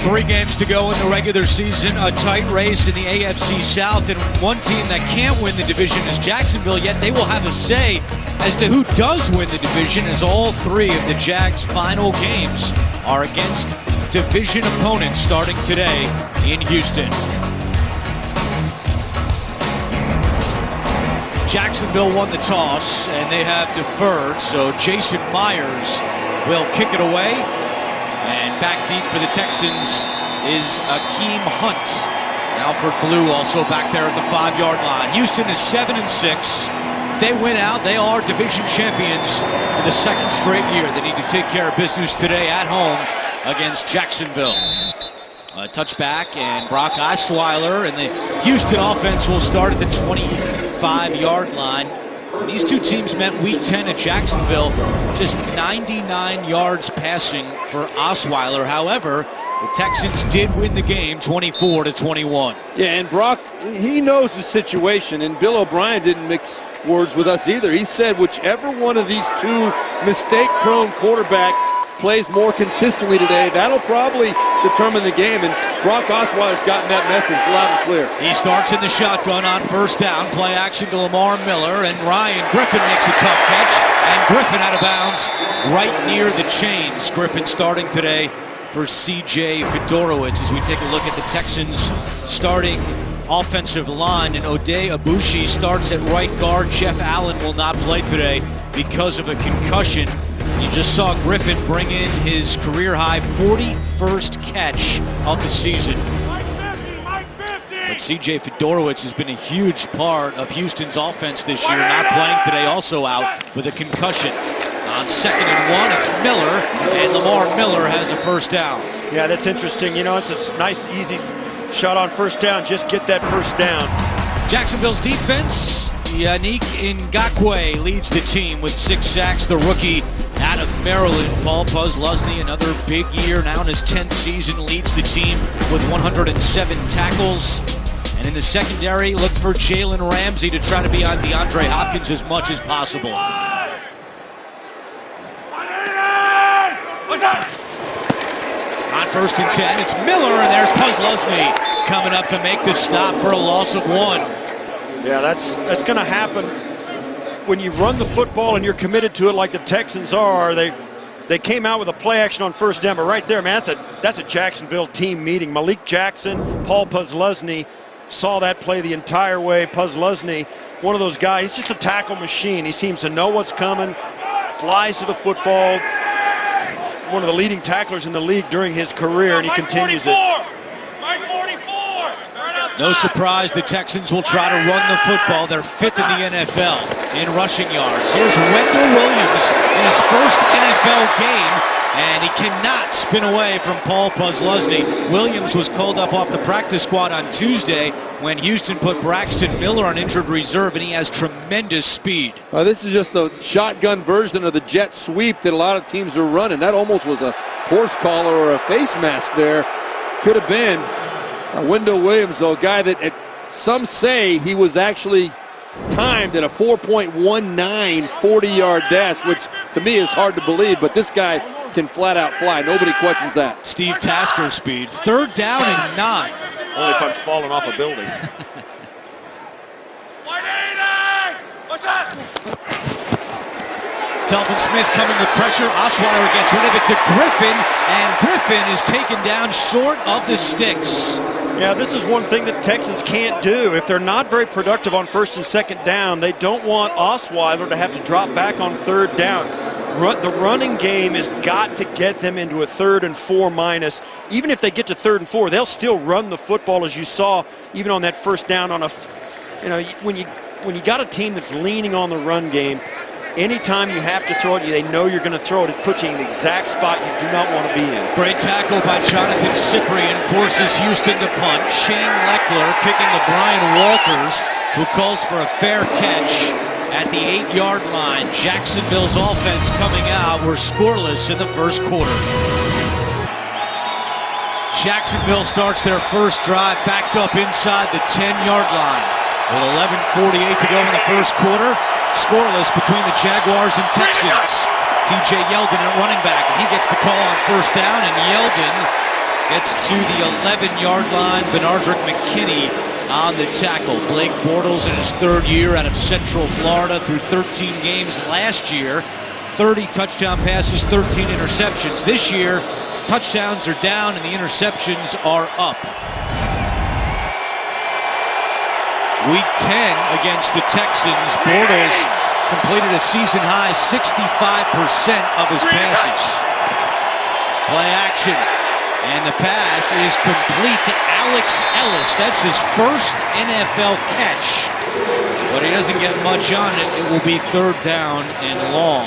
3 games to go in the regular season, a tight race in the AFC South, and one team that can't win the division is Jacksonville, yet they will have a say as to who does win the division, as all 3 of the Jags' final games are against division opponents starting today in Houston. Jacksonville won the toss, and they have deferred, so Jason Myers will kick it away. And back deep for the Texans is Akeem Hunt. Alfred Blue also back there at the 5-yard line. Houston is 7-6. If they win out, they are division champions for the 2nd straight year. They need to take care of business today at home against Jacksonville. A touchback, and Brock Osweiler and the Houston offense will start at the 25-yard line. These 2 teams met Week 10 at Jacksonville, just 99 yards passing for Osweiler. However, the Texans did win the game 24-21. Yeah, and Brock, he knows the situation, and Bill O'Brien didn't mix words with us either. He said whichever one of these 2 mistake-prone quarterbacks plays more consistently today, that'll probably determine the game, and Brock Osweiler's gotten that message loud and clear. He starts in the shotgun on 1st down, play action to Lamar Miller, and Ryan Griffin makes a tough catch, and Griffin out of bounds right near the chains. Griffin starting today for C.J. Fedorowicz. As we take a look at the Texans starting offensive line, and Ode Abushi starts at right guard. Jeff Allen will not play today because of a concussion. You just saw Griffin bring in his career-high 41st catch of the season. But C.J. Fedorowicz has been a huge part of Houston's offense this year, not playing today, also out with a concussion. On 2nd and 1, it's Miller, and Lamar Miller has a 1st down. Yeah, that's interesting. You know, it's a nice, easy shot on 1st down. Just get that 1st down. Jacksonville's defense, Yannick Ngakoue leads the team with 6 sacks. The rookie out of Maryland, Paul Posluszny, another big year now in his 10th season, leads the team with 107 tackles. And in the secondary, look for Jalen Ramsey to try to be on DeAndre Hopkins as much as possible. On 1st and 10, it's Miller, and there's Posluszny coming up to make the stop for a loss of 1. Yeah, that's going to happen when you run the football and you're committed to it like the Texans are. They came out with a play action on 1st down, but right there, man, that's a Jacksonville team meeting. Malik Jackson, Paul Posluszny saw that play the entire way. Posluszny, one of those guys, he's just a tackle machine. He seems to know what's coming, flies to the football. One of the leading tacklers in the league during his career, and he continues it. No surprise the Texans will try to run the football. They're 5th in the NFL in rushing yards. Here's Wendell Williams in his 1st NFL game, and he cannot spin away from Paul Posluszny. Williams was called up off the practice squad on Tuesday when Houston put Braxton Miller on injured reserve, and he has tremendous speed. This is just a shotgun version of the jet sweep that a lot of teams are running. That almost was a horse collar or a face mask there. Could have been. Wendell Williams, though, a guy that some say he was actually timed at a 4.19 40-yard dash, which to me is hard to believe, but this guy can flat out fly. Nobody questions that. Steve Tasker speed. 3rd down and 9. Only if I'm falling off a building. Telvin Smith coming with pressure. Osweiler gets rid of it to Griffin, and Griffin is taken down short of the sticks. Yeah, this is one thing that Texans can't do. If they're not very productive on 1st and 2nd down, they don't want Osweiler to have to drop back on 3rd down. The running game has got to get them into a 3rd and 4 minus. Even if they get to 3rd and 4, they'll still run the football, as you saw even on that 1st down. On a, when you got a team that's leaning on the run game, anytime you have to throw it, they know you're going to throw it. It puts you in the exact spot you do not want to be in. Great tackle by Jonathan Cyprien forces Houston to punt. Shane Leckler kicking to Brian Walters, who calls for a fair catch at the 8-yard line. Jacksonville's offense coming out. We're scoreless in the 1st quarter. Jacksonville starts their 1st drive backed up inside the 10-yard line. With 11:48 to go in the 1st quarter. Scoreless between the Jaguars and Texans. TJ Yeldon at running back, and he gets the call on 1st down, and Yeldon gets to the 11-yard line. Benardrick McKinney on the tackle. Blake Bortles in his third year out of Central Florida through 13 games last year. 30 touchdown passes, 13 interceptions. This year, touchdowns are down and the interceptions are up. Week 10 against the Texans, Bortles completed a season-high 65% of his passes. Play action, and the pass is complete to Alex Ellis. That's his first NFL catch, but he doesn't get much on it. It will be third down and long.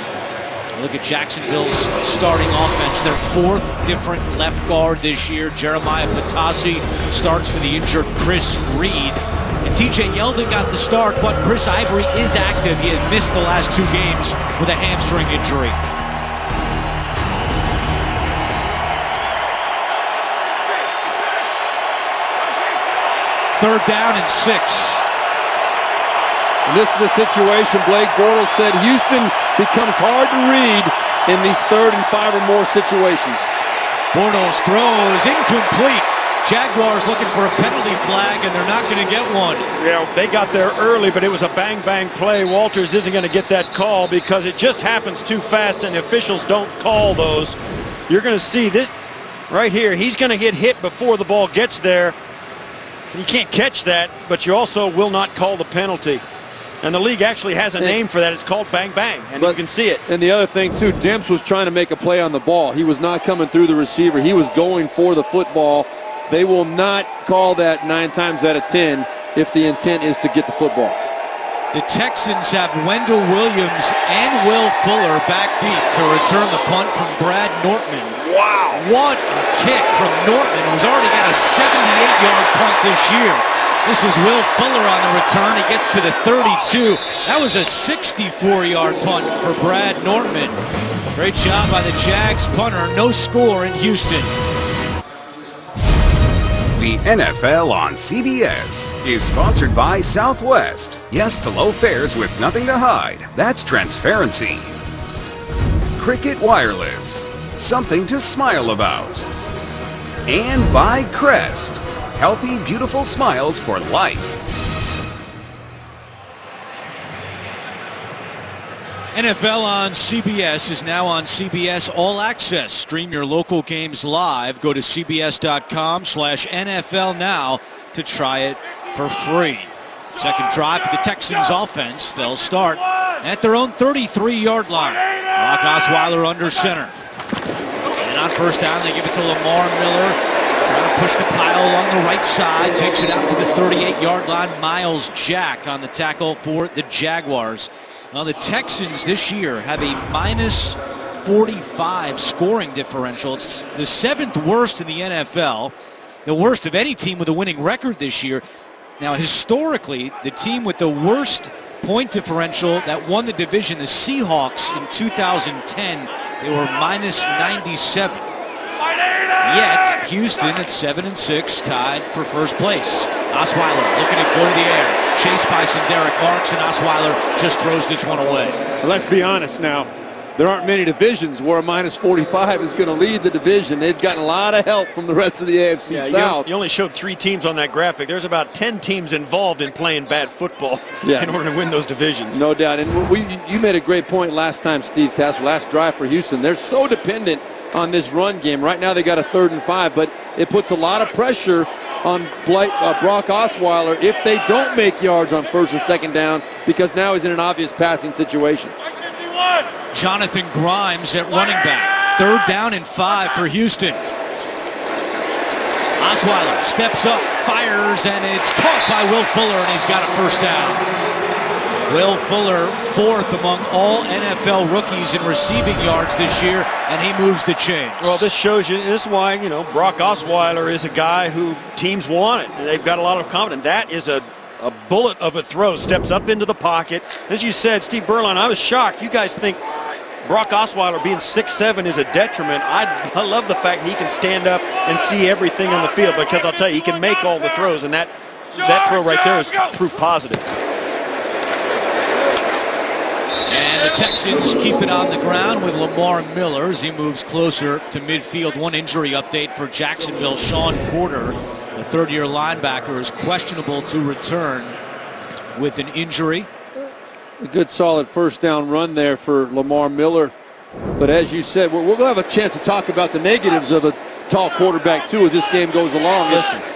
Look at Jacksonville's starting offense. Their fourth different left guard this year. Jeremiah Patasi starts for the injured Chris Reed. And TJ Yeldon got the start, but Chris Ivory is active. He has missed the last 2 games with a hamstring injury. Third down and 6. And this is the situation Blake Bortles said Houston becomes hard to read in these 3rd and 5 or more situations. Bortles throws incomplete. Jaguars looking for a penalty flag, and they're not going to get one. Yeah, they got there early, but it was a bang-bang play. Walters isn't going to get that call because it just happens too fast, and the officials don't call those. You're going to see this right here. He's going to get hit before the ball gets there. You can't catch that, but you also will not call the penalty. And the league actually has a name for that. It's called bang-bang, and you can see it. And the other thing, too, Demps was trying to make a play on the ball. He was not coming through the receiver. He was going for the football. They will not call that 9 times out of 10 if the intent is to get the football. The Texans have Wendell Williams and Will Fuller back deep to return the punt from Brad Nortman. Wow. What a kick from Nortman, who's already got a 78-yard punt this year. This is Will Fuller on the return. He gets to the 32. That was a 64-yard punt for Brad Nortman. Great job by the Jags punter. No score in Houston. The NFL on CBS is sponsored by Southwest. Yes to low fares with nothing to hide. That's transparency. Cricket Wireless. Something to smile about. And by Crest. Healthy, beautiful smiles for life. NFL on CBS is now on CBS All Access. Stream your local games live. Go to cbs.com/NFL now to try it for free. Second drive for the Texans offense. They'll start at their own 33-yard line. Brock Osweiler under center. And on first down, they give it to Lamar Miller. Trying to push the pile along the right side. Takes it out to the 38-yard line. Miles Jack on the tackle for the Jaguars. Now the Texans this year have a minus 45 scoring differential. It's the 7th worst in the NFL. The worst of any team with a winning record this year. Now historically, the team with the worst point differential that won the division, the Seahawks in 2010, they were minus 97. Yet, Houston at 7-6, tied for first place. Osweiler looking to go to the air. Chased by some Derek Marks, and Osweiler just throws this one away. Well, let's be honest now. There aren't many divisions where a minus 45 is going to lead the division. They've gotten a lot of help from the rest of the AFC South. You only showed 3 teams on that graphic. There's about 10 teams involved in playing bad football in order to win those divisions. No doubt. And you made a great point last time, Steve Tasker, last drive for Houston. They're so dependent on this run game. Right now they got a 3rd and 5, but it puts a lot of pressure on Brock Osweiler if they don't make yards on 1st and 2nd down, because now he's in an obvious passing situation. Jonathan Grimes at running back. 3rd down and 5 for Houston. Osweiler steps up, fires, and it's caught by Will Fuller, and he's got a first down. Will Fuller, 4th among all NFL rookies in receiving yards this year, and he moves the chains. Well, this shows you, this is why, Brock Osweiler is a guy who teams want it, and they've got a lot of confidence. That is a bullet of a throw, steps up into the pocket. As you said, Steve Berline, I was shocked. You guys think Brock Osweiler being 6'7" is a detriment. I love the fact he can stand up and see everything on the field, because I'll tell you, he can make all the throws, and that throw right there is proof positive. And the Texans keep it on the ground with Lamar Miller as he moves closer to midfield. One injury update for Jacksonville. Sean Porter, the third-year linebacker, is questionable to return with an injury. A good solid first down run there for Lamar Miller. But as you said, we'll have a chance to talk about the negatives of a tall quarterback too as this game goes along.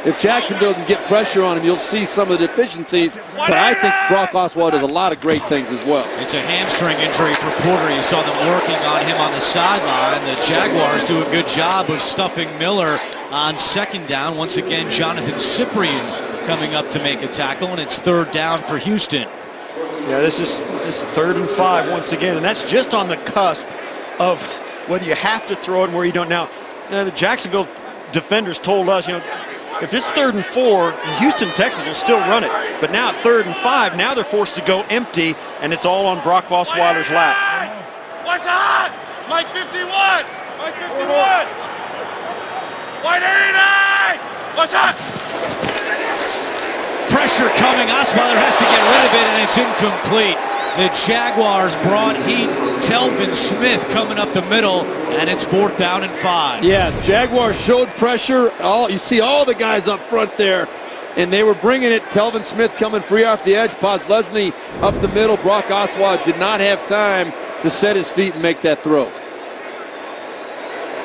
If Jacksonville can get pressure on him, you'll see some of the deficiencies. But I think Brock Osweiler does a lot of great things as well. It's a hamstring injury for Porter. You saw them working on him on the sideline. The Jaguars do a good job of stuffing Miller on second down. Once again, Jonathan Cyprien coming up to make a tackle, and it's third down for Houston. Yeah, this is 3rd and 5 once again, and that's just on the cusp of whether you have to throw it and where you don't. Now, the Jacksonville defenders told us, if it's 3rd and 4, the Houston Texans will still run it. But now at 3rd and 5, now they're forced to go empty, and it's all on Brock Osweiler's lap. What's on? Mike 51! Mike 51! White 89! What's up? Pressure coming. Osweiler has to get rid of it, and it's incomplete. The Jaguars brought heat. Telvin Smith coming up the middle, and it's 4th down and 5. Yeah, Jaguars showed pressure. You see all the guys up front there, and they were bringing it. Telvin Smith coming free off the edge. Paz Leslie up the middle. Brock Osweiler did not have time to set his feet and make that throw.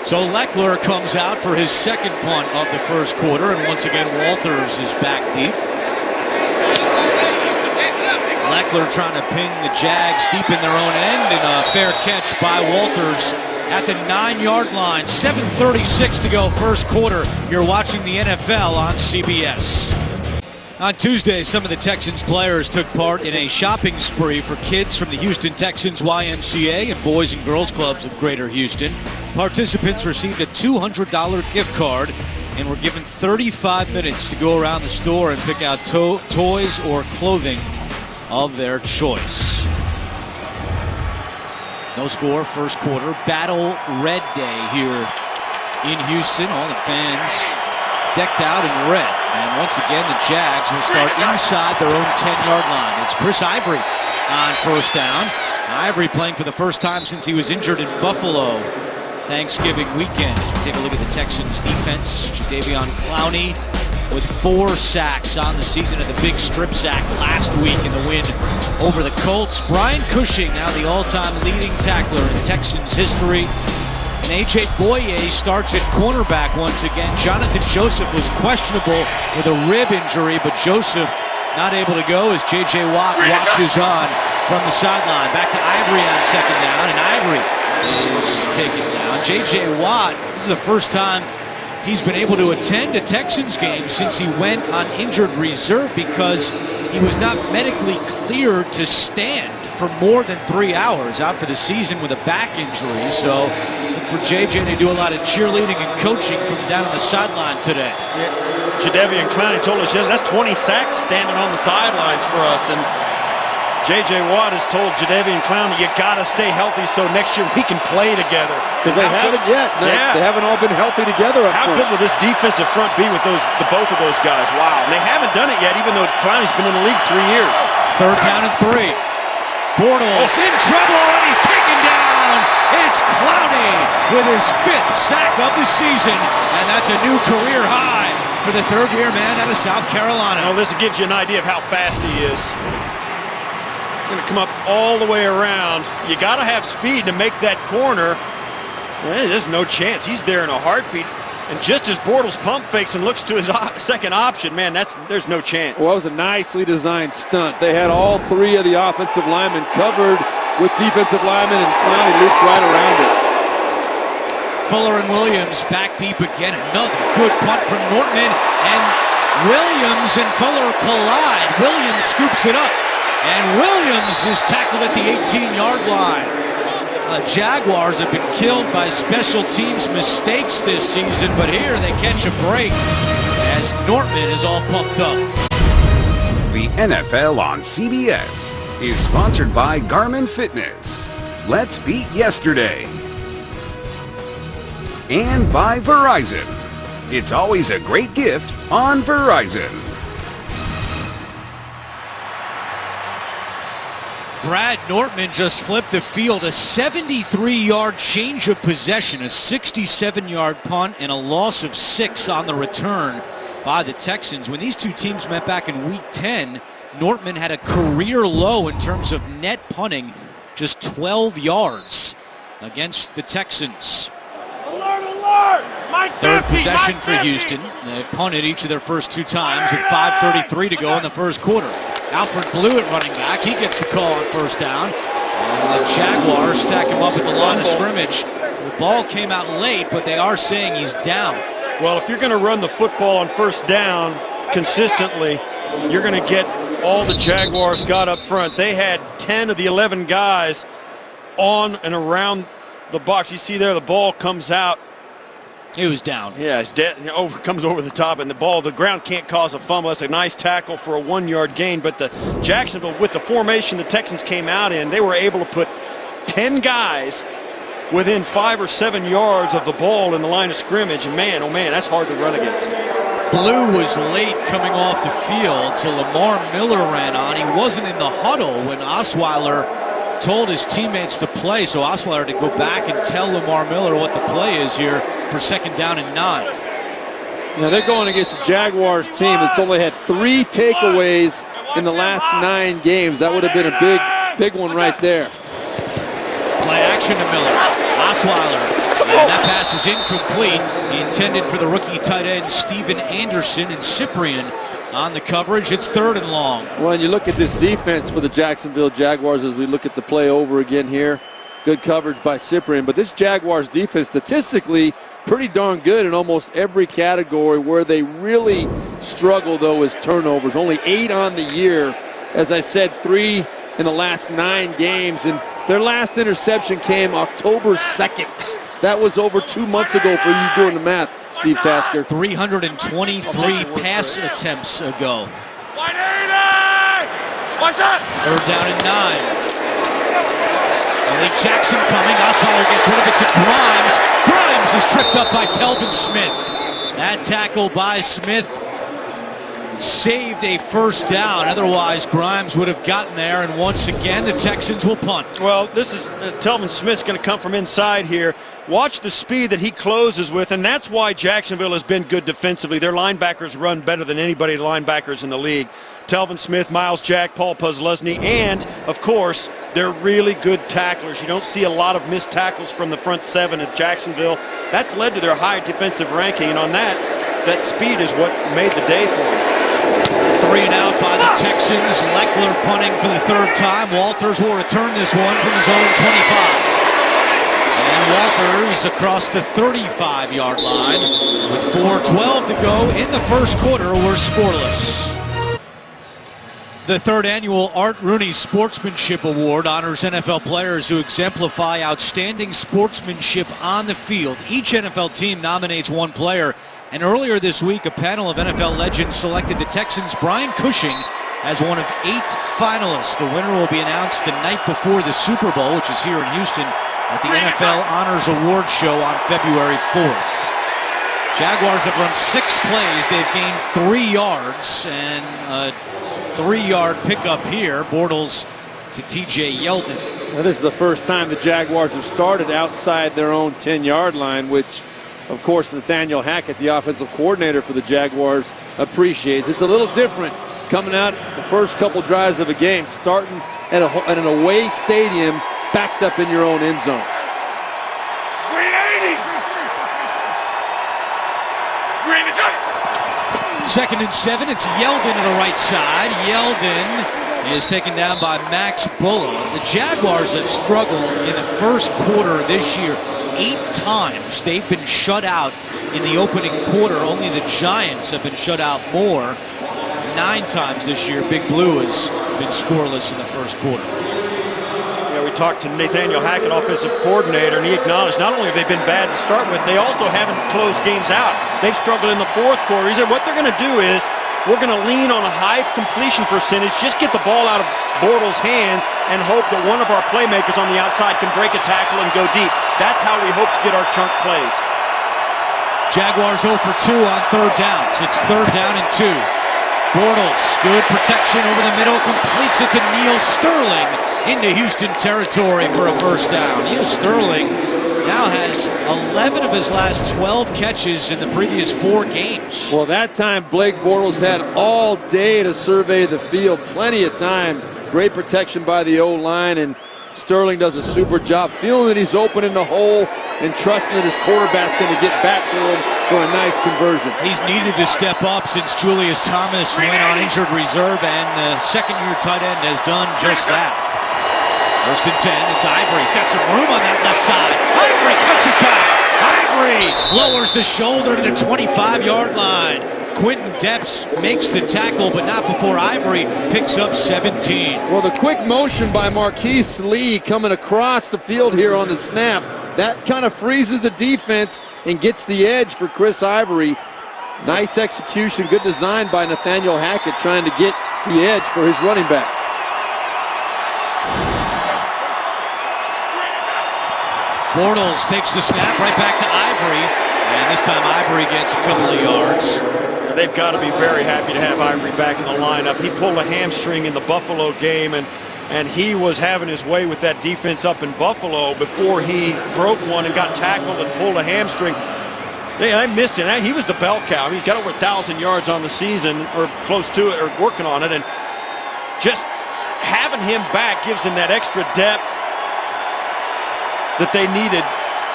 So Leckler comes out for his second punt of the first quarter, and once again Walters is back deep. Leckler trying to pin the Jags deep in their own end, and a fair catch by Walters at the 9-yard line. 7:36 to go first quarter. You're watching the NFL on CBS. On Tuesday, some of the Texans players took part in a shopping spree for kids from the Houston Texans YMCA and Boys and Girls Clubs of Greater Houston. Participants received a $200 gift card and were given 35 minutes to go around the store and pick out toys or clothing of their choice. No score, first quarter. Battle Red Day here in Houston. All the fans decked out in red. And once again, the Jags will start inside their own 10-yard line. It's Chris Ivory on first down. Ivory playing for the first time since he was injured in Buffalo Thanksgiving weekend. As we take a look at the Texans defense, Jadeveon Clowney with 4 sacks on the season, of the big strip sack last week in the win over the Colts. Brian Cushing, now the all-time leading tackler in Texans history. And A.J. Boye starts at cornerback once again. Jonathan Joseph was questionable with a rib injury, but Joseph not able to go as J.J. Watt watches on from the sideline. Back to Ivory on second down, and Ivory is taken down. J.J. Watt, this is the first time he's been able to attend a Texans game since he went on injured reserve because he was not medically cleared to stand for more than 3 hours out for the season with a back injury. So for JJ to do a lot of cheerleading and coaching from down on the sideline today. Yeah. Jadeveon Clowney told us, yes, that's 20 sacks standing on the sidelines for us. And J.J. Watt has told Jadeveon Clowney, you got to stay healthy so next year we can play together. Because they haven't yet. They haven't all been healthy together up How front. good will this defensive front be with both of those guys? Wow. And they haven't done it yet, even though Clowney's been in the league 3 years. Third down and 3. Bortles in trouble, and he's taken down. It's Clowney with his 5th sack of the season, and that's a new career high for the third-year man out of South Carolina. Well, this gives you an idea of how fast he is. Going to come up all the way around. You got to have speed to make that corner. There's no chance. He's there in a heartbeat. And just as Bortles pump fakes and looks to his second option, man, there's no chance. Well, that was a nicely designed stunt. They had all 3 of the offensive linemen covered with defensive linemen, and Clowney looped right around it. Fuller and Williams back deep again. Another good punt from Nortman, and Williams and Fuller collide. Williams scoops it up, and Williams is tackled at the 18-yard line. The Jaguars have been killed by special teams mistakes this season, but here they catch a break as Nortman is all pumped up. The NFL on CBS is sponsored by Garmin Fitness. Let's beat yesterday. And by Verizon. It's always a great gift on Verizon. Brad Nortman just flipped the field. A 73-yard change of possession, a 67-yard punt, and a loss of 6 on the return by the Texans. When these two teams met back in Week 10, Nortman had a career low in terms of net punting, just 12 yards against the Texans. Alert, alert! Mike Third 50, possession Mike for 50. Houston. They punted each of their first 2 times with 5:33 to go in the first quarter. Alfred Blewett running back. He gets the call on first down. And the Jaguars stack him up at the line of scrimmage. The ball came out late, but they are saying he's down. Well, if you're going to run the football on first down consistently, you're going to get all the Jaguars got up front. They had 10 of the 11 guys on and around the box. You see there, the ball comes out. He was down. Yeah, it's dead. Comes over the top, and the ground can't cause a fumble. That's a nice tackle for a 1-yard gain. But the Jacksonville, with the formation the Texans came out in, they were able to put 10 guys within 5 or 7 yards of the ball in the line of scrimmage. And man, oh man, that's hard to run against. Blue was late coming off the field, so Lamar Miller ran on. He wasn't in the huddle when Osweiler told his teammates to play, so Osweiler to go back and tell Lamar Miller what the play is here for 2nd down and 9. Now they're going against a Jaguars team that's only had 3 takeaways in the last 9 games. That would have been a big one right there. Play action to Miller. Osweiler. And that pass is incomplete. He intended for the rookie tight end Steven Anderson, and Cyprian on the coverage. It's 3rd and long. Well, and you look at this defense for the Jacksonville Jaguars as we look at the play over again here. Good coverage by Cyprian, but this Jaguars defense statistically pretty darn good in almost every category. Where they really struggle, though, is turnovers. Only 8 on the year. As I said, 3 in the last 9 games, and their last interception came October 2nd. That was over 2 months ago for you doing the math, Steve Tasker. 323 pass attempts ago. 180! What's up? 3rd down and 9. Malik Jackson coming. Osweiler gets rid of it to Grimes. Grimes is tripped up by Telvin Smith. That tackle by Smith saved a first down. Otherwise, Grimes would have gotten there, and once again, the Texans will punt. Well, this is Telvin Smith's going to come from inside here. Watch the speed that he closes with, and that's why Jacksonville has been good defensively. Their linebackers run better than anybody linebackers in the league. Telvin Smith, Miles Jack, Paul Puzzlesny, and, of course, they're really good tacklers. You don't see a lot of missed tackles from the front 7 at Jacksonville. That's led to their high defensive ranking, and on that speed is what made the day for them. 3 and out by the Texans. Leckler punting for the 3rd time. Walters will return this one from his own 25. And Walters across the 35-yard line with 4:12 to go in the first quarter. We're scoreless. The 3rd annual Art Rooney Sportsmanship Award honors NFL players who exemplify outstanding sportsmanship on the field. Each NFL team nominates 1 player, and earlier this week, a panel of NFL legends selected the Texans' Brian Cushing as one of 8 finalists. The winner will be announced the night before the Super Bowl, which is here in Houston, at the NFL Honors Award Show on February 4th. Jaguars have run 6 plays. They've gained 3 yards, and a 3-yard pickup here. Bortles to TJ Yeldon. Now, this is the first time the Jaguars have started outside their own 10-yard line, which, of course, Nathaniel Hackett, the offensive coordinator for the Jaguars, appreciates. It's a little different coming out the first couple drives of a game, starting at an away stadium, backed up in your own end zone. 380! Green is up! 2nd and 7. It's Yeldon to the right side. Yeldon is taken down by Max Bulla. The Jaguars have struggled in the first quarter this year 8 times. They've been shut out in the opening quarter. Only the Giants have been shut out more. 9 times this year. Big Blue has been scoreless in the first quarter. We talked to Nathaniel Hackett, offensive coordinator, and he acknowledged not only have they been bad to start with, they also haven't closed games out. They've struggled in the 4th quarter. He said what they're going to do is we're going to lean on a high completion percentage, just get the ball out of Bortles' hands and hope that one of our playmakers on the outside can break a tackle and go deep. That's how we hope to get our chunk plays. Jaguars 0 for 2 on 3rd downs. It's 3rd down and 2. Bortles, good protection over the middle, completes it to Neil Sterling. into Houston territory for a first down. Neil Sterling now has 11 of his last 12 catches in the previous 4 games. Well, that time Blake Bortles had all day to survey the field. Plenty of time. Great protection by the O-line, and Sterling does a super job feeling that he's open in the hole and trusting that his quarterback's going to get back to him for a nice conversion. He's needed to step up since Julius Thomas went on injured reserve, and the second-year tight end has done just that. First and 10, it's Ivory. He's got some room on that left side. Ivory cuts it back. Ivory lowers the shoulder to the 25-yard line. Quentin Depps makes the tackle, but not before Ivory picks up 17. Well, the quick motion by Marquise Lee coming across the field here on the snap, that kind of freezes the defense and gets the edge for Chris Ivory. Nice execution, good design by Nathaniel Hackett trying to get the edge for his running back. Bortles takes the snap right back to Ivory, and this time Ivory gets a couple of yards. They've got to be very happy to have Ivory back in the lineup. He pulled a hamstring in the Buffalo game, and he was having his way with that defense up in Buffalo before he broke one and got tackled and pulled a hamstring. I miss him. He was the bell cow. He's got over 1,000 yards on the season, or close to it, or working on it, and just having him back gives them that extra depth that they needed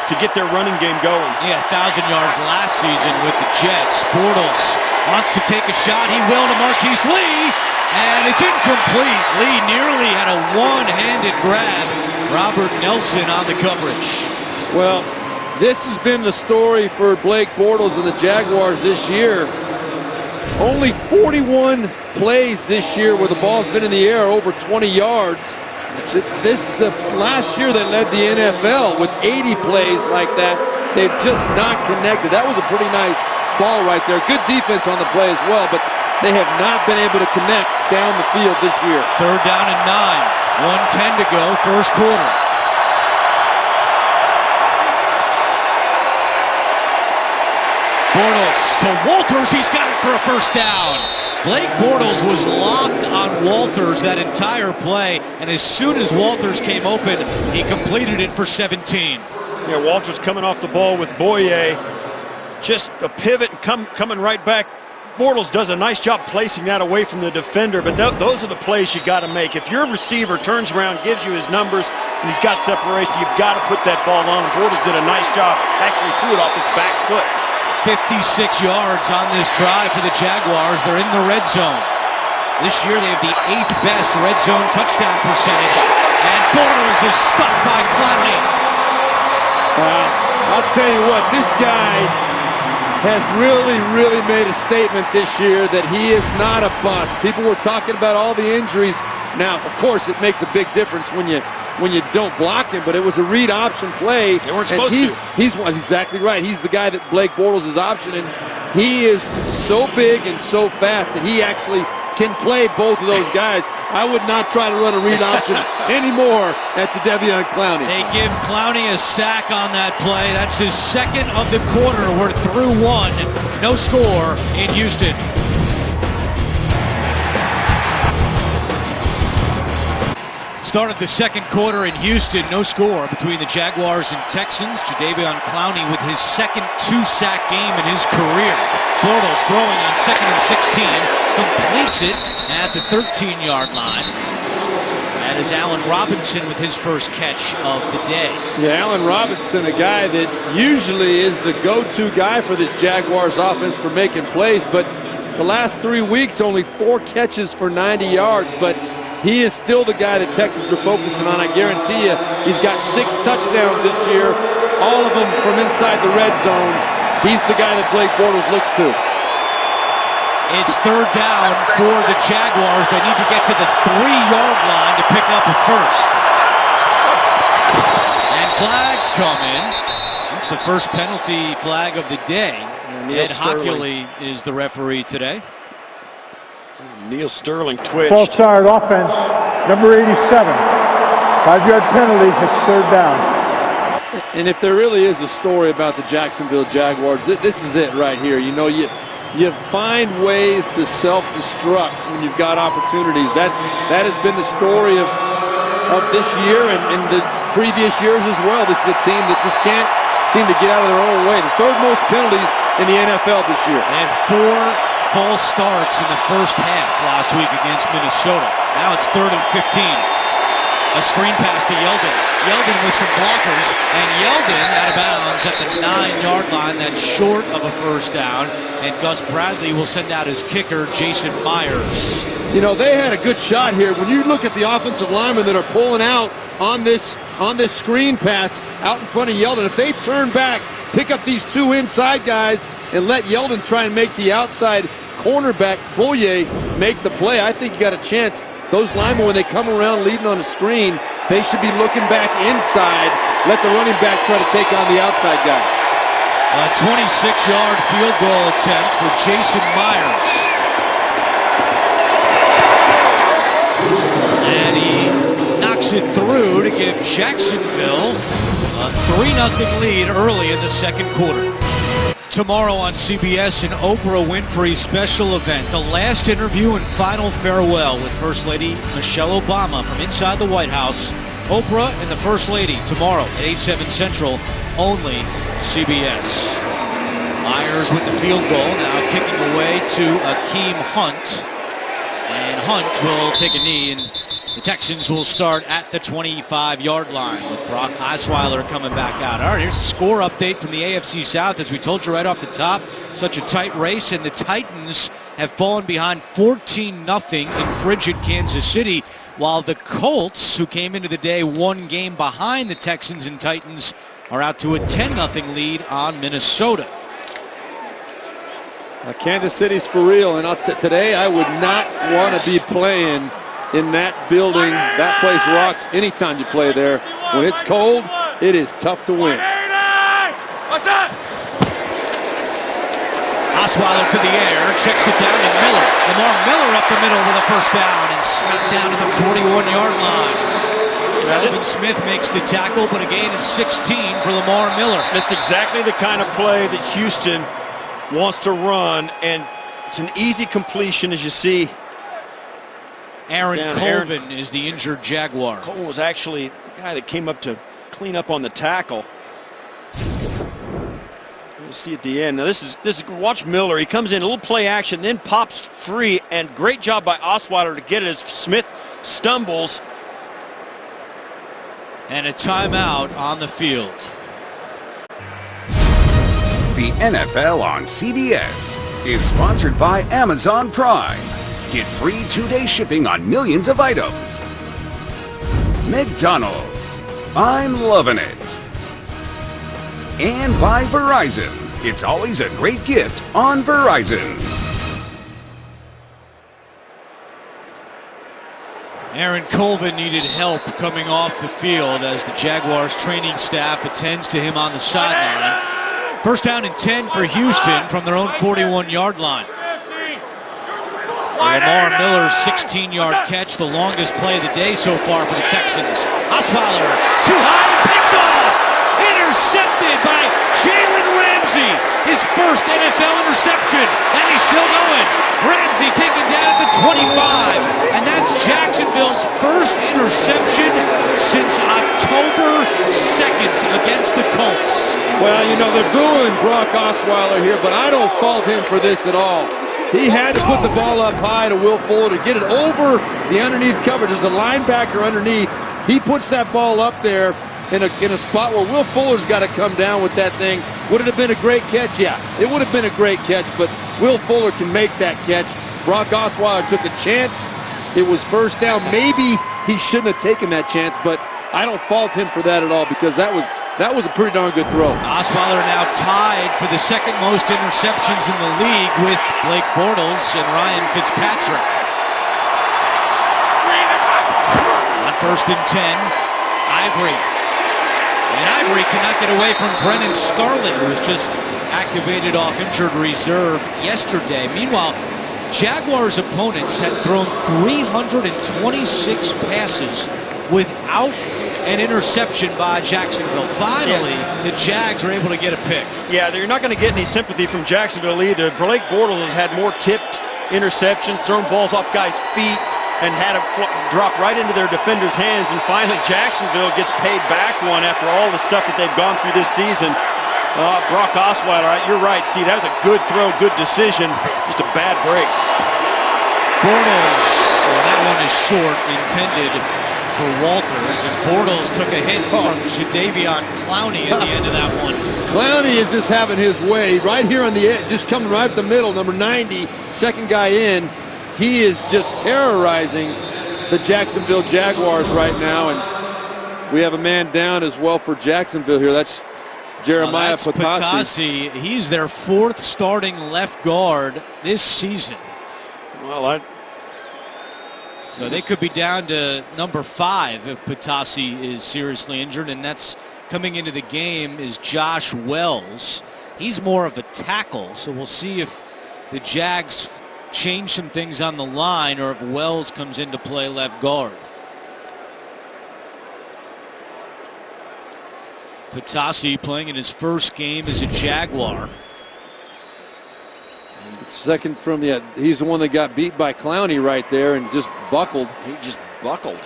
to get their running game going. Yeah, 1,000 yards last season with the Jets. Bortles wants to take a shot. He will to Marquise Lee, and it's incomplete. Lee nearly had a one-handed grab. Robert Nelson on the coverage. Well, this has been the story for Blake Bortles and the Jaguars this year. Only 41 plays this year where the ball's been in the air over 20 yards. The last year they led the NFL with 80 plays like that. They've just not connected. That was a pretty nice ball right there. Good defense on the play as well, but they have not been able to connect down the field this year. 3rd down and 9. 1:10 to go, first quarter. Bortles to Walters. He's got it for a first down. Blake Bortles was locked on Walters that entire play, and as soon as Walters came open, he completed it for 17. Yeah, Walters coming off the ball with Boye. Just a pivot and coming right back. Bortles does a nice job placing that away from the defender, but those are the plays you got to make. If your receiver turns around, gives you his numbers, and he's got separation, you've got to put that ball on. Bortles did a nice job, actually threw it off his back foot. 56 yards on this drive for the Jaguars. They're in the red zone. This year they have the 8th best red zone touchdown percentage, and Bortles is stopped by Clowney. I'll tell you what, this guy has really made a statement this year that he is not a bust. People were talking about all the injuries. Now, of course, it makes a big difference when you don't block him, but it was a read option play. They weren't supposed to. He's exactly right. He's the guy that Blake Bortles is optioning. He is so big and so fast that he actually can play both of those guys. I would not try to run a read option anymore at Jadeveon Clowney. They give Clowney a sack on that play. That's his second of the quarter. We're through one. No score in Houston. Start of the second quarter in Houston. No score between the Jaguars and Texans. Jadeveon Clowney with his second 2-sack game in his career. Bortles throwing on 2nd and 16. Completes it at the 13-yard line. That is Allen Robinson with his first catch of the day. Yeah, Allen Robinson, a guy that usually is the go-to guy for this Jaguars offense for making plays, but the last 3 weeks only 4 catches for 90 yards, but he is still the guy that Texans are focusing on. I guarantee you, he's got 6 touchdowns this year, all of them from inside the red zone. He's the guy that Blake Bortles looks to. It's 3rd down for the Jaguars. They need to get to the 3-yard line to pick up a first. And flags come in. It's the first penalty flag of the day. Ed Hockley is the referee today. Neil Sterling twitched. False start offense, number 87. 5-yard penalty, it's 3rd down. And if there really is a story about the Jacksonville Jaguars, this is it right here. You know, you find ways to self-destruct when you've got opportunities. That has been the story of of this year and the previous years as well. This is a team that just can't seem to get out of their own way. The third most penalties in the NFL this year. They had 4 false starts in the first half last week against Minnesota. Now it's 3rd and 15. A screen pass to Yeldon. Yeldon with some blockers, and Yeldon out of bounds at the 9-yard line. That's short of a first down, and Gus Bradley will send out his kicker, Jason Myers. You know, they had a good shot here. When you look at the offensive linemen that are pulling out on this screen pass out in front of Yeldon, if they turn back, pick up these 2 inside guys, and let Yeldon try and make the outside cornerback, Boye, make the play, I think you got a chance. Those linemen, when they come around leading on the screen, they should be looking back inside, let the running back try to take on the outside guy. A 26-yard field goal attempt for Jason Myers. And he knocks it through to give Jacksonville a 3-0 lead early in the second quarter. Tomorrow on CBS, an Oprah Winfrey special event. The last interview and final farewell with First Lady Michelle Obama from inside the White House. Oprah and the First Lady tomorrow at 8/7 Central, only CBS. Myers with the field goal, now kicking away to Akeem Hunt. And Hunt will take a knee, and the Texans will start at the 25-yard line with Brock Osweiler coming back out. All right, here's the score update from the AFC South. As we told you right off the top, such a tight race, and the Titans have fallen behind 14-0 in frigid Kansas City, while the Colts, who came into the day 1 game behind the Texans and Titans, are out to a 10-0 lead on Minnesota. Kansas City's for real, and today I would not want to be playing in that building. That place rocks anytime you play there. When it's cold, it is tough to win. Osweiler to the air, checks it down to Miller. Lamar Miller up the middle with a first down and smacked down to the 41-yard line. Alvin Smith makes the tackle, but a gain of 16 for Lamar Miller. That's exactly the kind of play that Houston wants to run, and it's an easy completion, as you see. Aaron Colvin is the injured Jaguar. Colvin was actually the guy that came up to clean up on the tackle. You see at the end. Now this is watch Miller. He comes in a little play action, then pops free, and great job by Osweiler to get it as Smith stumbles. And a timeout on the field. The NFL on CBS is sponsored by Amazon Prime. Get free 2-day shipping on millions of items. McDonald's, I'm loving it. And by Verizon, it's always a great gift on Verizon. Aaron Colvin needed help coming off the field as the Jaguars training staff attends to him on the sideline. First down and 10 for Houston from their own 41-yard line. Lamar Miller's 16-yard catch, the longest play of the day so far for the Texans. Osweiler, too high and picked off! Intercepted by Jalen Ramsey, his first NFL interception, and he's still going. Ramsey taken down at the 25, and that's Jacksonville's first interception since October 2nd against the Colts. Well, you know, they're booing Brock Osweiler here, but I don't fault him for this at all. He had to put the ball up high to Will Fuller to get it over the underneath coverage. There's a linebacker underneath. He puts that ball up there in a spot where Will Fuller's got to come down with that thing. Would it have been a great catch? Yeah, it would have been a great catch, but Will Fuller can make that catch. Brock Osweiler took a chance. It was first down. Maybe he shouldn't have taken that chance, but I don't fault him for that at all because that was a pretty darn good throw. Osweiler now tied for the second most interceptions in the league with Blake Bortles and Ryan Fitzpatrick. On first and 10, Ivory. And Ivory cannot get away from Brennan Scarlett, who was just activated off injured reserve yesterday. Meanwhile, Jaguars' opponents had thrown 326 passes without an interception by Jacksonville. Finally, the Jags are able to get a pick. Yeah, you're not going to get any sympathy from Jacksonville either. Blake Bortles has had more tipped interceptions, thrown balls off guys' feet. and had it drop right into their defenders' hands. And finally, Jacksonville gets paid back one after all the stuff that they've gone through this season. Brock Osweiler, you're right, Steve. That was a good throw, good decision. Just a bad break. Bortles, that one is short, intended for Walters, and Bortles took a hit from Jadeveon Clowney at the end of that one. Clowney is just having his way right here on the edge, just coming right up the middle, number 90, second guy in. He is just terrorizing the Jacksonville Jaguars right now, and we have a man down as well for Jacksonville here. That's Jeremiah Patasi. He's their fourth starting left guard this season. Well, so they could be down to number 5 if Patasi is seriously injured, and that's coming into the game is Josh Wells. He's more of a tackle, so we'll see if the Jags change some things on the line or if Wells comes into play left guard. Patasi playing in his first game as a Jaguar. Second from, he's the one that got beat by Clowney right there and just buckled. he just buckled.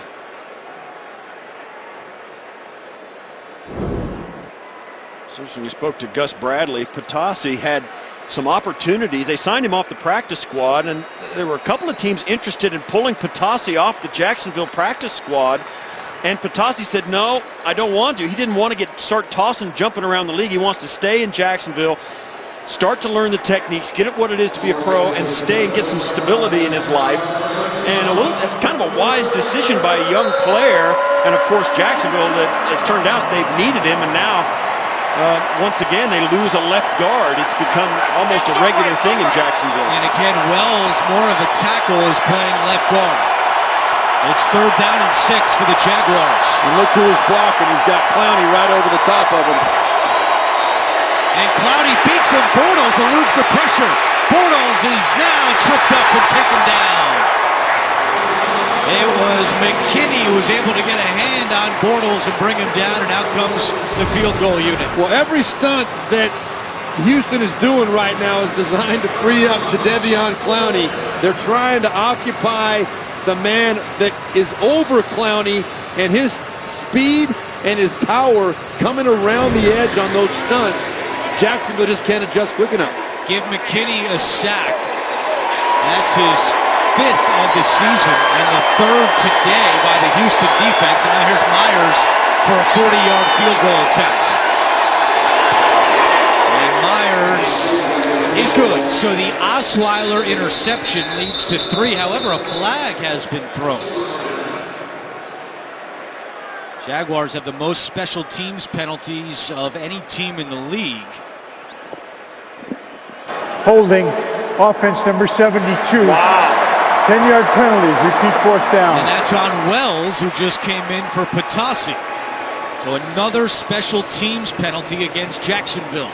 So we spoke to Gus Bradley. Patasi had some opportunities. They signed him off the practice squad, and there were a couple of teams interested in pulling Patasi off the Jacksonville practice squad. And Patasi said, no, I don't want to. He didn't want to start tossing, jumping around the league. He wants to stay in Jacksonville, start to learn the techniques, get it what it is to be a pro, and stay and get some stability in his life. And that's kind of a wise decision by a young player. And of course, Jacksonville, it's turned out they've needed him, and now once again they lose a left guard. It's become almost a regular thing in Jacksonville. And again, Wells, more of a tackle, is playing left guard. It's 3rd down and 6 for the Jaguars. And look who is blocking. He's got Clowney right over the top of him. And Clowney beats him. Bortles eludes the pressure. Bortles is now tripped up and taken down. It was McKinney who was able to get a hand on Bortles and bring him down, and out comes the field goal unit. Well, every stunt that Houston is doing right now is designed to free up Jadeveon Clowney. They're trying to occupy the man that is over Clowney, and his speed and his power coming around the edge on those stunts. Jacksonville just can't adjust quick enough. Give McKinney a sack. That's his 5th of the season and the 3rd today by the Houston defense. And now here's Myers for a 40-yard field goal attempt. And Myers, he's good. So the Osweiler interception leads to 3. However, a flag has been thrown. Jaguars have the most special teams penalties of any team in the league. Holding, offense number 72. Wow. 10-yard penalties, repeat 4th down. And that's on Wells, who just came in for Patasi. So another special teams penalty against Jacksonville.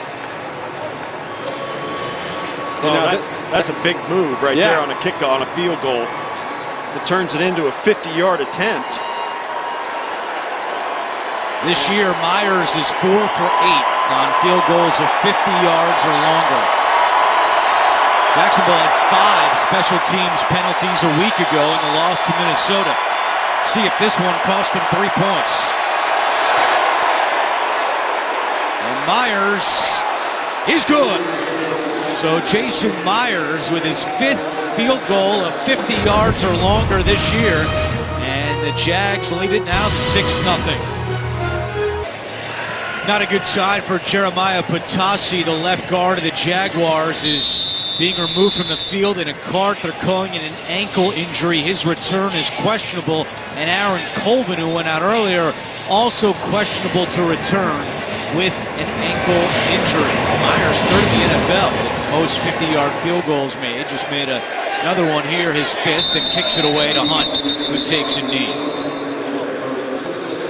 That's a big move right there on a kickoff, on a field goal. It turns it into a 50-yard attempt. This year, Myers is 4 for 8 on field goals of 50 yards or longer. Jacksonville had 5 special teams penalties a week ago in the loss to Minnesota. See if this one cost them 3 points. And Myers, he's good. So Jason Myers with his 5th field goal of 50 yards or longer this year. And the Jags lead it now 6-0. Not a good sign for Jeremiah Patasi. The left guard of the Jaguars is being removed from the field in a cart. They're calling it an ankle injury. His return is questionable. And Aaron Colvin, who went out earlier, also questionable to return with an ankle injury. Myers, 3rd in the NFL. Most 50-yard field goals made. Just made another one here, his 5th, and kicks it away to Hunt, who takes a knee.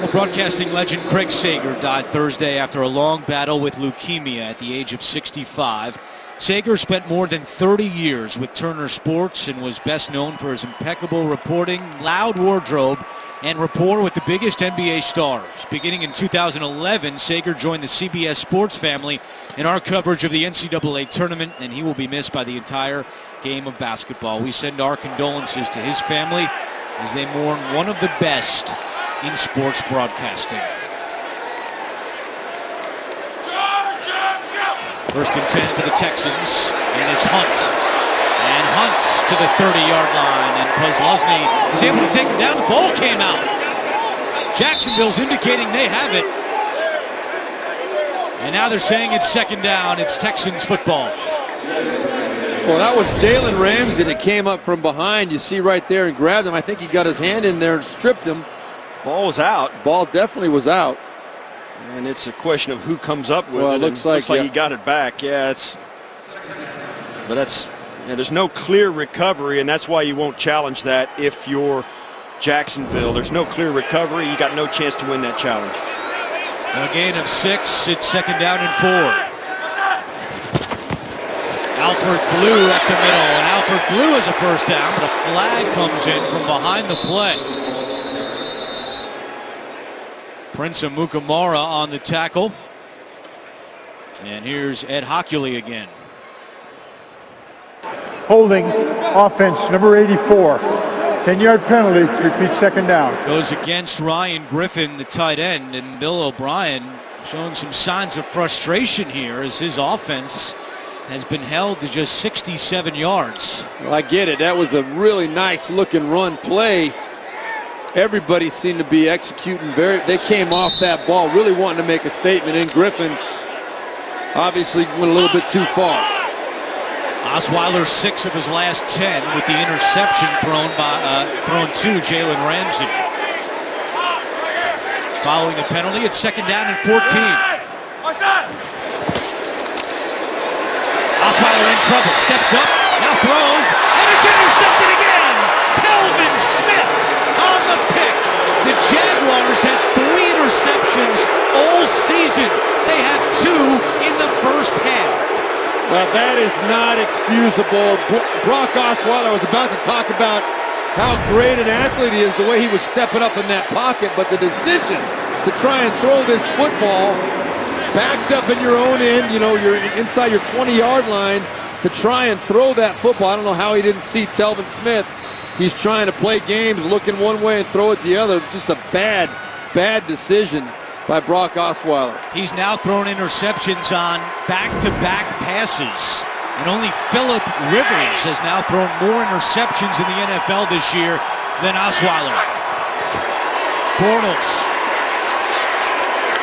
Well, broadcasting legend Craig Sager died Thursday after a long battle with leukemia at the age of 65. Sager spent more than 30 years with Turner Sports and was best known for his impeccable reporting, loud wardrobe, and rapport with the biggest NBA stars. Beginning in 2011, Sager joined the CBS Sports family in our coverage of the NCAA tournament, and he will be missed by the entire game of basketball. We send our condolences to his family as they mourn one of the best in sports broadcasting. First and 10 for the Texans, and it's Hunt. And Hunt to the 30-yard line, and Kozlowski is able to take him down. The ball came out. Jacksonville's indicating they have it. And now they're saying it's second down. It's Texans football. Well, that was Jalen Ramsey that came up from behind. You see right there and grabbed him. I think he got his hand in there and stripped him. Ball was out. Ball definitely was out. And it's a question of who comes up with well, it. It looks like he got it back. Yeah, but that's, there's no clear recovery, and that's why you won't challenge that if you're Jacksonville. There's no clear recovery. You got no chance to win that challenge. A gain of 6. It's second down and 4. Alfred Blue up the middle, and Alfred Blue is a first down, but a flag comes in from behind the play. Prince Amukamara on the tackle. And here's Ed Hockley again. Holding offense number 84. 10-yard penalty, repeat second down. Goes against Ryan Griffin, the tight end, and Bill O'Brien showing some signs of frustration here as his offense has been held to just 67 yards. Well, I get it. That was a really nice looking run play. Everybody seemed to be executing they came off that ball really wanting to make a statement, and Griffin obviously went a little bit too far. Osweiler 6 of his last 10 with the interception thrown to Jalen Ramsey. Following the penalty, it's second down and 14. Osweiler in trouble, steps up, now throws, and it's intercepted again! Telvin Smith on the pick. The Jaguars had 3 interceptions all season. They had 2 in the first half. Well, that is not excusable. Brock Osweiler was about to talk about how great an athlete he is, the way he was stepping up in that pocket, but the decision to try and throw this football backed up in your own end, you're inside your 20-yard line, to try and throw that football. I don't know how he didn't see Telvin Smith. He's trying to play games, looking one way and throw it the other. Just a bad decision by Brock Osweiler. He's now thrown interceptions on back-to-back passes. And only Phillip Rivers has now thrown more interceptions in the NFL this year than Osweiler. Bortles.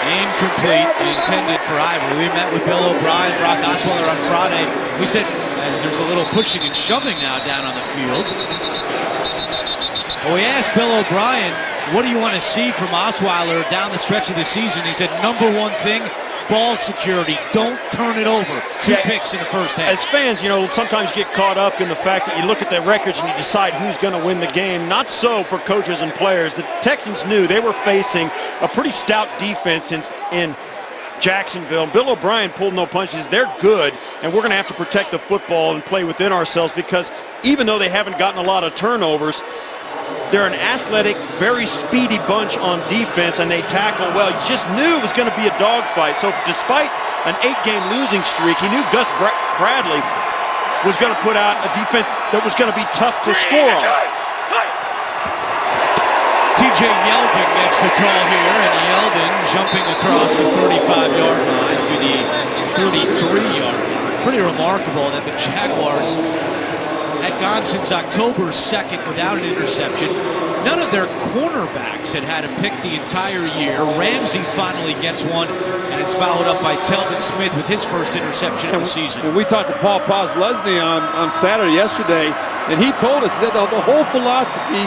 Incomplete, intended for Ivory. We met with Bill O'Brien, Brock Osweiler on Friday. We said, as there's a little pushing and shoving now down on the field. Well, we asked Bill O'Brien, what do you want to see from Osweiler down the stretch of the season? He said, number one thing, ball security. Don't turn it over. 2 picks in the first half. As fans, sometimes get caught up in the fact that you look at the records and you decide who's going to win the game. Not so for coaches and players. The Texans knew they were facing a pretty stout defense in Jacksonville. Bill O'Brien pulled no punches. They're good, and we're going to have to protect the football and play within ourselves, because even though they haven't gotten a lot of turnovers, they're an athletic, very speedy bunch on defense, and they tackle well. You just knew it was going to be a dogfight. So despite an 8-game losing streak, he knew Gus Bradley was going to put out a defense that was going to be tough to score on. TJ Yeldon gets the call here, and Yeldon jumping across the 35-yard line to the 33-yard line. Pretty remarkable that the Jaguars had gone since October 2nd without an interception. None of their cornerbacks had a pick the entire year. Ramsey finally gets one, and it's followed up by Telvin Smith with his first interception of the season. And we talked to Paul Postlesny on Saturday yesterday, and he told us that the whole philosophy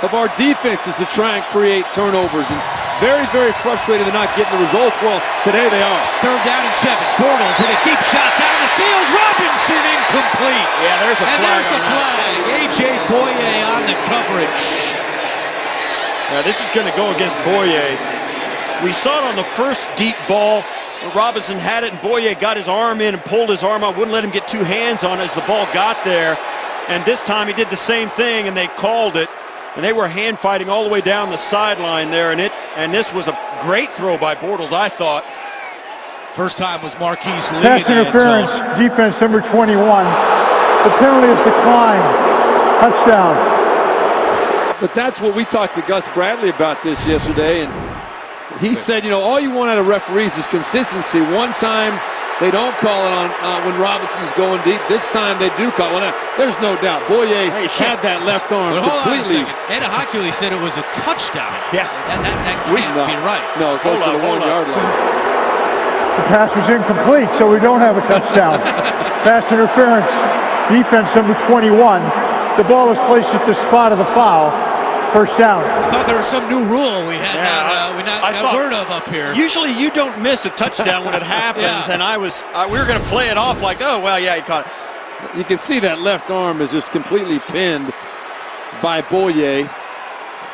of our defense is to try and create turnovers, and very, very frustrated they're not getting the results. Well, today they are. Third down and 7. Bortles with a deep shot down the field. Robinson incomplete. Yeah, there's a flag. And there's the flag. A.J. Boye on the coverage. Now this is going to go against Boye. We saw it on the first deep ball where Robinson had it, and Boye got his arm in and pulled his arm out, wouldn't let him get 2 hands on it as the ball got there. And this time he did the same thing, and they called it. And they were hand fighting all the way down the sideline there, and this was a great throw by Bortles, I thought. First time was Marquise Lee. Pass interference, defense number 21. The penalty is declined. Touchdown. But that's what we talked to Gus Bradley about this yesterday, and he said, you know, all you want out of referees is consistency. One time they don't call it on when Robinson's going deep. This time they do call it. Well, there's no doubt. Boye had that left arm but hold completely. on a second. Ed Hockley said it was a touchdown. Yeah. That can't be right. No, it goes to the 1 yard line. The pass was incomplete, so we don't have a touchdown. Pass interference, defense number 21. The ball was placed at the spot of the foul. First down. I thought there was some new rule we had not word of up here. Usually you don't miss a touchdown when it happens, and we were going to play it off like, oh, well, yeah, he caught it. You can see that left arm is just completely pinned by Boye.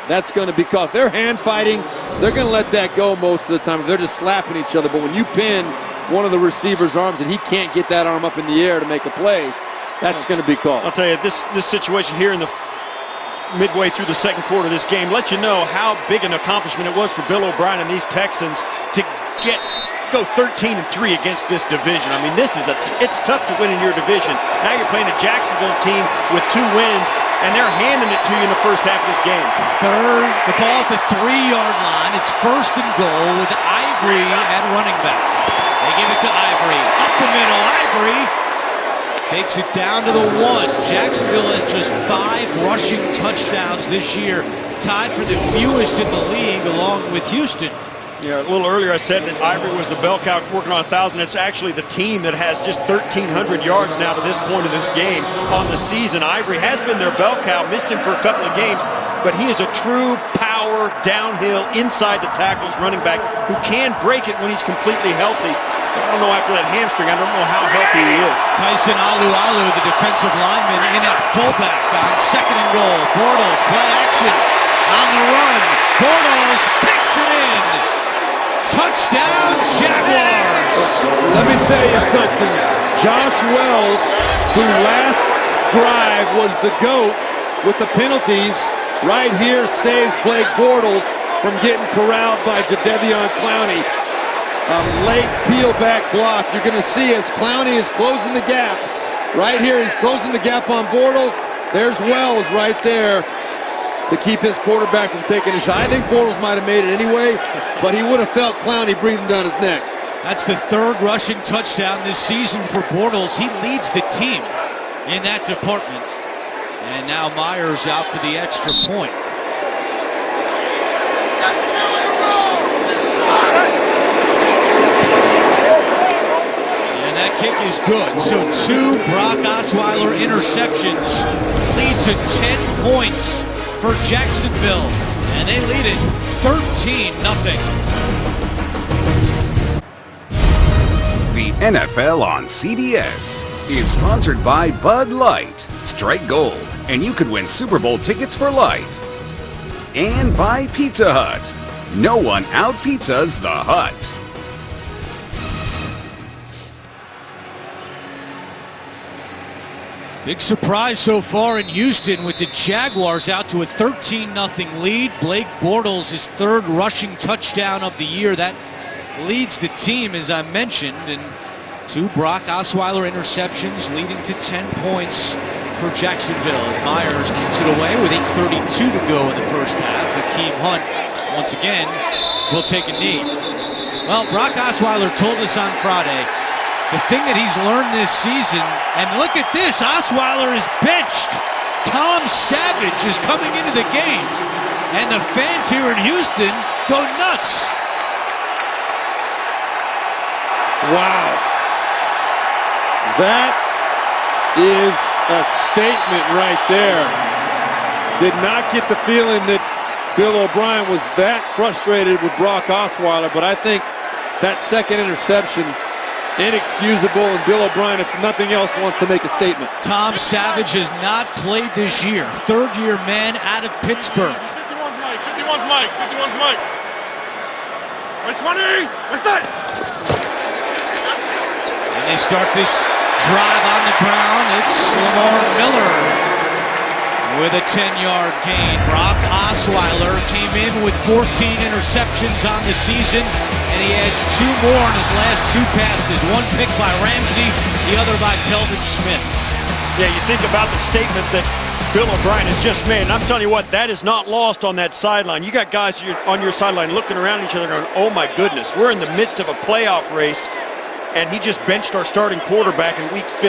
That's going to be caught. If they're hand fighting, they're going to let that go most of the time. They're just slapping each other. But when you pin one of the receiver's arms and he can't get that arm up in the air to make a play, that's going to be called. I'll tell you, this situation here in the midway through the second quarter of this game let you know how big an accomplishment it was for Bill O'Brien and these Texans to go 13-3 against this division. I mean, it's tough to win in your division. Now you're playing a Jacksonville team with 2 wins, and they're handing it to you in the first half of this game. The ball at the 3-yard line. It's first and goal with Ivory at running back. They give it to Ivory. Up the middle, Ivory takes it down to the 1. Jacksonville has just 5 rushing touchdowns this year, tied for the fewest in the league along with Houston. Yeah, a little earlier I said that Ivory was the bell cow working on 1,000. It's actually the team that has just 1,300 yards now to this point of this game on the season. Ivory has been their bell cow, missed him for a couple of games, but he is a true power downhill inside the tackles running back who can break it when he's completely healthy. I don't know, after that hamstring, I don't know how healthy he is. Tyson Alualu, the defensive lineman, in at fullback on second and goal. Bortles, play action on the run. Bortles takes it in. Touchdown, Jaguars. Let me tell you something. Josh Wells, who last drive was the GOAT with the penalties, right here saves Blake Bortles from getting corralled by Jadeveon Clowney. A late peel-back block. You're going to see as Clowney is closing the gap. Right here, he's closing the gap on Bortles. There's Wells right there to keep his quarterback from taking a shot. I think Bortles might have made it anyway, but he would have felt Clowney breathing down his neck. That's the 3rd rushing touchdown this season for Bortles. He leads the team in that department. And now Myers out for the extra point. That kick is good. So 2 Brock Osweiler interceptions lead to 10 points for Jacksonville. And they lead it 13-0. The NFL on CBS is sponsored by Bud Light. Strike gold, and you could win Super Bowl tickets for life. And by Pizza Hut. No one out-pizzas the Hut. Big surprise so far in Houston with the Jaguars out to a 13-0 lead. Blake Bortles, his 3rd rushing touchdown of the year. That leads the team, as I mentioned. And 2 Brock Osweiler interceptions leading to 10 points for Jacksonville as Myers kicks it away with 8:32 to go in the first half. Akeem Hunt, once again, will take a knee. Well, Brock Osweiler told us on Friday the thing that he's learned this season, and look at this, Osweiler is benched. Tom Savage is coming into the game, and the fans here in Houston go nuts. Wow. That is a statement right there. Did not get the feeling that Bill O'Brien was that frustrated with Brock Osweiler, but I think that second interception, inexcusable, and Bill O'Brien, if nothing else, wants to make a statement. Tom Savage has not played this year. 3rd-year man out of Pittsburgh. 51's Mike, 51's Mike, 51's Mike. Right 20, what's that? And they start this drive on the ground. It's Lamar Miller with a 10-yard gain. Brock Osweiler came in with 14 interceptions on the season, and he adds 2 more in his last 2 passes. 1 pick by Ramsey, the other by Telvin Smith. Yeah, you think about the statement that Bill O'Brien has just made. And I'm telling you what, that is not lost on that sideline. You got guys on your sideline looking around at each other going, oh my goodness, we're in the midst of a playoff race. And he just benched our starting quarterback in week 15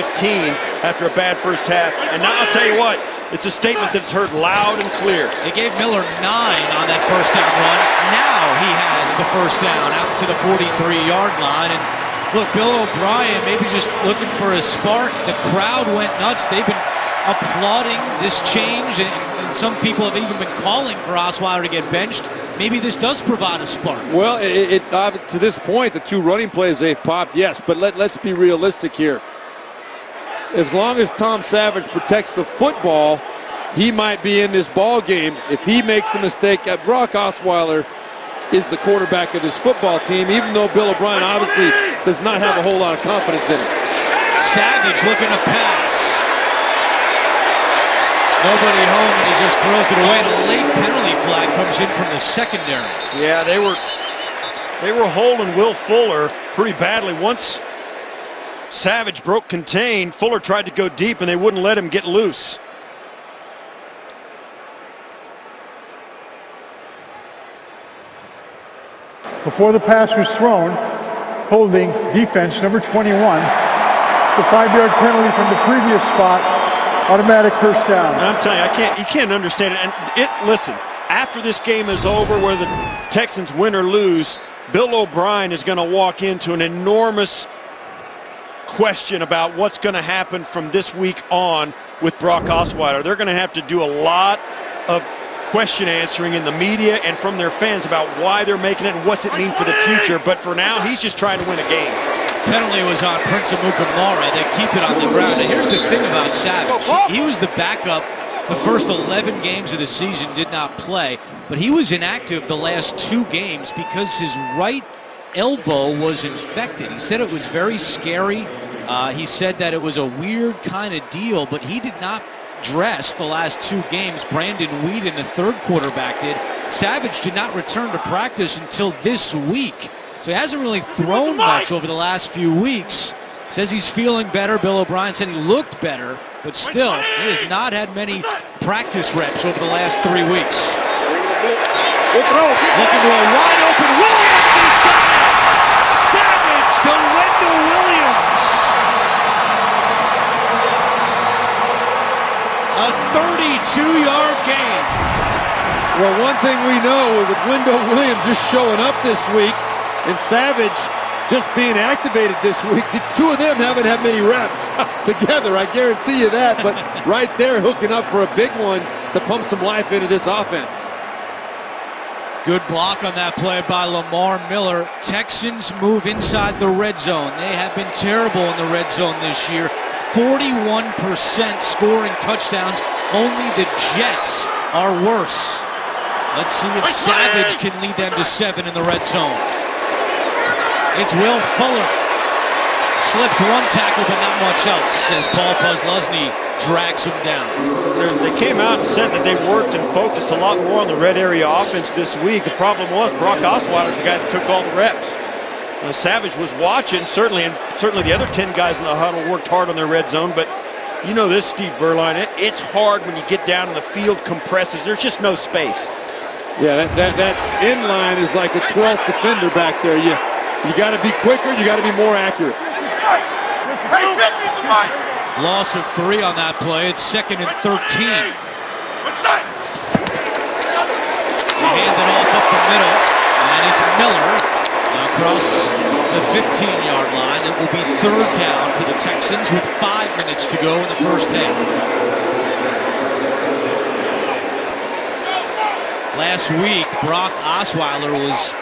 after a bad first half. And now I'll tell you what, it's a statement that's heard loud and clear. They gave Miller 9 on that first down run. Now he has the first down out to the 43-yard line. And look, Bill O'Brien maybe just looking for a spark. The crowd went nuts. They've been applauding this change, and some people have even been calling for Osweiler to get benched. Maybe this does provide a spark. Well, to this point, the 2 running plays they've popped, yes, but let's be realistic here. As long as Tom Savage protects the football, he might be in this ball game. If he makes a mistake, Brock Osweiler is the quarterback of this football team, even though Bill O'Brien obviously does not have a whole lot of confidence in him. Savage looking to pass. Nobody home, and he just throws it away. And a late penalty flag comes in from the secondary. Yeah, they were holding Will Fuller pretty badly. Once Savage broke contain, Fuller tried to go deep, and they wouldn't let him get loose. Before the pass was thrown, holding defense number 21. The 5-yard penalty from the previous spot, automatic first down. And I'm telling you, you can't understand it. And listen, after this game is over, whether the Texans win or lose, Bill O'Brien is going to walk into an enormous question about what's going to happen from this week on with Brock Osweiler. They're going to have to do a lot of question answering in the media and from their fans about why they're making it and what's it mean for the future. But for now, he's just trying to win a game. Penalty was on Prince Amukamara. They keep it on the ground. And here's the thing about Savage. He was the backup the first 11 games of the season, did not play, but he was inactive the last 2 games because his right elbow was infected. He said it was very scary. He said that it was a weird kind of deal, but he did not dress the last 2 games. Brandon Weeden, the third quarterback, did. Savage did not return to practice until this week. So he hasn't really thrown much over the last few weeks. Says he's feeling better. Bill O'Brien said he looked better, but still, he has not had many practice reps over the last 3 weeks. Looking to a wide open Williams, he's got it! Savage to Wendell Williams. A 32-yard gain. Well, one thing we know with Wendell Williams just showing up this week and Savage just being activated this week, the 2 of them haven't had many reps together, I guarantee you that, but right there hooking up for a big one to pump some life into this offense. Good block on that play by Lamar Miller. Texans move inside the red zone. They have been terrible in the red zone this year. 41% scoring touchdowns. Only the Jets are worse. Let's see if Savage can lead them to 7 in the red zone. It's Will Fuller. Slips 1 tackle, but not much else, as Paul Posluszny drags him down. They came out and said that they worked and focused a lot more on the red area offense this week. The problem was Brock Osweiler's the guy that took all the reps. Savage was watching, certainly, and certainly the other 10 guys in the huddle worked hard on their red zone, but you know this, Steve Berline, it's hard when you get down and the field compresses. There's just no space. Yeah, that end line is like a 12th defender back there. You got to be quicker, you got to be more accurate. Loss of 3 on that play. It's 2nd and 13. They hand it off up the middle, and it's Miller across the 15-yard line. It will be 3rd down for the Texans with 5 minutes to go in the first half. Last week, Brock Osweiler was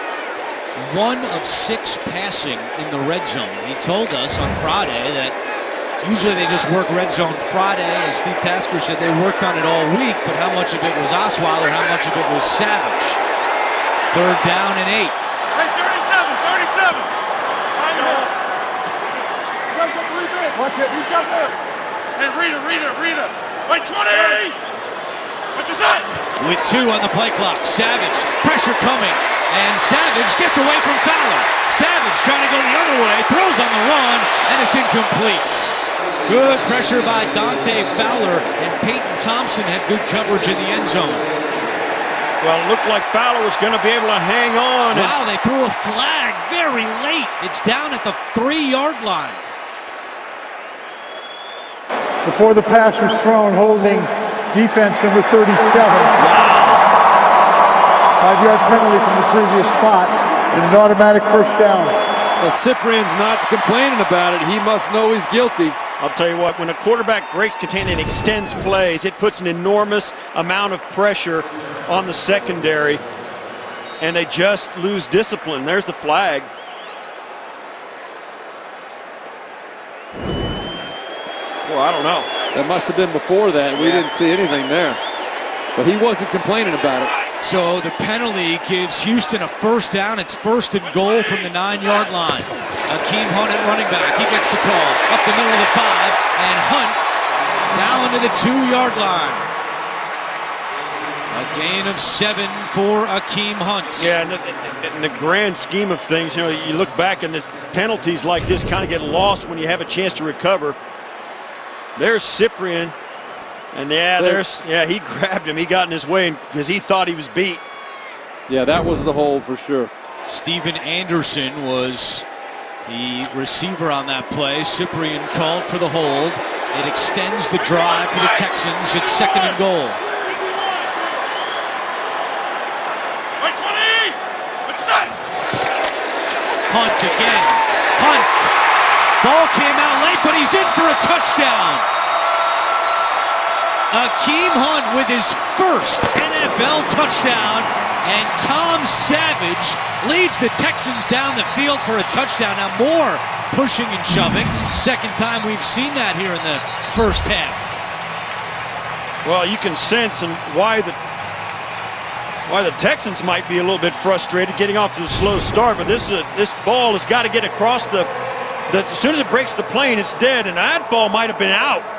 1 of 6 passing in the red zone. He told us on Friday that usually they just work red zone Friday. As Steve Tasker said, they worked on it all week, but how much of it was Osweiler, how much of it was Savage? 3rd down and 8. Hey, 37. Watch it, he's got there. Hey, Rita. Wait, 20! What you say? With 2 on the play clock, Savage, pressure coming, and Savage gets away from Fowler. Savage trying to go the other way, throws on the run, and it's incomplete. Good pressure by Dante Fowler, and Peyton Thompson had good coverage in the end zone. Well, it looked like Fowler was going to be able to hang on. Wow, they threw a flag very late. It's down at the 3-yard line. Before the pass was thrown, holding defense number 37. Wow. 5-yard penalty from the previous spot. It's an automatic first down. Well, Cyprian's not complaining about it. He must know he's guilty. I'll tell you what, when a quarterback breaks contain and extends plays, it puts an enormous amount of pressure on the secondary, and they just lose discipline. There's the flag. Well, I don't know. That must have been before that. We didn't see anything there. But he wasn't complaining about it. So the penalty gives Houston a first down. It's 1st and goal from the 9-yard line. Akeem Hunt at running back. He gets the call up the middle of the 5, and Hunt down to the 2-yard line. A gain of 7 for Akeem Hunt. Yeah, in the grand scheme of things, you know, you look back and the penalties like this kind of get lost when you have a chance to recover. There's Cyprian. And he grabbed him. He got in his way because he thought he was beat. Yeah, that was the hold for sure. Steven Anderson was the receiver on that play. Cyprian called for the hold. It extends the drive for the Texans. It's 2nd and goal. Hunt again. Hunt. Ball came out late, but he's in for a touchdown. Akeem Hunt with his first NFL touchdown, and Tom Savage leads the Texans down the field for a touchdown. Now more pushing and shoving. Second time we've seen that here in the first half. Well, you can sense why the Texans might be a little bit frustrated getting off to a slow start, but this ball has got to get across as soon as it breaks the plane, it's dead, and that ball might have been out.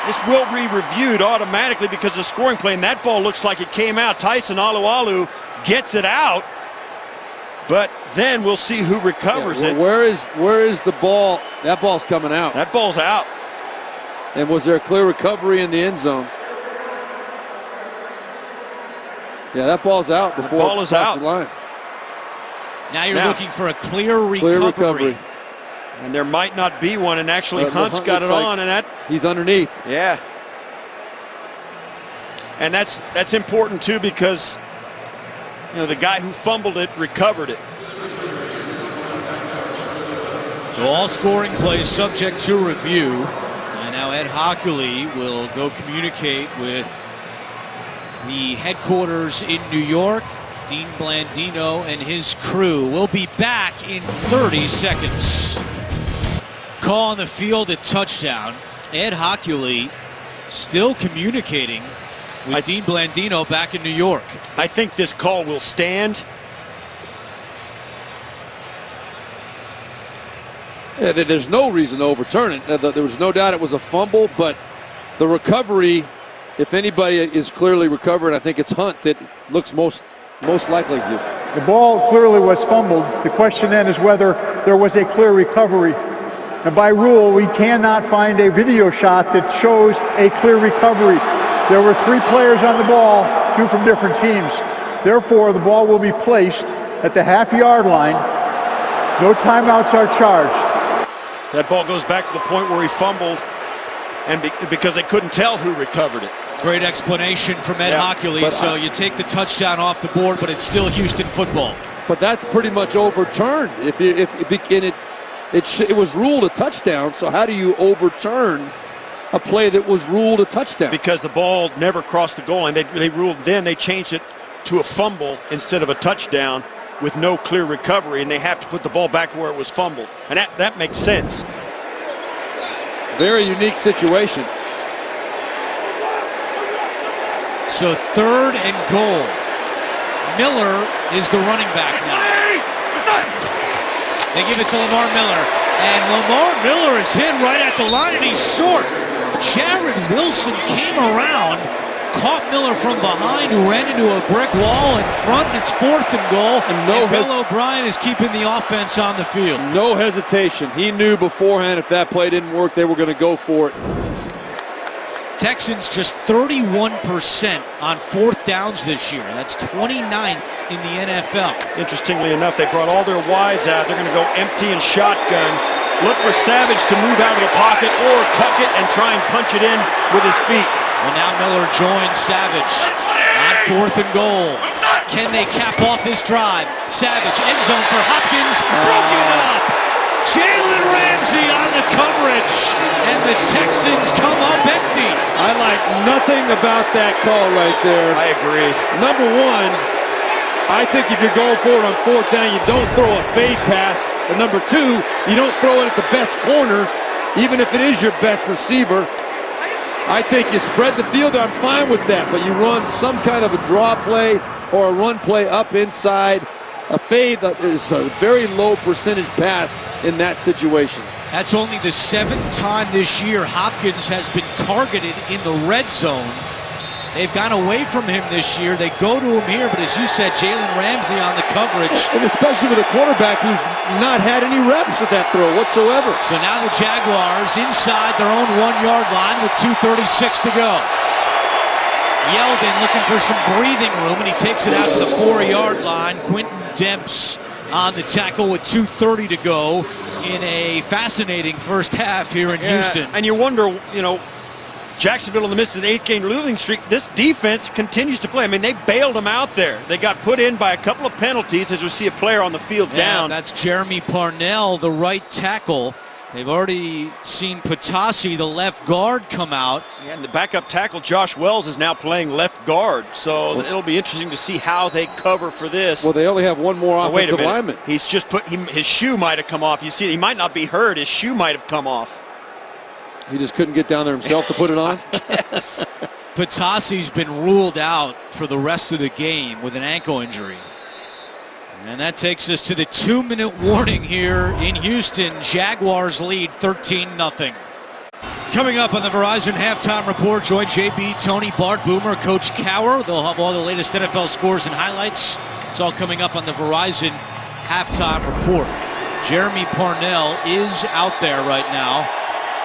This will be reviewed automatically because the scoring plane, that ball looks like it came out. Tyson Alualu gets it out, but then we'll see who recovers it. Where is the ball? That ball's coming out. That ball's out. And was there a clear recovery in the end zone? Yeah, that ball's out before the ball is out. The line. Now you're looking for a clear recovery. Clear recovery. And there might not be one, and actually Hunt's got it on, and he's underneath. Yeah. And that's important too, because the guy who fumbled it recovered it. So all scoring plays subject to review. And now Ed Hockley will go communicate with the headquarters in New York. Dean Blandino and his crew will be back in 30 seconds. Call on the field, a touchdown. Ed Hockley still communicating with Dean Blandino back in New York. I think this call will stand. Yeah, there's no reason to overturn it. There was no doubt it was a fumble, but the recovery, if anybody is clearly recovered, I think it's Hunt that looks most likely to. The ball clearly was fumbled. The question then is whether there was a clear recovery. And by rule, we cannot find a video shot that shows a clear recovery. There were 3 players on the ball, 2 from different teams. Therefore, the ball will be placed at the half-yard line. No timeouts are charged. That ball goes back to the point where he fumbled, and because they couldn't tell who recovered it. Great explanation from Ed Hockley. So you take the touchdown off the board, but it's still Houston football. But that's pretty much overturned. It was ruled a touchdown, so how do you overturn a play that was ruled a touchdown? Because the ball never crossed the goal line. They changed it to a fumble instead of a touchdown with no clear recovery, and they have to put the ball back where it was fumbled. And that makes sense. Very unique situation. So 3rd and goal. Miller is the running back now. They give it to Lamar Miller. And Lamar Miller is hit right at the line, and he's short. Jared Wilson came around caught Miller from behind, who ran into a brick wall in front. It's 4th and goal, and Bill O'Brien is keeping the offense on the field. No hesitation. He knew beforehand if that play didn't work, they were going to go for it. Texans just 31% on 4th downs this year. That's 29th in the NFL. Interestingly enough, they brought all their wides out. They're going to go empty and shotgun. Look for Savage to move out of the pocket or tuck it and try and punch it in with his feet. Well, now Miller joins Savage on 4th and goal. Can they cap off this drive? Savage, end zone for Hopkins, broken up. Jalen Ramsey on the coverage, and the Texans come up empty. I like nothing about that call right there. I agree. Number one, I think if you're going for it on 4th down, you don't throw a fade pass. And number two, you don't throw it at the best corner, even if it is your best receiver. I think you spread the field, I'm fine with that, but you run some kind of a draw play or a run play up inside. A fade is a very low percentage pass in that situation. That's only the 7th time this year Hopkins has been targeted in the red zone. They've gone away from him this year. They go to him here, but as you said, Jalen Ramsey on the coverage. And especially with a quarterback who's not had any reps with that throw whatsoever. So now the Jaguars inside their own 1-yard line with 2:36 to go. Yeldon looking for some breathing room, and he takes it out to the 4-yard line. Quentin Demps on the tackle with 2:30 to go in a fascinating first half here in Houston. And you wonder, you know, Jacksonville in the midst of an 8-game losing streak, this defense continues to play. I mean, they bailed them out there. They got put in by a couple of penalties as we see a player on the field down. That's Jeremy Parnell, the right tackle. They've already seen Patasi, the left guard, come out. Yeah, and the backup tackle, Josh Wells, is now playing left guard. So it'll be interesting to see how they cover for this. Well, they only have one more offensive lineman. He's just his shoe might have come off. You see, he might not be hurt. His shoe might have come off. He just couldn't get down there himself to put it on? Yes. Patasi's been ruled out for the rest of the game with an ankle injury. And that takes us to the 2-minute warning here in Houston. Jaguars lead 13-0. Coming up on the Verizon Halftime Report, join JB, Tony, Bart, Boomer, Coach Cower. They'll have all the latest NFL scores and highlights. It's all coming up on the Verizon Halftime Report. Jeremy Parnell is out there right now.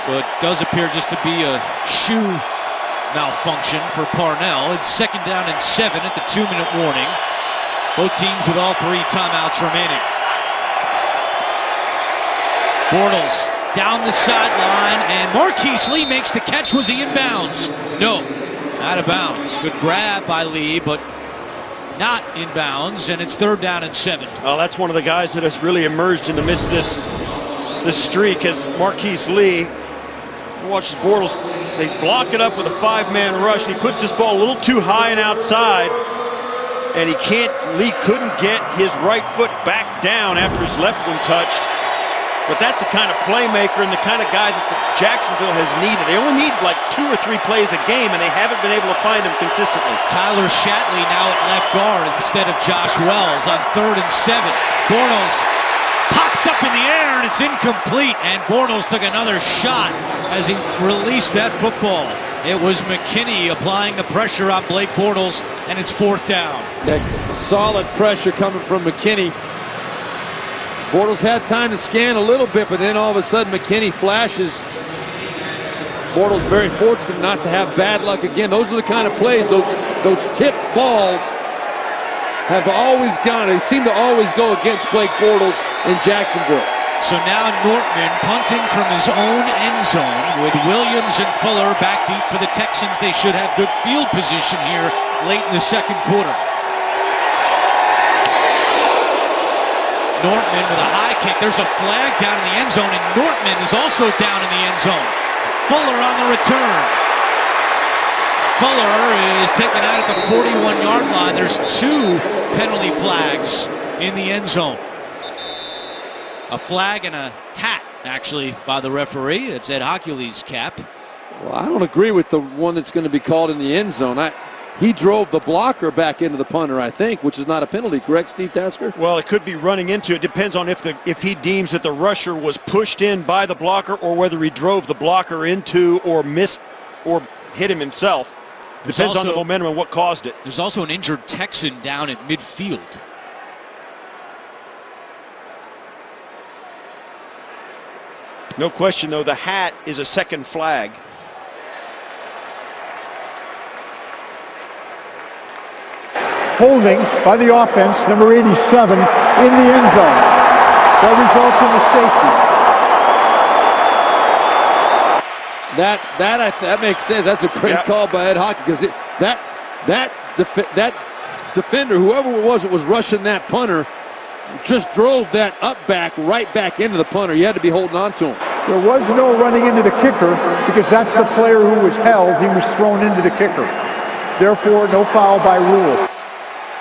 So it does appear just to be a shoe malfunction for Parnell. It's 2nd down and 7 at the 2-minute warning. Both teams with all 3 timeouts remaining. Bortles down the sideline, and Marquise Lee makes the catch. Was he in bounds? No, out of bounds. Good grab by Lee, but not in bounds, and it's 3rd down and 7. Well, that's one of the guys that has really emerged in the midst of this streak as Marquise Lee. Watch Bortles. They block it up with a 5-man rush. He puts this ball a little too high and outside, and Lee couldn't get his right foot back down after his left one touched. But that's the kind of playmaker and the kind of guy that Jacksonville has needed. They only need like 2 or 3 plays a game, and they haven't been able to find him consistently. Tyler Shatley now at left guard instead of Josh Wells on 3rd and 7. Bortles pops up in the air, and it's incomplete, and Bortles took another shot as he released that football. It was McKinney applying the pressure on Blake Bortles, and it's 4th down. That solid pressure coming from McKinney. Bortles had time to scan a little bit, but then all of a sudden McKinney flashes. Bortles very fortunate not to have bad luck again. Those are the kind of plays, those tip balls have always gone. They seem to always go against Blake Bortles in Jacksonville. So now Nortman punting from his own end zone with Williams and Fuller back deep for the Texans. They should have good field position here late in the 2nd quarter. Nortman with a high kick. There's a flag down in the end zone, and Nortman is also down in the end zone. Fuller on the return. Fuller is taken out at the 41-yard line. There's 2 penalty flags in the end zone. A flag and a hat, actually, by the referee. It's Ed Hochuli's cap. Well, I don't agree with the one that's going to be called in the end zone. He drove the blocker back into the punter, I think, which is not a penalty, correct, Steve Tasker? Well, it could be running into it. Depends on if he deems that the rusher was pushed in by the blocker or whether he drove the blocker into or missed or hit him himself. Depends on the momentum and what caused it. There's also an injured Texan down at midfield. No question, though, the hat is a second flag. Holding by the offense, number 87, in the end zone. That results in a safety. That makes sense. That's a great call by Ed Hockey, because that defender, whoever it was that was rushing that punter, just drove that right back into the punter. You had to be holding on to him. There was no running into the kicker because that's the player who was held. He was thrown into the kicker. Therefore, no foul by rule.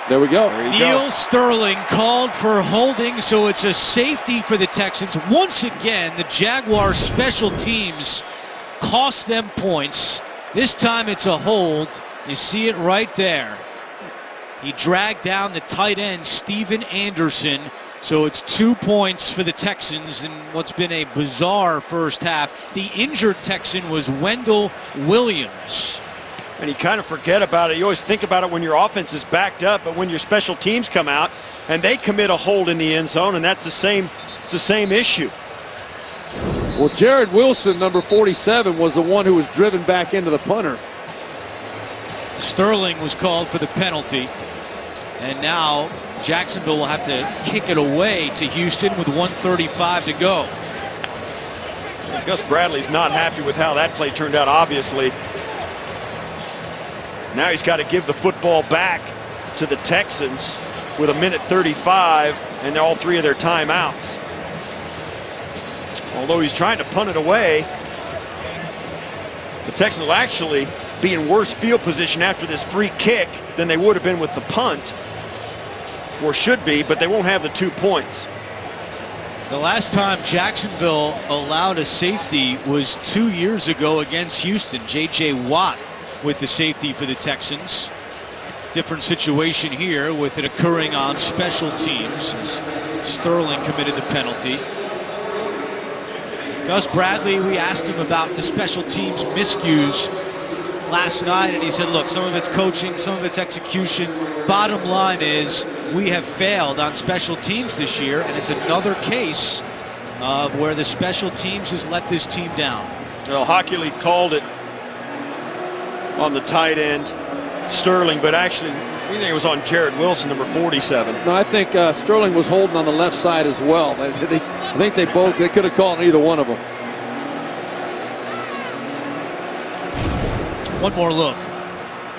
There we go. Neil Sterling called for holding, so it's a safety for the Texans. Once again, the Jaguars special teams cost them points. This time it's a hold. You see it right there. He dragged down the tight end, Steven Anderson. So it's 2 points for the Texans in what's been a bizarre first half. The injured Texan was Wendell Williams. And you kind of forget about it. You always think about it when your offense is backed up, but when your special teams come out and they commit a hold in the end zone, and that's the same issue. Well, Jared Wilson, number 47, was the one who was driven back into the punter. Sterling was called for the penalty. And now Jacksonville will have to kick it away to Houston with 1:35 to go. Gus Bradley's not happy with how that play turned out, obviously. Now he's got to give the football back to the Texans with 1:35 and all three of their timeouts. Although he's trying to punt it away, the Texans will actually be in worse field position after this free kick than they would have been with the punt, or should be, but they won't have the 2 points. The last time Jacksonville allowed a safety was 2 years ago against Houston. J.J. Watt with the safety for the Texans. Different situation here with it occurring on special teams. Sterling committed the penalty. Gus Bradley, we asked him about the special teams miscues last night, and he said, look, some of it's coaching, some of it's execution. Bottom line is we have failed on special teams this year, and it's another case of where the special teams has let this team down. Well, Hockey League called it on the tight end, Sterling, but actually we think it was on Jared Wilson, number 47. No, I think Sterling was holding on the left side as well. I think they could have called either one of them. One more look.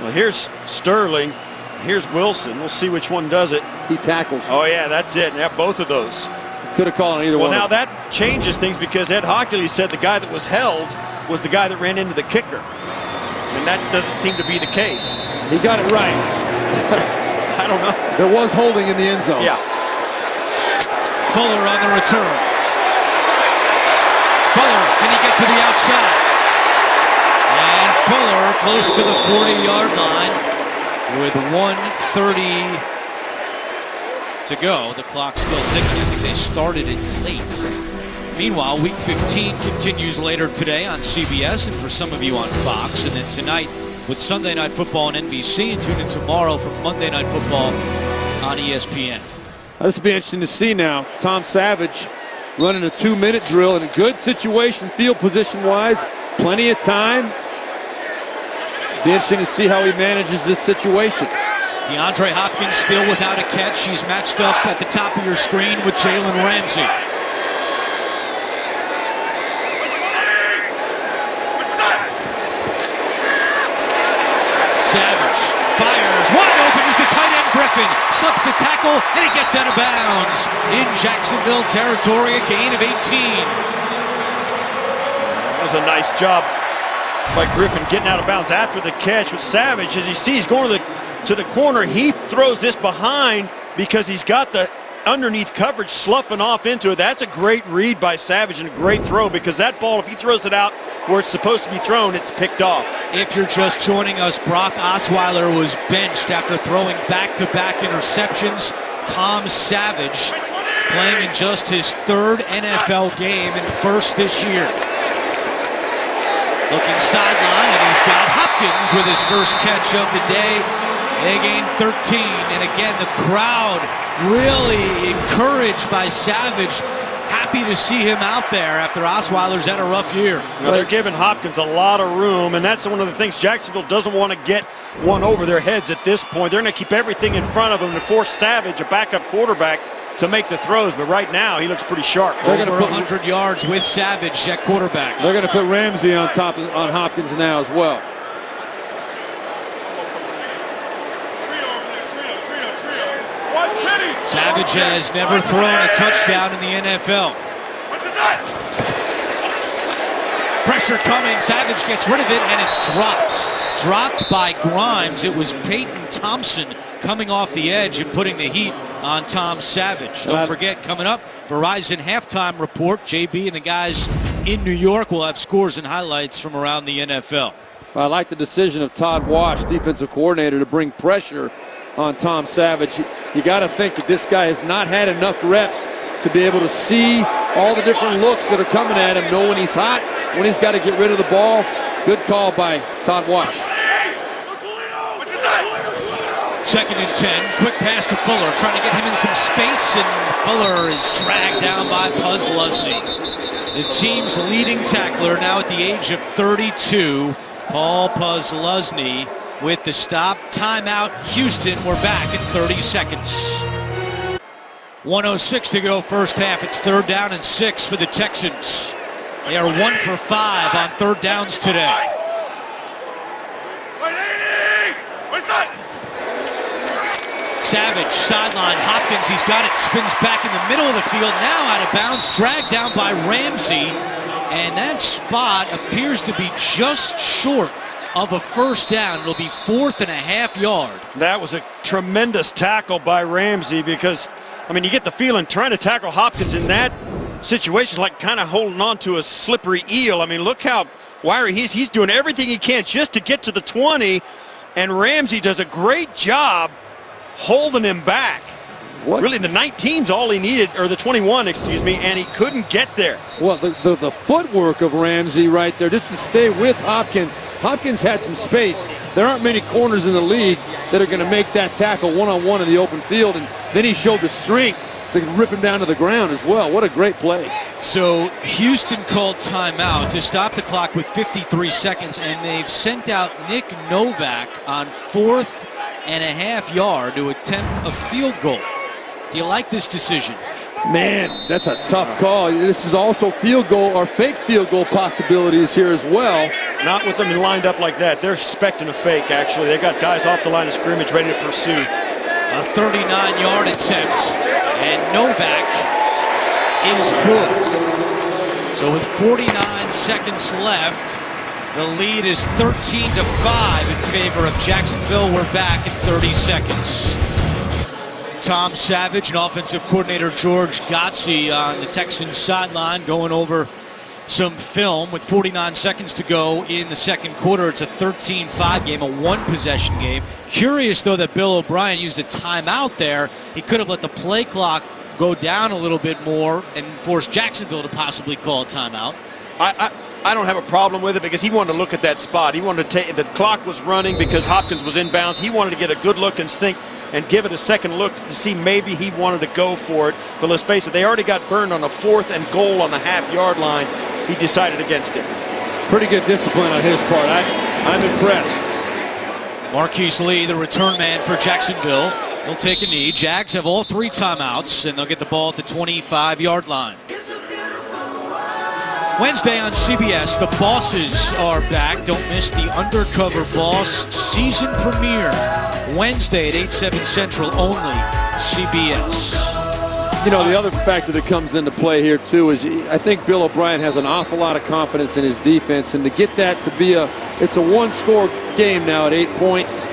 Well, here's Sterling, here's Wilson. We'll see which one does it. He tackles. Oh yeah, that's it. Yeah, both of those. Could have called either one. Well, now that changes things, because Ed Hockley said the guy that was held was the guy that ran into the kicker. And that doesn't seem to be the case. He got it right. I don't know. There was holding in the end zone. Yeah. Fuller on the return. Fuller, can he get to the outside? And Fuller close to the 40-yard line with 1:30 to go. The clock's still ticking. I think they started it late. Meanwhile, Week 15 continues later today on CBS and for some of you on Fox. And then tonight with Sunday Night Football on NBC, and tune in tomorrow for Monday Night Football on ESPN. This will be interesting to see now. Tom Savage running a 2-minute drill in a good situation, field position-wise. Plenty of time. Be interesting to see how he manages this situation. DeAndre Hopkins still without a catch. He's matched up at the top of your screen with Jalen Ramsey. Savage fires. Wide open is the tight end Griffin. Slips a tackle and he gets out of bounds in Jacksonville territory. A gain of 18. That was a nice job by Griffin getting out of bounds after the catch. With Savage, as you see, he's going to the corner. He throws this behind because he's got the underneath coverage sloughing off into it. That's a great read by Savage and a great throw, because that ball, if he throws it out where it's supposed to be thrown, it's picked off. If you're just joining us, Brock Osweiler was benched after throwing back-to-back interceptions. Tom Savage playing in just his third NFL game and first this year. Looking sideline, and he's got Hopkins Hopkins with his first catch of the day. They gain 13, and again, the crowd really encouraged by Savage. Happy to see him out there after Osweiler's had a rough year. Well, they're giving Hopkins a lot of room, and that's one of the things Jacksonville doesn't want to get one over their heads at this point. They're going to keep everything in front of them to force Savage, a backup quarterback, to make the throws, but right now he looks pretty sharp. They're going to put 100 yards with Savage at quarterback. They're going to put Ramsey on top on Hopkins now as well. Savage has never thrown a touchdown in the NFL. Pressure coming, Savage gets rid of it, and it's dropped. Dropped by Grimes. It was Peyton Thompson coming off the edge and putting the heat on Tom Savage. Don't forget, coming up, Verizon halftime report. JB and the guys in New York will have scores and highlights from around the NFL. I like the decision of Todd Wash, defensive coordinator, to bring pressure on Tom Savage. You got to think that this guy has not had enough reps to be able to see all the different looks that are coming at him, know when he's hot, when he's got to get rid of the ball. Good call by Todd Wash. 2nd and 10, quick pass to Fuller, trying to get him in some space, and Fuller is dragged down by Lusney. The team's leading tackler now at the age of 32, Paul Lusney, with the stop. Timeout, Houston. We're back in 30 seconds. 1:06 to go first half. It's 3rd down and 6 for the Texans. They are 1 for 5 on 3rd downs today. Savage, sideline, Hopkins, he's got it, spins back in the middle of the field, now out of bounds, dragged down by Ramsey, and that spot appears to be just short of a 1st down. It'll be 4th and a half yard. That was a tremendous tackle by Ramsey because, I mean, you get the feeling trying to tackle Hopkins in that situation is like kind of holding on to a slippery eel. I mean, look how wiry he is. He's doing everything he can just to get to the 20, and Ramsey does a great job holding him back. What? Really, the 19's all he needed, or the 21, excuse me, and he couldn't get there. Well, the footwork of Ramsey right there, just to stay with Hopkins. Hopkins had some space. There aren't many corners in the league that are going to make that tackle one-on-one in the open field, and then he showed the strength to rip him down to the ground as well. What a great play. So Houston called timeout to stop the clock with 53 seconds, and they've sent out Nick Novak on 4th and a half yard to attempt a field goal. Do you like this decision? Man, that's a tough call. This is also field goal or fake field goal possibilities here as well. Not with them lined up like that. They're expecting a fake, actually. They got guys off the line of scrimmage ready to pursue. A 39-yard attempt, and Novak is good. So with 49 seconds left, the lead is 13-5 in favor of Jacksonville. We're back in 30 seconds. Tom Savage and offensive coordinator George Gotze on the Texans sideline going over some film with 49 seconds to go in the 2nd quarter. It's a 13-5 game, a 1-possession game. Curious, though, that Bill O'Brien used a timeout there. He could have let the play clock go down a little bit more and forced Jacksonville to possibly call a timeout. I don't have a problem with it because he wanted to look at that spot. He wanted to take, the clock was running because Hopkins was inbounds. He wanted to get a good look and think and give it a second look to see maybe he wanted to go for it. But let's face it, they already got burned on a 4th and goal on the half-yard line. He decided against it. Pretty good discipline on his part. I'm impressed. Marquise Lee, the return man for Jacksonville, will take a knee. Jags have all 3 timeouts, and they'll get the ball at the 25-yard line. Wednesday on CBS, the Bosses are back. Don't miss the Undercover Boss season premiere. Wednesday at 8/7 Central only, CBS. You know, the other factor that comes into play here, too, is I think Bill O'Brien has an awful lot of confidence in his defense, and to get that to be it's a 1-score game now at 8 points.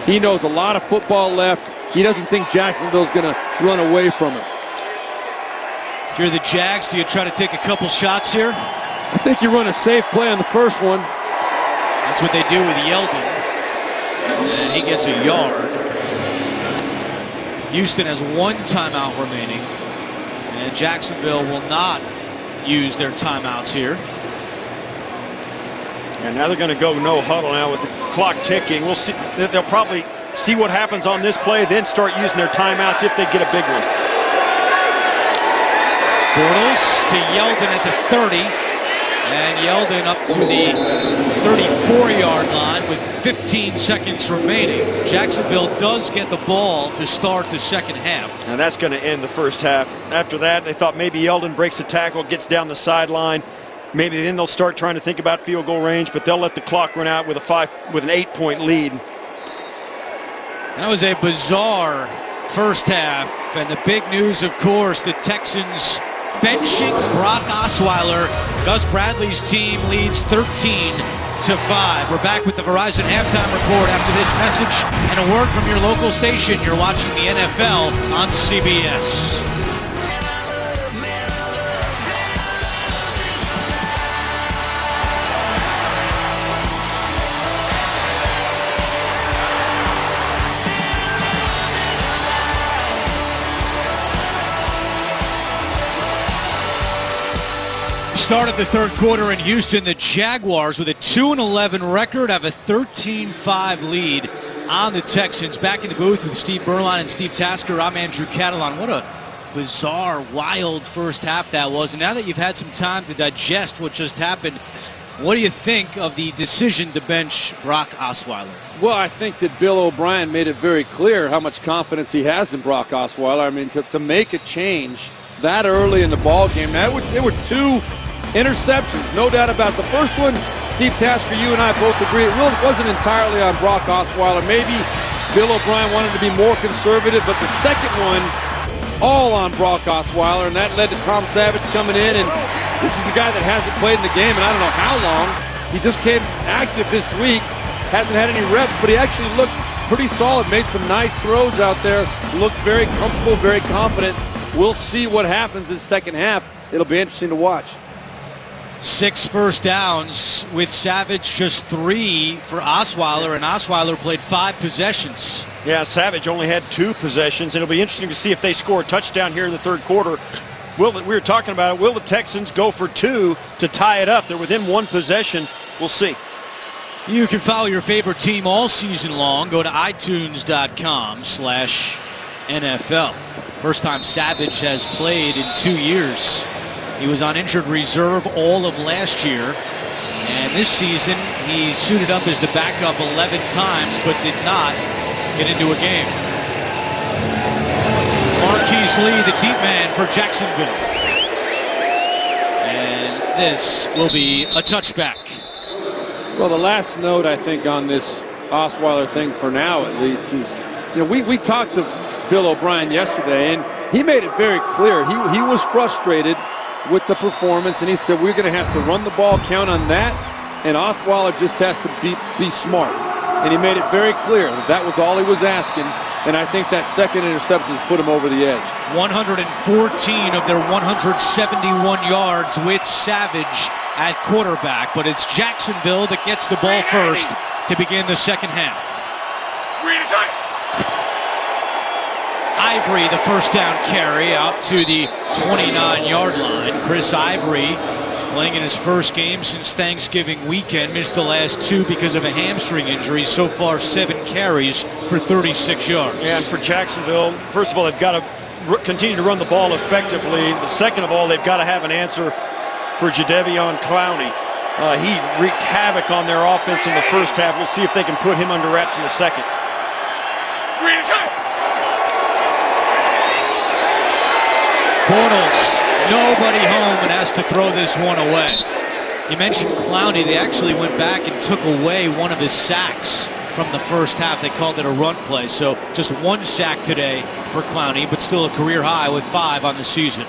He knows a lot of football left. He doesn't think Jacksonville's going to run away from him. If you're the Jags, do you try to take a couple shots here? I think you run a safe play on the first one. That's what they do with Yeldon. And he gets a yard. Houston has 1 timeout remaining. And Jacksonville will not use their timeouts here. And now they're going to go no huddle now with the clock ticking. We'll see. They'll probably see what happens on this play, then start using their timeouts if they get a big one. Bortles to Yeldon at the 30. And Yeldon up to the 34-yard line with 15 seconds remaining. Jacksonville does get the ball to start the second half. And that's going to end the first half. After that, they thought maybe Yeldon breaks a tackle, gets down the sideline. Maybe then they'll start trying to think about field goal range, but they'll let the clock run out with an 8-point lead. That was a bizarre first half. And the big news, of course, the Texans benching Brock Osweiler. Gus Bradley's team leads 13-5. We're back with the Verizon halftime report after this message and a word from your local station. You're watching the NFL on CBS. Started the third quarter in Houston. The Jaguars with a 2-11 record have a 13-5 lead on the Texans. Back in the booth with Steve Berline and Steve Tasker. I'm Andrew Catalan. What a bizarre, wild first half that was. And now that you've had some time to digest what just happened, what do you think of the decision to bench Brock Osweiler? Well, I think that Bill O'Brien made it very clear how much confidence he has in Brock Osweiler. I mean, to make a change that early in the ball game, there were two interceptions, no doubt about the first one. Steve Tasker, you and I both agree it wasn't entirely on Brock Osweiler. Maybe Bill O'Brien wanted to be more conservative, but the second one, all on Brock Osweiler, and that led to Tom Savage coming in. And this is a guy that hasn't played in the game in I don't know how long. He just came active this week, hasn't had any reps, but he actually looked pretty solid, made some nice throws out there, looked very comfortable, very confident. We'll see what happens this second half. It'll be interesting to watch. 6 first downs with Savage, just 3 for Osweiler, and Osweiler played 5 possessions. Yeah, Savage only had 2 possessions, and it'll be interesting to see if they score a touchdown here in the third quarter. We were talking about it. Will the Texans go for 2 to tie it up? They're within 1 possession. We'll see. You can follow your favorite team all season long. Go to itunes.com/NFL. First time Savage has played in 2 years. He was on injured reserve all of last year. And this season, he suited up as the backup 11 times, but did not get into a game. Marquise Lee, the deep man for Jacksonville. And this will be a touchback. Well, the last note, I think, on this Osweiler thing for now, at least, is, we talked to Bill O'Brien yesterday, and he made it very clear. He was frustrated with the performance, and he said we're going to have to run the ball, count on that, and Osweiler just has to be smart. And he made it very clear that was all he was asking, and I think that second interception put him over the edge. 114 of their 171 yards with Savage at quarterback, but it's Jacksonville that gets the ball first to begin the second half. Ivory, the first down carry out to the 29-yard line. Chris Ivory playing in his first game since Thanksgiving weekend. Missed the last 2 because of a hamstring injury. So far, 7 carries for 36 yards. Yeah, and for Jacksonville, first of all, they've got to continue to run the ball effectively. But second of all, they've got to have an answer for Jadeveon Clowney. He wreaked havoc on their offense in the first half. We'll see if they can put him under wraps in the second. Bortles, nobody home, and has to throw this one away. You mentioned Clowney. They actually went back and took away one of his sacks from the first half. They called it a run play. So just 1 sack today for Clowney, but still a career high with 5 on the season.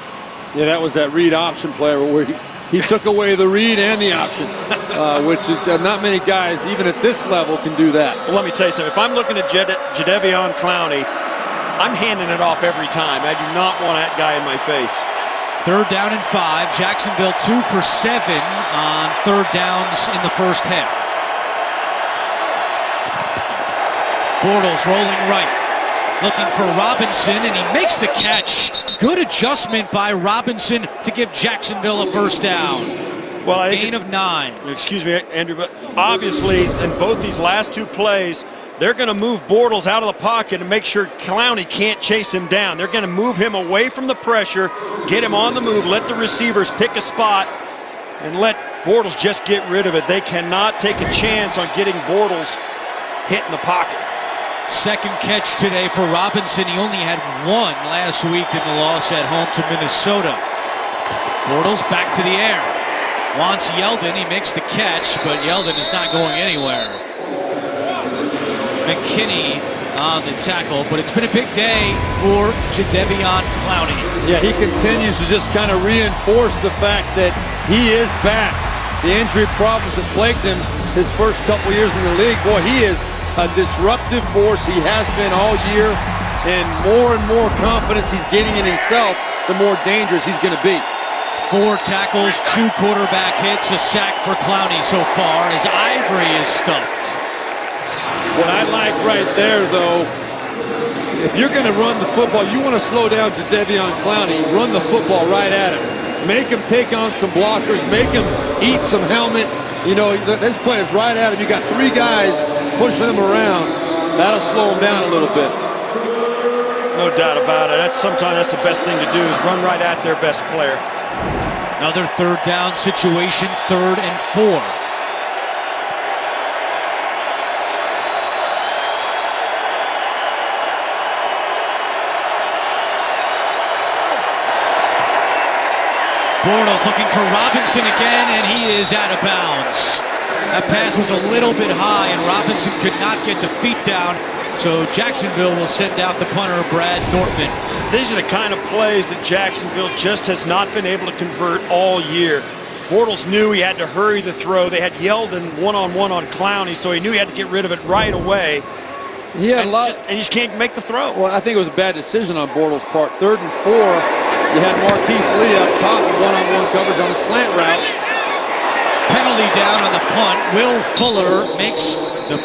Yeah, that was that read option play where he took away the read and the option, which is not many guys, even at this level, can do that. Well, let me tell you something. If I'm looking at Jadeveon Clowney, I'm handing it off every time. I do not want that guy in my face. Third down and 5. Jacksonville 2 for 7 on third downs in the first half. Bortles rolling right, looking for Robinson, and he makes the catch. Good adjustment by Robinson to give Jacksonville a first down. Well, I Gain of 9. Excuse me, Andrew, but obviously in both these last 2 plays, they're going to move Bortles out of the pocket and make sure Clowney can't chase him down. They're going to move him away from the pressure, get him on the move, let the receivers pick a spot, and let Bortles just get rid of it. They cannot take a chance on getting Bortles hit in the pocket. Second catch today for Robinson. He only had 1 last week in the loss at home to Minnesota. Bortles back to the air. Wants Yeldon. He makes the catch, but Yeldon is not going anywhere. McKinney on the tackle, but it's been a big day for Jadeveon Clowney. Yeah, he continues to just kind of reinforce the fact that he is back. The injury problems that plagued him his first couple years in the league, boy, he is a disruptive force. He has been all year, and more confidence he's getting in himself, the more dangerous he's going to be. 4 tackles, 2 quarterback hits, a sack for Clowney so far as Ivory is stuffed. What I like right there, though, if you're going to run the football, you want to slow down Jadeveon Clowney, run the football right at him. Make him take on some blockers, make him eat some helmet. You know, this play is right at him. You got 3 guys pushing him around. That'll slow him down a little bit. No doubt about it. Sometimes that's the best thing to do is run right at their best player. Another 3rd down situation, 3rd and 4. Bortles looking for Robinson again, and he is out of bounds. That pass was a little bit high, and Robinson could not get the feet down, so Jacksonville will send out the punter, Brad Nortman. These are the kind of plays that Jacksonville just has not been able to convert all year. Bortles knew he had to hurry the throw. They had Yeldon one-on-one on Clowney, so he knew he had to get rid of it right away. He had and he just can't make the throw. Well, I think it was a bad decision on Bortles' part. 3rd and 4, you had Marquise Lee up top with one-on-one coverage on a slant route. Penalty down on the punt. Will Fuller makes the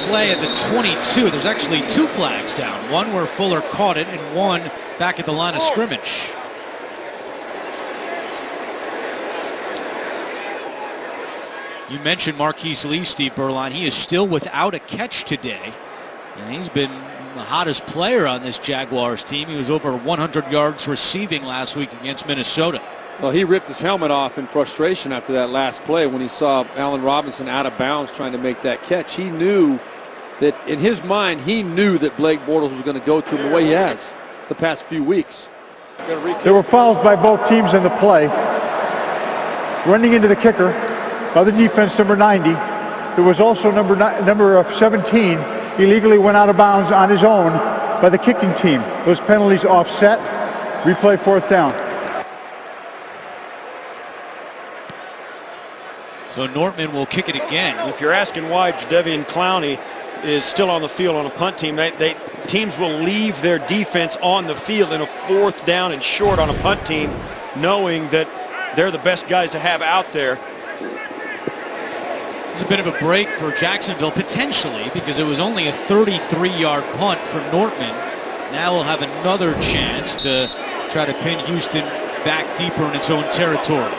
play at the 22. There's actually 2 flags down. One where Fuller caught it and one back at the line of scrimmage. You mentioned Marquise Lee, Steve Berline. He is still without a catch today. And he's been the hottest player on this Jaguars team. He was over 100 yards receiving last week against Minnesota. Well, he ripped his helmet off in frustration after that last play when he saw Allen Robinson out of bounds trying to make that catch. He knew that, in his mind, he knew that Blake Bortles was going to go to him the way he has the past few weeks. There were fouls by both teams in the play. Running into the kicker, other defense, number 90. There was also number 17 illegally went out of bounds on his own by the kicking team. Those penalties offset. Replay 4th down. So Nortman will kick it again. If you're asking why Jadeveon Clowney is still on the field on a punt team, teams will leave their defense on the field in a 4th down and short on a punt team, knowing that they're the best guys to have out there. It's a bit of a break for Jacksonville, potentially, because it was only a 33-yard punt from Nortman. Now we'll have another chance to try to pin Houston back deeper in its own territory.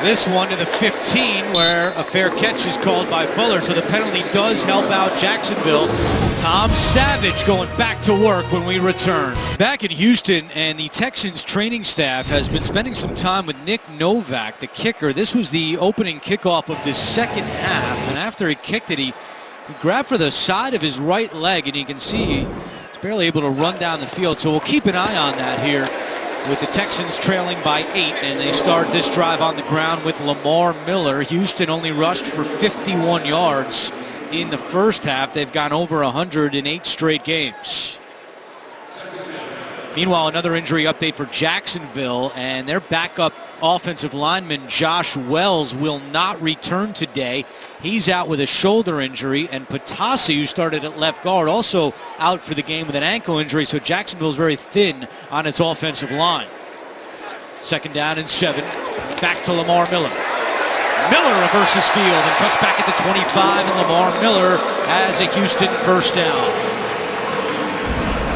This one to the 15, where a fair catch is called by Fuller, so the penalty does help out Jacksonville. Tom Savage going back to work when we return. Back in Houston, and the Texans training staff has been spending some time with Nick Novak, the kicker. This was the opening kickoff of the 2nd half, and after he kicked it, he grabbed for the side of his right leg, and you can see he's barely able to run down the field, so we'll keep an eye on that here, with the Texans trailing by 8, and they start this drive on the ground with Lamar Miller. Houston only rushed for 51 yards in the first half. They've gone over 100 in 8 straight games. Meanwhile, another injury update for Jacksonville, and their backup offensive lineman Josh Wells will not return today. He's out with a shoulder injury, and Patasi, who started at left guard, also out for the game with an ankle injury, so Jacksonville's very thin on its offensive line. 2nd down and 7. Back to Lamar Miller. Miller reverses field and cuts back at the 25, and Lamar Miller has a Houston 1st down.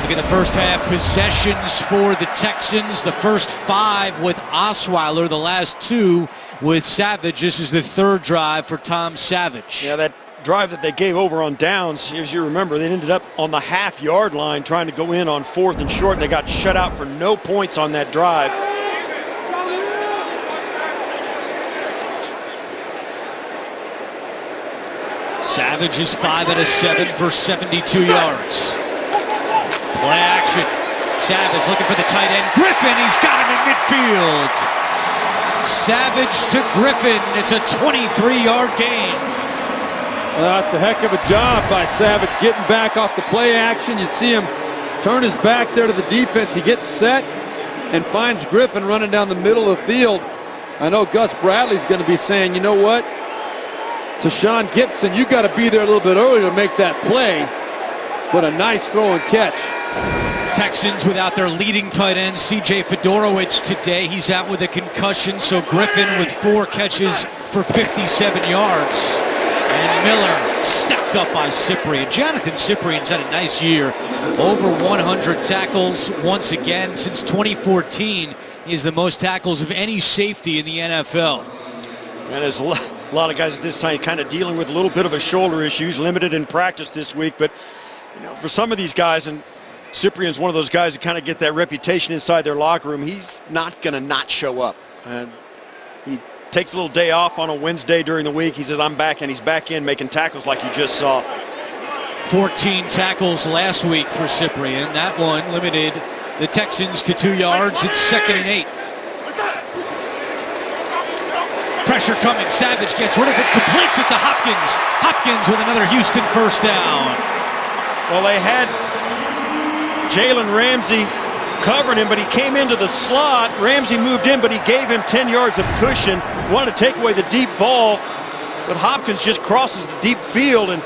Look at the first half possessions for the Texans. The first 5 with Osweiler, the last 2 with Savage. This is the third drive for Tom Savage. Yeah, that drive that they gave over on downs, as you remember, they ended up on the half-yard line trying to go in on 4th and short, and they got shut out for no points on that drive. Savage is 5 out of 7 for 72 yards. Play action. Savage looking for the tight end. Griffin, he's got him in midfield. Savage to Griffin. It's a 23-yard gain. That's a heck of a job by Savage getting back off the play action. You see him turn his back there to the defense. He gets set and finds Griffin running down the middle of the field. I know Gus Bradley's going to be saying, you know what? To Sean Gibson, you got to be there a little bit earlier to make that play. But a nice throw and catch. Texans without their leading tight end, C.J. Fedorowicz today. He's out with a concussion, so Griffin with 4 catches for 57 yards. And Miller stepped up by Cyprien. Jonathan Cyprien's had a nice year. Over 100 tackles once again. Since 2014, he has the most tackles of any safety in the NFL. And there's a lot of guys at this time kind of dealing with a little bit of a shoulder issue. He's limited in practice this week, but you know, for some of these guys, and Cyprien's one of those guys that kind of get that reputation inside their locker room, he's not going to not show up. And he takes a little day off on a Wednesday during the week. He says, I'm back, and he's back in making tackles like you just saw. 14 tackles last week for Cyprien. That one limited the Texans to 2 yards. It's 2nd and 8. Pressure coming. Savage gets rid of it, completes it to Hopkins. Hopkins with another Houston first down. Well, they had Jalen Ramsey covering him, but he came into the slot. Ramsey moved in, but he gave him 10 yards of cushion. Wanted to take away the deep ball, but Hopkins just crosses the deep field, and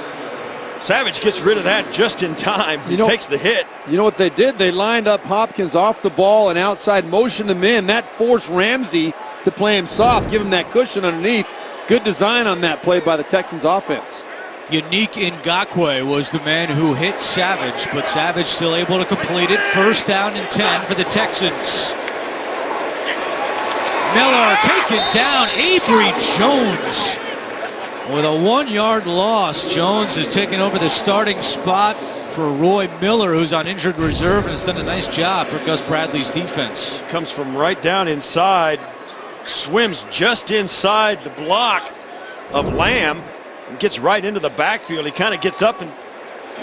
Savage gets rid of that just in time. He takes the hit. You know what they did? They lined up Hopkins off the ball and outside, motioned him in. That forced Ramsey to play him soft, give him that cushion underneath. Good design on that play by the Texans offense. Unique Ngakoue was the man who hit Savage, but Savage still able to complete it. First down and 10 for the Texans. Miller taken down. Avery Jones with a 1-yard loss. Jones has taken over the starting spot for Roy Miller, who's on injured reserve, and has done a nice job for Gus Bradley's defense. Comes from right down inside, swims just inside the block of Lamb, and gets right into the backfield. He kind of gets up and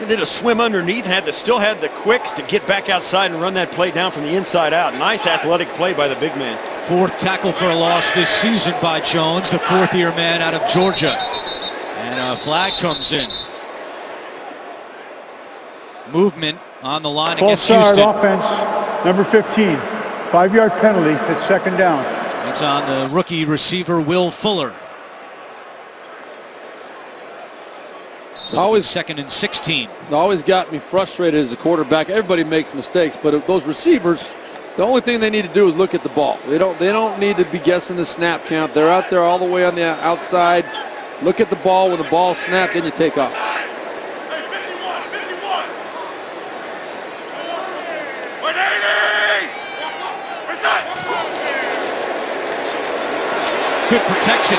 did a swim underneath, and still had the quicks to get back outside and run that play down from the inside out. Nice athletic play by the big man. 4th tackle for a loss this season by Jones, the 4th-year man out of Georgia. And a flag comes in. Movement on the line against Houston. False start offense, number 15. 5-yard penalty. It's 2nd down. It's on the rookie receiver, Will Fuller. So always 2nd and 16. It always got me frustrated as a quarterback. Everybody makes mistakes, but those receivers, the only thing they need to do is look at the ball. They don't need to be guessing the snap count. They're out there all the way on the outside. Look at the ball. When the ball snapped, then you take off. Good protection.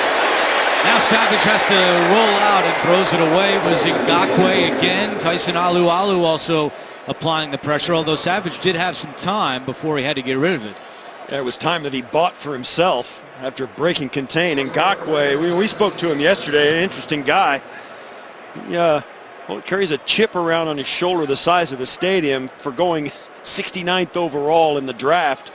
Now Savage has to roll out and throws it away. It was Ngakoue again. Tyson Alualu also applying the pressure, although Savage did have some time before he had to get rid of it. Yeah, it was time that he bought for himself after breaking contain. Ngakoue, we spoke to him yesterday, an interesting guy. He carries a chip around on his shoulder the size of the stadium for going 69th overall in the draft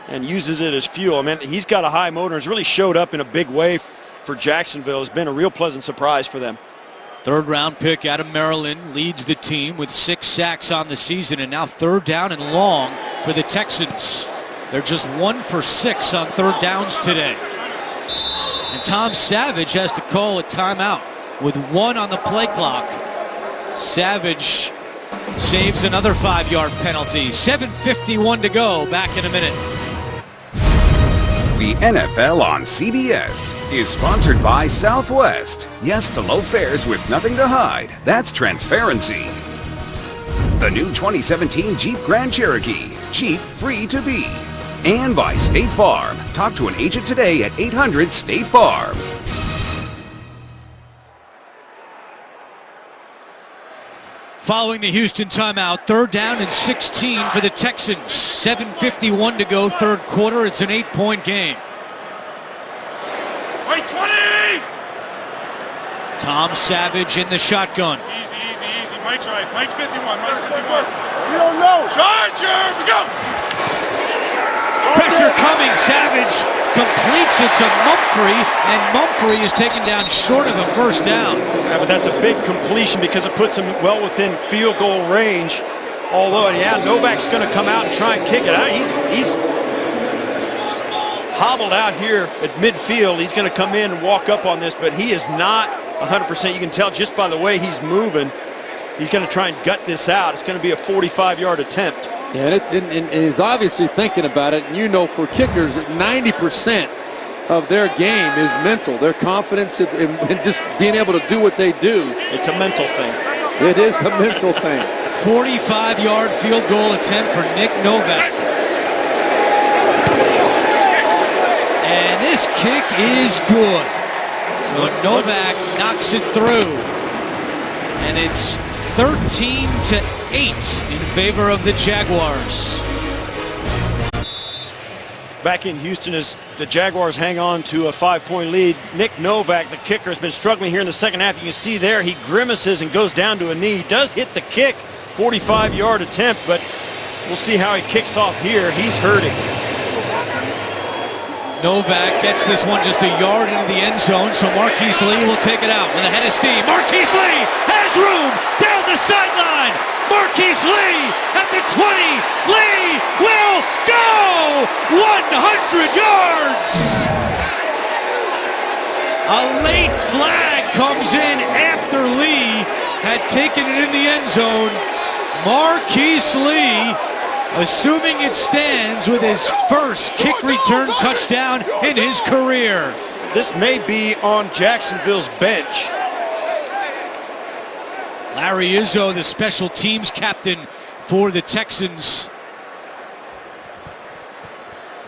and uses it as fuel. I mean, he's got a high motor and has really showed up in a big way for Jacksonville. It's been a real pleasant surprise for them. 3rd round pick out of Maryland, leads the team with 6 sacks on the season, and now 3rd down and long for the Texans. They're just 1 for 6 on 3rd downs today. And Tom Savage has to call a timeout with 1 on the play clock. Savage saves another 5-yard penalty. 7:51 to go. Back in a minute. The NFL on CBS is sponsored by Southwest. Yes to low fares with nothing to hide. That's transparency. the new 2017 Jeep Grand Cherokee. Jeep free to be. And by State Farm. Talk to an agent today at 800-STATE-FARM. Following the Houston timeout, 3rd down and 16 for the Texans. 7:51 to go, 3rd quarter. It's an 8-point game. Wait, 20! Tom Savage in the shotgun. Easy. Mike's right. Mike's 51. Mike's 51. We don't know. Charger! We go! Pressure coming. Savage completes it to Mumphrey, and Mumphrey is taken down short of a 1st down. Yeah, but that's a big completion because it puts him well within field goal range. Although, yeah, Novak's going to come out and try and kick it. He's hobbled out here at midfield. He's going to come in and walk up on this, but he is not 100%. You can tell just by the way he's moving. He's going to try and gut this out. It's going to be a 45-yard attempt. Yeah, and he's obviously thinking about it. And you know, for kickers, 90% of their game is mental. Their confidence in just being able to do what they do. It's a mental thing. It is a mental thing. 45-yard field goal attempt for Nick Novak. And this kick is good. So Novak knocks it through. And it's 13-8 in favor of the Jaguars. Back in Houston as the Jaguars hang on to a 5-point lead. Nick Novak, the kicker, has been struggling here in the second half. You can see there he grimaces and goes down to a knee. He does hit the kick, 45-yard attempt, but we'll see how he kicks off here. He's hurting. Novak gets this one just a yard into the end zone, so Marquise Lee will take it out with a head of steam. Marquise Lee has room down the sideline. Marquise Lee at the 20. Lee will go 100 yards. A late flag comes in after Lee had taken it in the end zone. Marquise Lee, assuming it stands, with his first kick return touchdown in his career. This may be on Jacksonville's bench. Larry Izzo, the special teams captain for the Texans.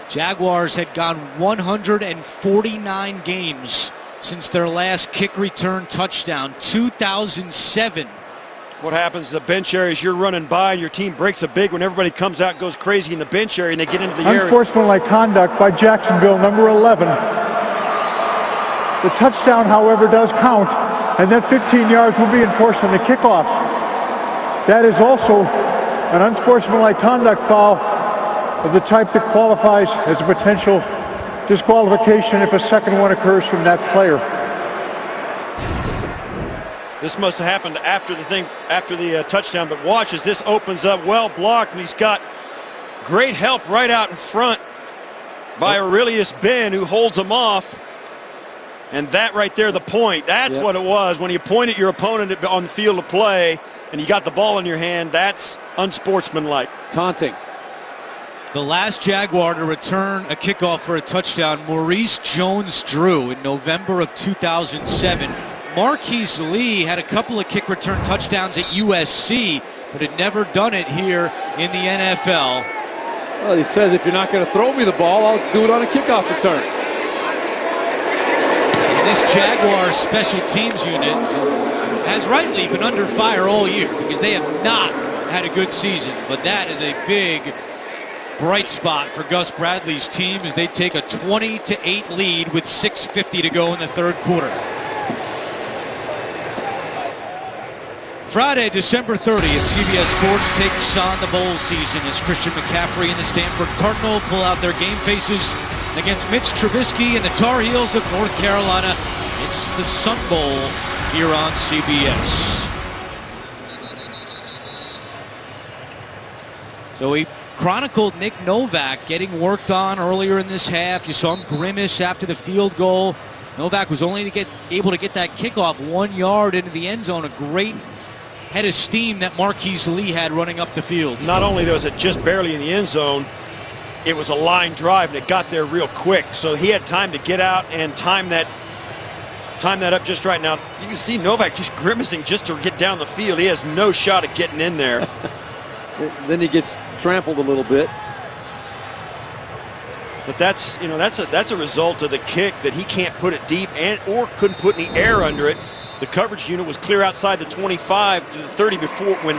Jaguars had gone 149 games since their last kick return touchdown, 2007. What happens in the bench area is you're running by and your team breaks a big when everybody comes out and goes crazy in the bench area and they get into the area. Unsportsmanlike conduct by Jacksonville, number 11. The touchdown, however, does count, and that 15 yards will be enforced on the kickoff. That is also an unsportsmanlike conduct foul of the type that qualifies as a potential disqualification if a second one occurs from that player. This must have happened after the touchdown, but watch as this opens up, well blocked, and he's got great help right out in front by Aurelius Ben, who holds him off. And that right there, the point, that's what it was. When you point at your opponent on the field of play and you got the ball in your hand, that's unsportsmanlike. Taunting. The last Jaguar to return a kickoff for a touchdown, Maurice Jones-Drew, in November of 2007. Marquise Lee had a couple of kick return touchdowns at USC, but had never done it here in the NFL. Well, he says, if you're not going to throw me the ball, I'll do it on a kickoff return. And this Jaguars special teams unit has rightly been under fire all year because they have not had a good season. But that is a big bright spot for Gus Bradley's team as they take a 20-8 lead with 6:50 to go in the 3rd quarter. Friday, December 30th, CBS Sports takes on the bowl season as Christian McCaffrey and the Stanford Cardinal pull out their game faces against Mitch Trubisky and the Tar Heels of North Carolina. It's the Sun Bowl here on CBS. So we chronicled Nick Novak getting worked on earlier in this half. You saw him grimace after the field goal. Novak was only able to get that kickoff 1 yard into the end zone. A great head of steam that Marquise Lee had running up the field. Not only was it just barely in the end zone, it was a line drive and it got there real quick. So he had time to get out and time that up just right. Now you can see Novak just grimacing just to get down the field. He has no shot at getting in there. then he gets trampled a little bit. But that's a result of the kick that he can't put it deep or couldn't put any air under it. The coverage unit was clear outside the 25 to the 30 before when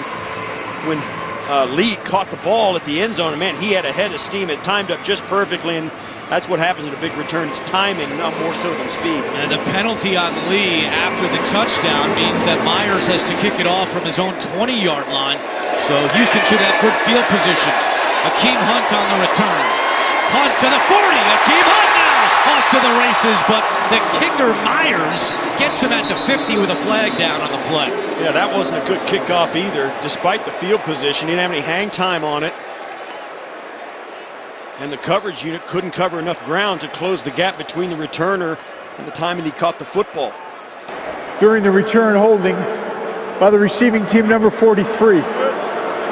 Lee caught the ball at the end zone. And man, he had a head of steam. It timed up just perfectly, and that's what happens in a big return. It's timing, not more so than speed. And the penalty on Lee after the touchdown means that Myers has to kick it off from his own 20-yard line. So Houston should have good field position. Akeem Hunt on the return. Hunt to the 40. Akeem Hunt now off to the races, but the kicker Myers gets him at the 50 with a flag down on the play. Yeah, that wasn't a good kickoff either, despite the field position. He didn't have any hang time on it. And the coverage unit couldn't cover enough ground to close the gap between the returner and the time that he caught the football. During the return holding by the receiving team, number 43.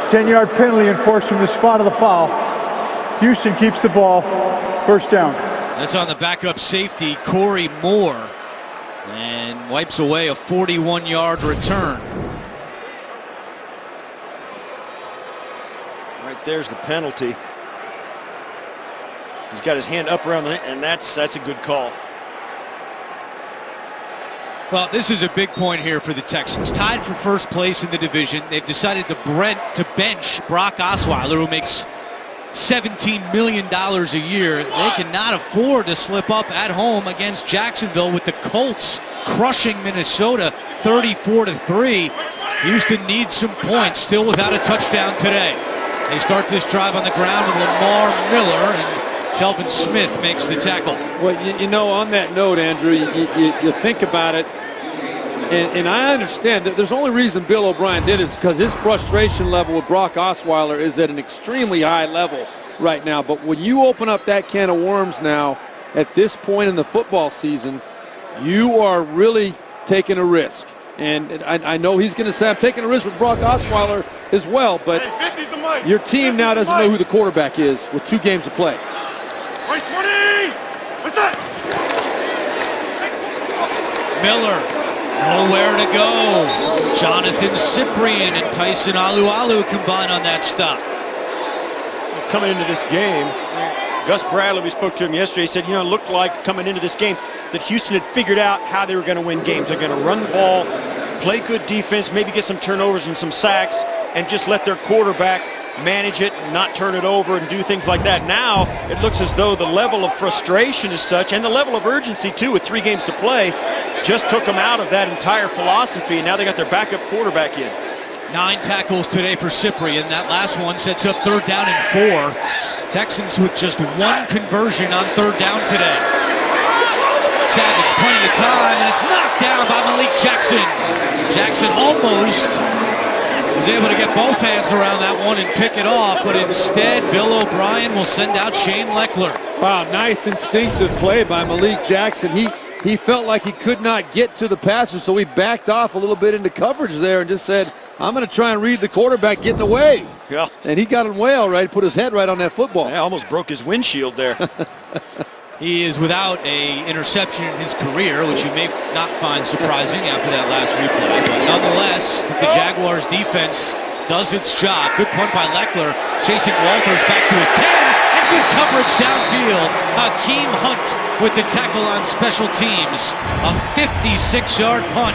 10-yard penalty enforced from the spot of the foul. Houston keeps the ball, first down. That's on the backup safety, Corey Moore, and wipes away a 41-yard return. Right there's the penalty. He's got his hand up around the, and that's a good call. Well, this is a big point here for the Texans. Tied for first place in the division. They've decided to bench Brock Osweiler, who makes $17 million a year. They cannot afford to slip up at home against Jacksonville with the Colts crushing Minnesota 34-3. Houston needs some points, still without a touchdown today. They start this drive on the ground with Lamar Miller, and Telvin Smith makes the tackle. Well, you know, on that note, Andrew, you think about it, and I understand that there's only reason Bill O'Brien did is because his frustration level with Brock Osweiler is at an extremely high level right now. But when you open up that can of worms now at this point in the football season, you are really taking a risk. And I know he's going to say I'm taking a risk with Brock Osweiler as well, but your team now doesn't know who the quarterback is with 2 games to play. 20! What's that? Miller, nowhere to go. Jonathan Cyprien and Tyson Alualu combine on that stop. Coming into this game, Gus Bradley, we spoke to him yesterday, he said, you know, it looked like coming into this game that Houston had figured out how they were going to win games. They're going to run the ball, play good defense, maybe get some turnovers and some sacks, and just let their quarterback manage it, not turn it over, and do things like that. Now it looks as though the level of frustration is such, and the level of urgency too, with 3 games to play, just took them out of that entire philosophy, and now they got their backup quarterback in. 9 tackles today for Cyprien. That last one sets up 3rd down and 4. Texans with just 1 conversion on 3rd down today. Savage, plenty of time, and it's knocked down by Malik Jackson. Jackson almost was able to get both hands around that one and pick it off, but instead Bill O'Brien will send out Shane Leckler. Wow, nice instinctive play by Malik Jackson. He felt like he could not get to the passer, so he backed off a little bit into coverage there and just said, I'm going to try and read the quarterback getting away. Yeah. And he got him way all right, put his head right on that football. Yeah, almost broke his windshield there. He is without an interception in his career, which you may not find surprising after that last replay. But nonetheless, the Jaguars defense does its job. Good punt by Leckler. Jason Walters back to his 10, and good coverage downfield. Akeem Hunt with the tackle on special teams. A 56-yard punt,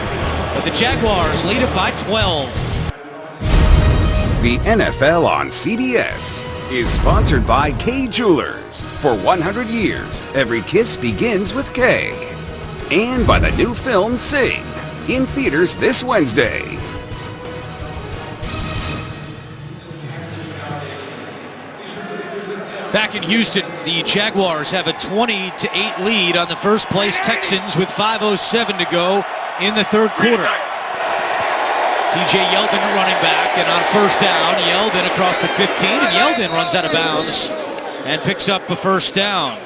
but the Jaguars lead it by 12. The NFL on CBS is sponsored by K Jewelers. For 100 years, every kiss begins with K. And by the new film Sing, in theaters this Wednesday. Back in Houston, the Jaguars have a 20-8 lead on the first-place Texans with 5:07 to go in the 3rd quarter. TJ Yeldon running back, and on 1st down, Yeldon across the 15, and Yeldon runs out of bounds and picks up a 1st down.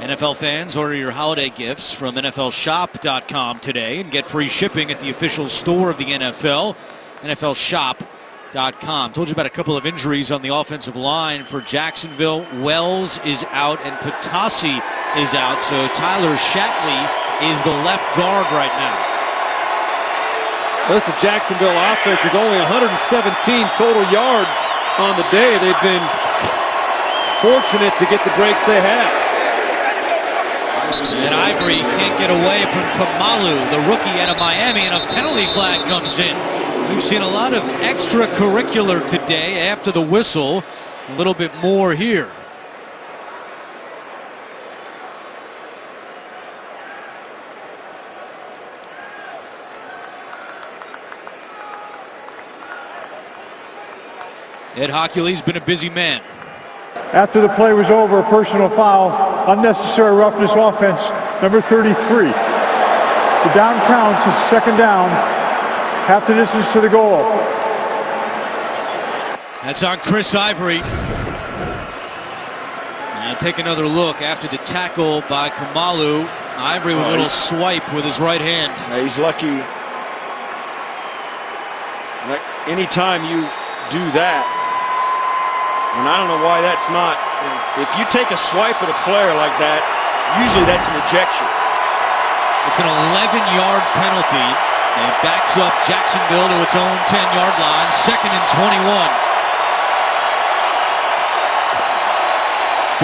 NFL fans, order your holiday gifts from NFLshop.com today and get free shipping at the official store of the NFL, NFLshop.com. Told you about a couple of injuries on the offensive line for Jacksonville. Wells is out and Patasi is out, so Tyler Shatley is the left guard right now. Well, it's a Jacksonville offense with only 117 total yards on the day. They've been fortunate to get the breaks they have. And Ivory can't get away from Kamalu, the rookie out of Miami, and a penalty flag comes in. We've seen a lot of extracurricular today after the whistle. A little bit more here. Ed Hockley's been a busy man. After the play was over, a personal foul, unnecessary roughness offense, number 33. The down counts, it's second down, half the distance to the goal. That's on Chris Ivory. Now take another look after the tackle by Kamalu. Ivory with a little swipe with his right hand. Yeah, he's lucky. Anytime you do that, and I don't know why that's not. If you take a swipe at a player like that, usually that's an ejection. It's an 11-yard penalty, and it backs up Jacksonville to its own 10-yard line. 2nd and 21.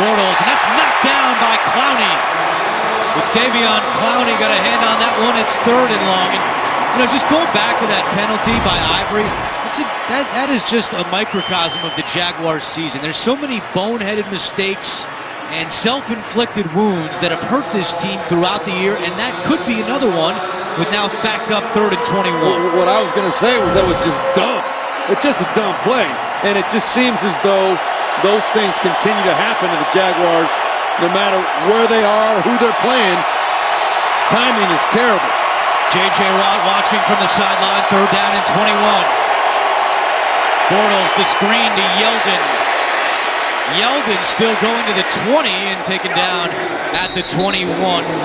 Bortles, and that's knocked down by Clowney. But Davion Clowney got a hand on that one. It's 3rd and long. And, you know, just going back to that penalty by Ivory, that is just a microcosm of the Jaguars season. There's so many boneheaded mistakes and self-inflicted wounds that have hurt this team throughout the year, and that could be another one with now backed up 3rd and 21. What I was going to say was that was just dumb. It's just a dumb play, and it just seems as though those things continue to happen to the Jaguars no matter where they are, who they're playing. Timing is terrible. J.J. Watt watching from the sideline, 3rd down and 21. Bortles, the screen to Yeldon. Yeldon still going to the 20 and taken down at the 21.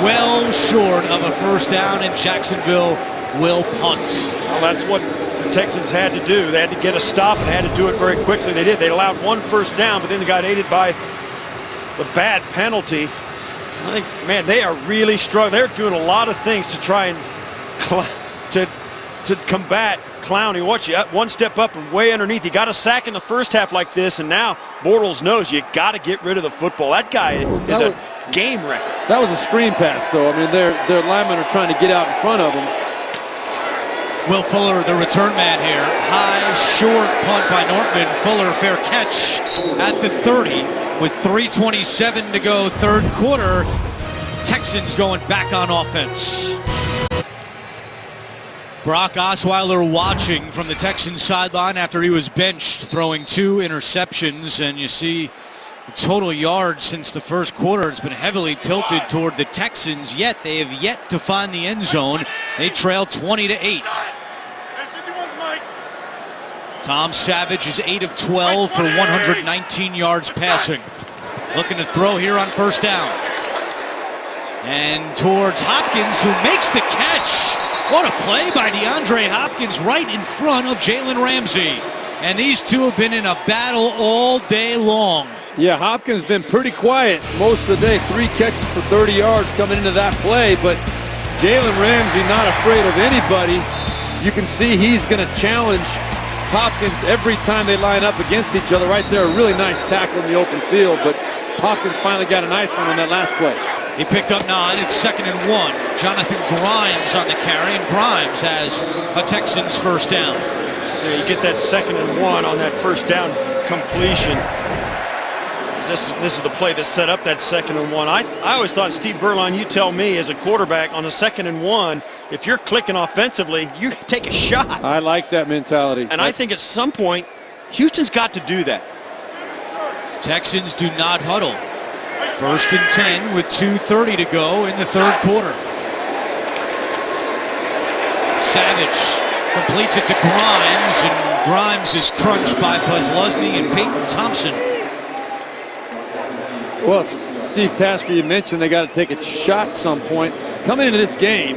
Well short of a first down, and Jacksonville will punt. Well, that's what the Texans had to do. They had to get a stop and had to do it very quickly. They did. They allowed one first down, but then they got aided by the bad penalty. I think, man, they are really struggling. They're doing a lot of things to try and to combat Clowney. Watch you one step up and way underneath. He got a sack in the first half like this, and now Bortles knows you got to get rid of the football. That guy is a game wrecker. That was a screen pass, though. I mean, their linemen are trying to get out in front of him. Will Fuller, the return man here. High, short punt by Nortman. Fuller, fair catch at the 30 with 3:27 to go, 3rd quarter. Texans going back on offense. Brock Osweiler watching from the Texans sideline after he was benched, throwing 2 interceptions, and you see the total yards since the first quarter. It's been heavily tilted toward the Texans, yet they have yet to find the end zone. They trail 20-8. Tom Savage is 8 of 12 for 119 yards passing. Looking to throw here on first down. And towards Hopkins, who makes the catch. What a play by DeAndre Hopkins right in front of Jalen Ramsey. And these two have been in a battle all day long. Yeah, Hopkins been pretty quiet most of the day. 3 catches for 30 yards coming into that play, but Jalen Ramsey not afraid of anybody. You can see he's going to challenge Hopkins every time they line up against each other. Right there, a really nice tackle in the open field, but Hopkins finally got a nice one on that last play. He picked up 9. It's 2nd and 1. Jonathan Grimes on the carry, and Grimes has a Texans first down. Yeah, you get that 2nd and 1 on that first down completion. This is the play that set up that 2nd and 1. I always thought, Steve Berline, you tell me as a quarterback on a 2nd and 1, if you're clicking offensively, you take a shot. I like that mentality. And I think at some point, Houston's got to do that. Texans do not huddle. 1st and 10 with 2:30 to go in the 3rd quarter. Savage completes it to Grimes, and Grimes is crunched by Buzz Lusney and Peyton Thompson. Well, Steve Tasker, you mentioned they got to take a shot at some point. Coming into this game,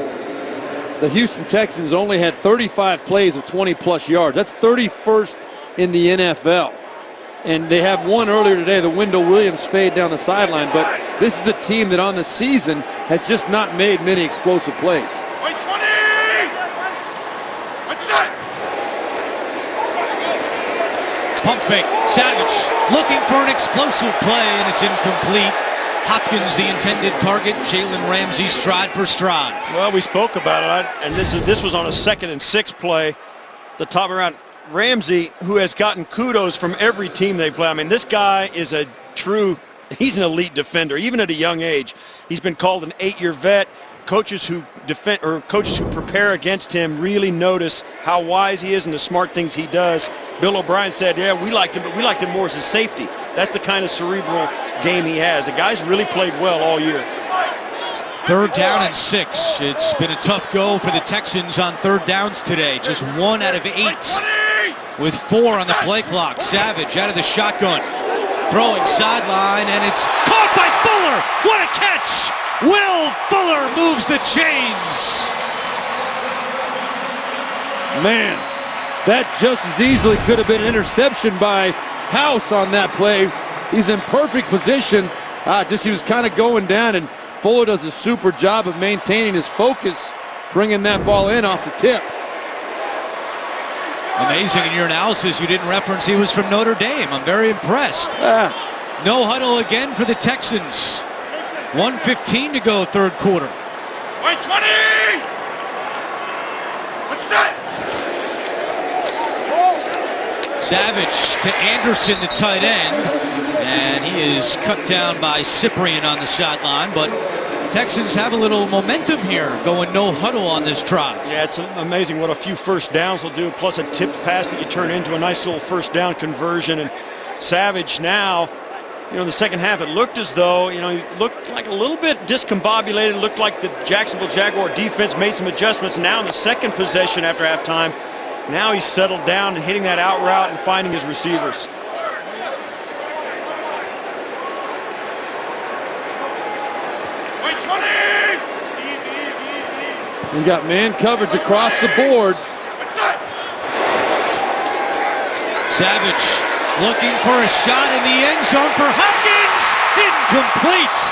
the Houston Texans only had 35 plays of 20-plus yards. That's 31st in the NFL. And they have one earlier today, the Wendell Williams fade down the sideline. But this is a team that on the season has just not made many explosive plays. Pump fake. Savage looking for an explosive play, and it's incomplete. Hopkins, the intended target. Jalen Ramsey, stride for stride. Well, we spoke about it, and this was on a 2nd and 6 play. The top around Ramsey, who has gotten kudos from every team they play. I mean, this guy is he's an elite defender, even at a young age. He's been called an 8-year vet. Coaches who prepare against him really notice how wise he is and the smart things he does. Bill O'Brien said, yeah, we liked him, but we liked him more as a safety. That's the kind of cerebral game he has. The guy's really played well all year. 3rd down and 6. It's been a tough go for the Texans on 3rd downs today. Just 1 out of 8 with 4 on the play clock. Savage out of the shotgun. Throwing sideline, and it's caught by Fuller. What a catch! Will Fuller moves the chains. Man, that just as easily could have been an interception by House on that play. He's in perfect position. He was kind of going down, and Fuller does a super job of maintaining his focus, bringing that ball in off the tip. Amazing in your analysis you didn't reference he was from Notre Dame. I'm very impressed. No huddle again for the Texans. 1:15 to go, 3rd quarter. White 20! What's that? Savage to Anderson, the tight end. And he is cut down by Cyprien on the sideline, but Texans have a little momentum here, going no huddle on this drive. Yeah, it's amazing what a few first downs will do, plus a tipped pass that you turn into a nice little 1st down conversion. And Savage now, in the second half, it looked as though, he looked like a little bit discombobulated. It looked like the Jacksonville Jaguar defense made some adjustments. Now in the second possession after halftime, now he's settled down and hitting that out route and finding his receivers. White 20! We got man coverage across the board. What's that? Savage looking for a shot in the end zone for Hopkins. Incomplete.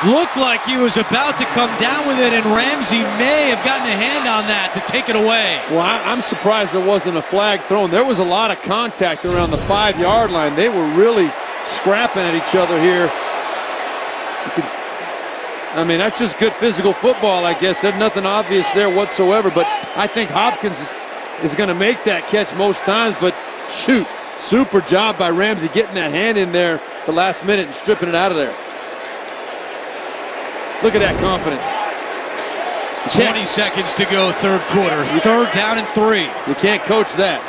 Looked like he was about to come down with it, and Ramsey may have gotten a hand on that to take it away. Well, I'm surprised there wasn't a flag thrown. There was a lot of contact around the 5-yard line. They were really scrapping at each other here. That's just good physical football, I guess. There's nothing obvious there whatsoever, but I think Hopkins is going to make that catch most times, but shoot, super job by Ramsey getting that hand in there the last minute and stripping it out of there. Look at that confidence. 20 seconds to go, 3rd quarter. 3rd down and 3. You can't coach that.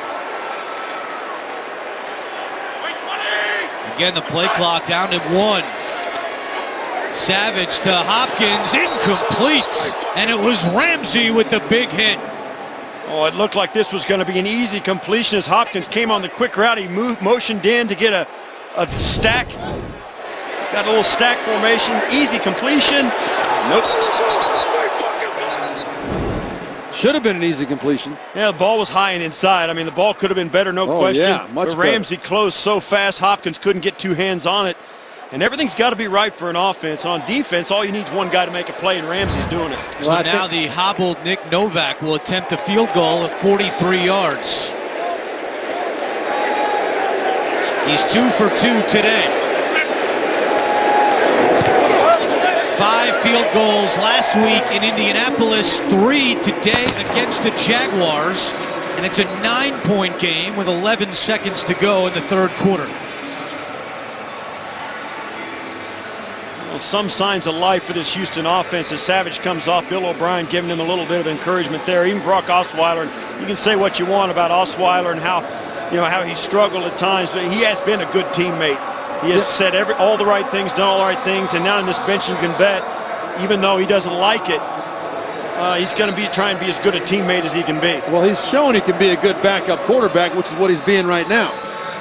Again, the play clock down to 1. Savage to Hopkins, incomplete. And it was Ramsey with the big hit. Oh, it looked like this was going to be an easy completion as Hopkins came on the quick route. He motioned in to get a stack. Got a little stack formation, easy completion. Nope. Should have been an easy completion. Yeah, the ball was high and inside. The ball could have been better, no question. Yeah, much but Ramsey closed so fast, Hopkins couldn't get 2 hands on it. And everything's got to be right for an offense. On defense, all you need is one guy to make a play, and Ramsey's doing it. So now the hobbled Nick Novak will attempt a field goal of 43 yards. He's 2 for 2 today. 5 field goals last week in Indianapolis, 3 today against the Jaguars, and it's a 9-point game with 11 seconds to go in the 3rd quarter. Well, some signs of life for this Houston offense as Savage comes off. Bill O'Brien giving him a little bit of encouragement there. Even Brock Osweiler, and you can say what you want about Osweiler and how he struggled at times, but he has been a good teammate. He has said all the right things, done all the right things, and now in this bench you can bet, even though he doesn't like it, he's going to try and be as good a teammate as he can be. Well, he's shown he can be a good backup quarterback, which is what he's being right now.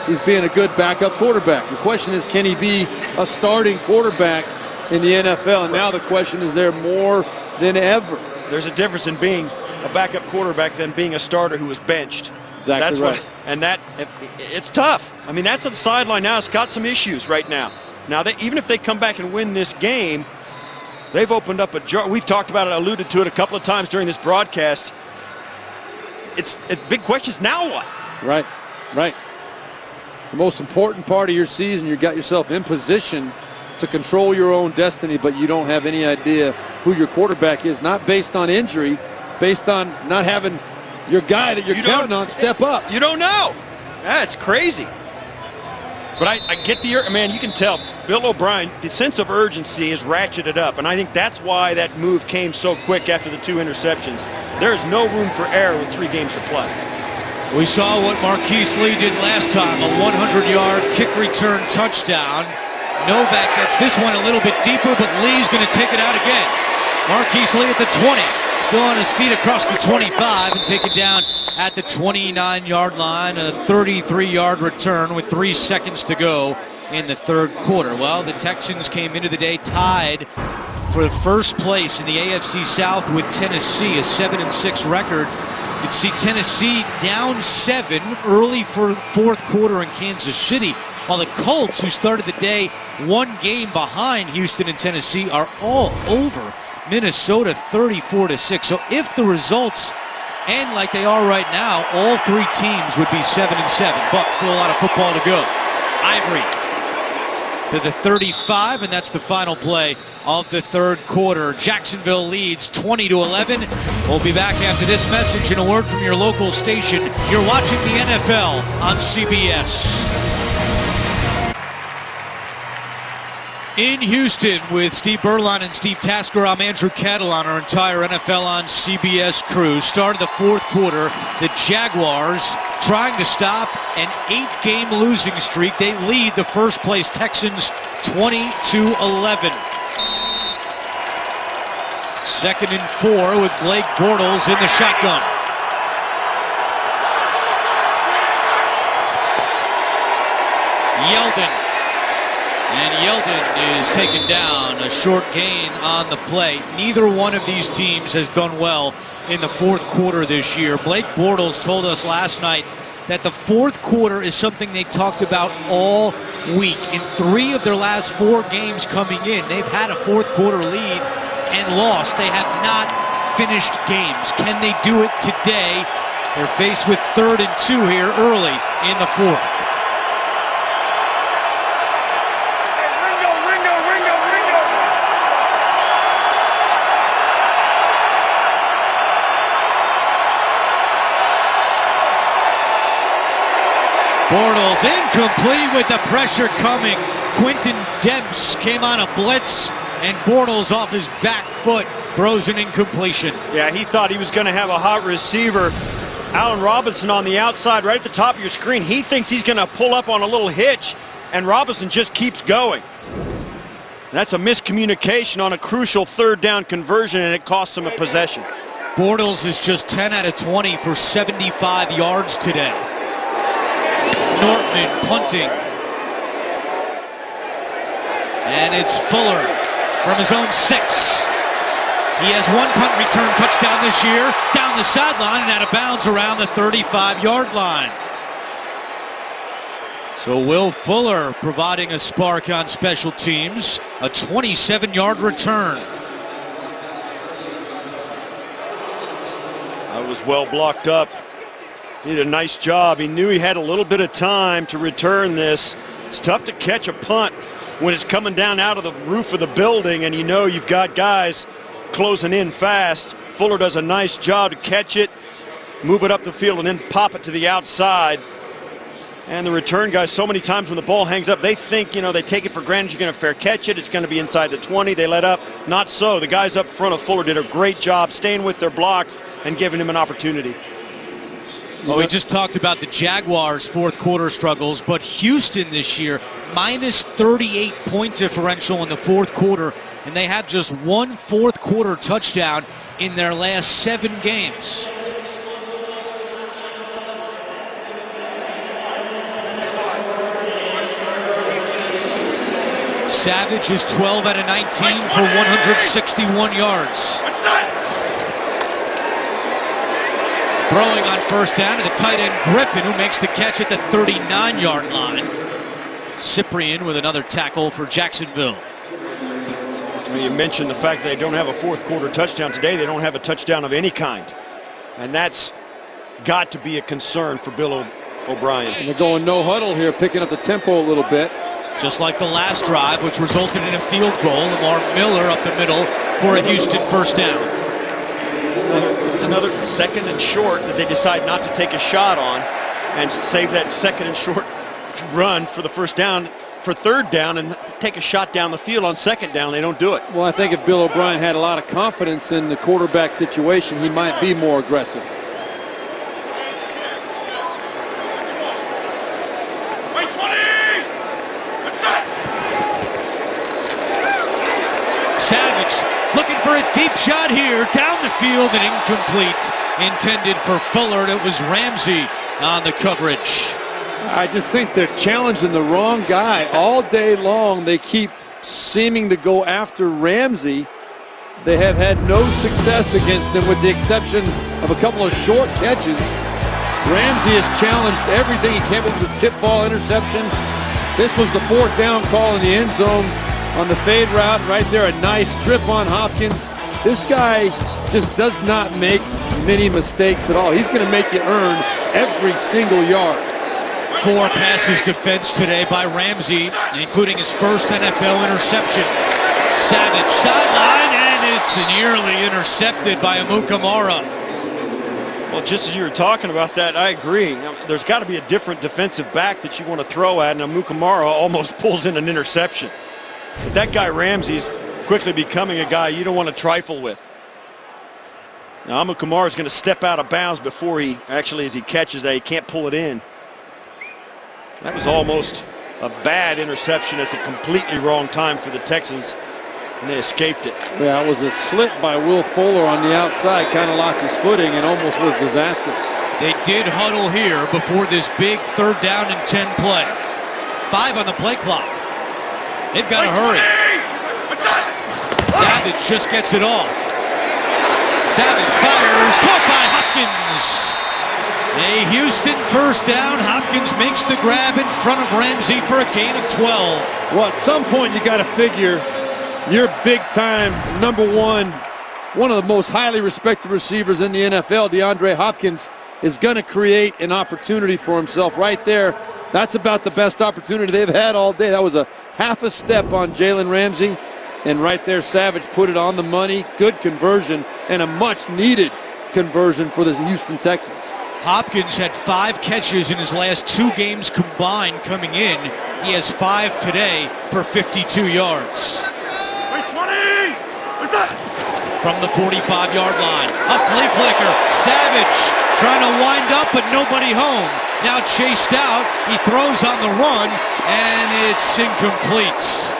He's being a good backup quarterback. The question is, can he be a starting quarterback in the NFL? And now the question is there more than ever. There's a difference in being a backup quarterback than being a starter who was benched. Exactly right. It's tough. That's on the sideline now. It's got some issues right now. Now, even if they come back and win this game, they've opened up a jar. We've talked about it, alluded to it a couple of times during this broadcast. It's big questions. Now what? Right. the most important part of your season. You got yourself in position to control your own destiny, but you don't have any idea who your quarterback is, not based on injury, based on not having your guy that you're counting on step up. You don't know. That's crazy. But I get the, man, you can tell Bill O'Brien, the sense of urgency is ratcheted up, and I think that's why that move came so quick after the 2 interceptions. There is no room for error with 3 games to play. We saw what Marquise Lee did last time, a 100-yard kick return touchdown. Novak gets this one a little bit deeper, but Lee's going to take it out again. Marquise Lee at the 20, still on his feet across the 25 and take it down at the 29-yard line. A 33-yard return with 3 seconds to go in the 3rd quarter. Well, the Texans came into the day tied for first place in the AFC South with Tennessee, a 7-6 record. You'd see Tennessee down 7 early for 4th quarter in Kansas City, while the Colts, who started the day 1 game behind Houston and Tennessee, are all over Minnesota 34-6. So if the results end like they are right now, all 3 teams would be 7-7, but still a lot of football to go. Ivory to the 35, and that's the final play of the 3rd quarter. Jacksonville leads 20-11. We'll be back after this message and a word from your local station. You're watching the NFL on CBS. In Houston with Steve Berline and Steve Tasker, I'm Andrew Catalon, our entire NFL on CBS crew. Start of the 4th quarter, the Jaguars trying to stop an 8-game losing streak. They lead the first-place Texans 20-11. 2nd and 4 with Blake Bortles in the shotgun. Yeldon. And Yeldon is taken down, a short gain on the play. Neither one of these teams has done well in the 4th quarter this year. Blake Bortles told us last night that the 4th quarter is something they talked about all week. In 3 of their last 4 games coming in, they've had a 4th quarter lead and lost. They have not finished games. Can they do it today? They're faced with 3rd and 2 here early in the 4th. Bortles incomplete with the pressure coming. Quinton Demps came on a blitz, and Bortles off his back foot throws an incompletion. Yeah, he thought he was going to have a hot receiver. Allen Robinson on the outside right at the top of your screen. He thinks he's going to pull up on a little hitch, and Robinson just keeps going. That's a miscommunication on a crucial 3rd down conversion, and it costs him a possession. Bortles is just 10 out of 20 for 75 yards today. Nortman punting. And it's Fuller from his own 6. He has 1 punt return touchdown this year, down the sideline and out of bounds around the 35-yard line. So Will Fuller providing a spark on special teams, a 27-yard return. That was well blocked up. He did a nice job. He knew he had a little bit of time to return this. It's tough to catch a punt when it's coming down out of the roof of the building and you know you've got guys closing in fast. Fuller does a nice job to catch it, move it up the field, and then pop it to the outside. And the return guys, so many times when the ball hangs up, they think, you know, they take it for granted you're going to fair catch it. It's going to be inside the 20. They let up. Not so. The guys up front of Fuller did a great job staying with their blocks and giving him an opportunity. Well, we just talked about the Jaguars' 4th quarter struggles, but Houston this year, minus 38 point differential in the 4th quarter, and they have just 1 4th quarter touchdown in their last 7 games. Savage is 12 out of 19 for 161 yards. Throwing on 1st down to the tight end Griffin, who makes the catch at the 39-yard line. Cyprian with another tackle for Jacksonville. You mentioned the fact that they don't have a 4th quarter touchdown today. They don't have a touchdown of any kind. And that's got to be a concern for Bill O'Brien. And they're going no huddle here, picking up the tempo a little bit. Just like the last drive, which resulted in a field goal. Lamar Miller up the middle for a Houston first down. It's another second and short that they decide not to take a shot on and save that second and short run for the first down, for third down, and take a shot down the field on second down. They don't do it. Well, I think if Bill O'Brien had a lot of confidence in the quarterback situation, he might be more aggressive. Savage looking for a deep shot here, down the field and incomplete. Intended for Fuller. It was Ramsey on the coverage. I just think they're challenging the wrong guy all day long. They keep seeming to go after Ramsey. They have had no success against him with the exception of a couple of short catches. Ramsey has challenged everything. He came up with a tip ball interception. This was the fourth down call in the end zone on the fade route. Right there, a nice strip on Hopkins. This guy just does not make many mistakes at all. He's going to make you earn every single yard. 4 passes defense today by Ramsey, including his first NFL interception. Savage sideline, and it's nearly intercepted by Amukamara. Well, just as you were talking about that, I agree. There's got to be a different defensive back that you want to throw at, and Amukamara almost pulls in an interception. But that guy Ramsey's quickly becoming a guy you don't want to trifle with. Now Amukamara is going to step out of bounds before he actually, as he catches that, he can't pull it in. That was almost a bad interception at the completely wrong time for the Texans, and they escaped it. Yeah, it was a slip by Will Fuller on the outside, kind of lost his footing and almost was disastrous. They did huddle here before this big 3rd down and 10 play. 5 on the play clock. They've got to hurry. Savage just gets it off. Savage fires, caught by Hopkins. A Houston first down. Hopkins makes the grab in front of Ramsey for a gain of 12. Well, at some point you got to figure your big time number one of the most highly respected receivers in the NFL, DeAndre Hopkins, is going to create an opportunity for himself right there. That's about the best opportunity they've had all day. That was a half a step on Jalen Ramsey. And right there, Savage put it on the money. Good conversion and a much needed conversion for the Houston Texans. Hopkins had 5 catches in his last 2 games combined coming in. He has 5 today for 52 yards. From the 45-yard line, a flea flicker. Savage trying to wind up, but nobody home. Now chased out. He throws on the run, and it's incomplete.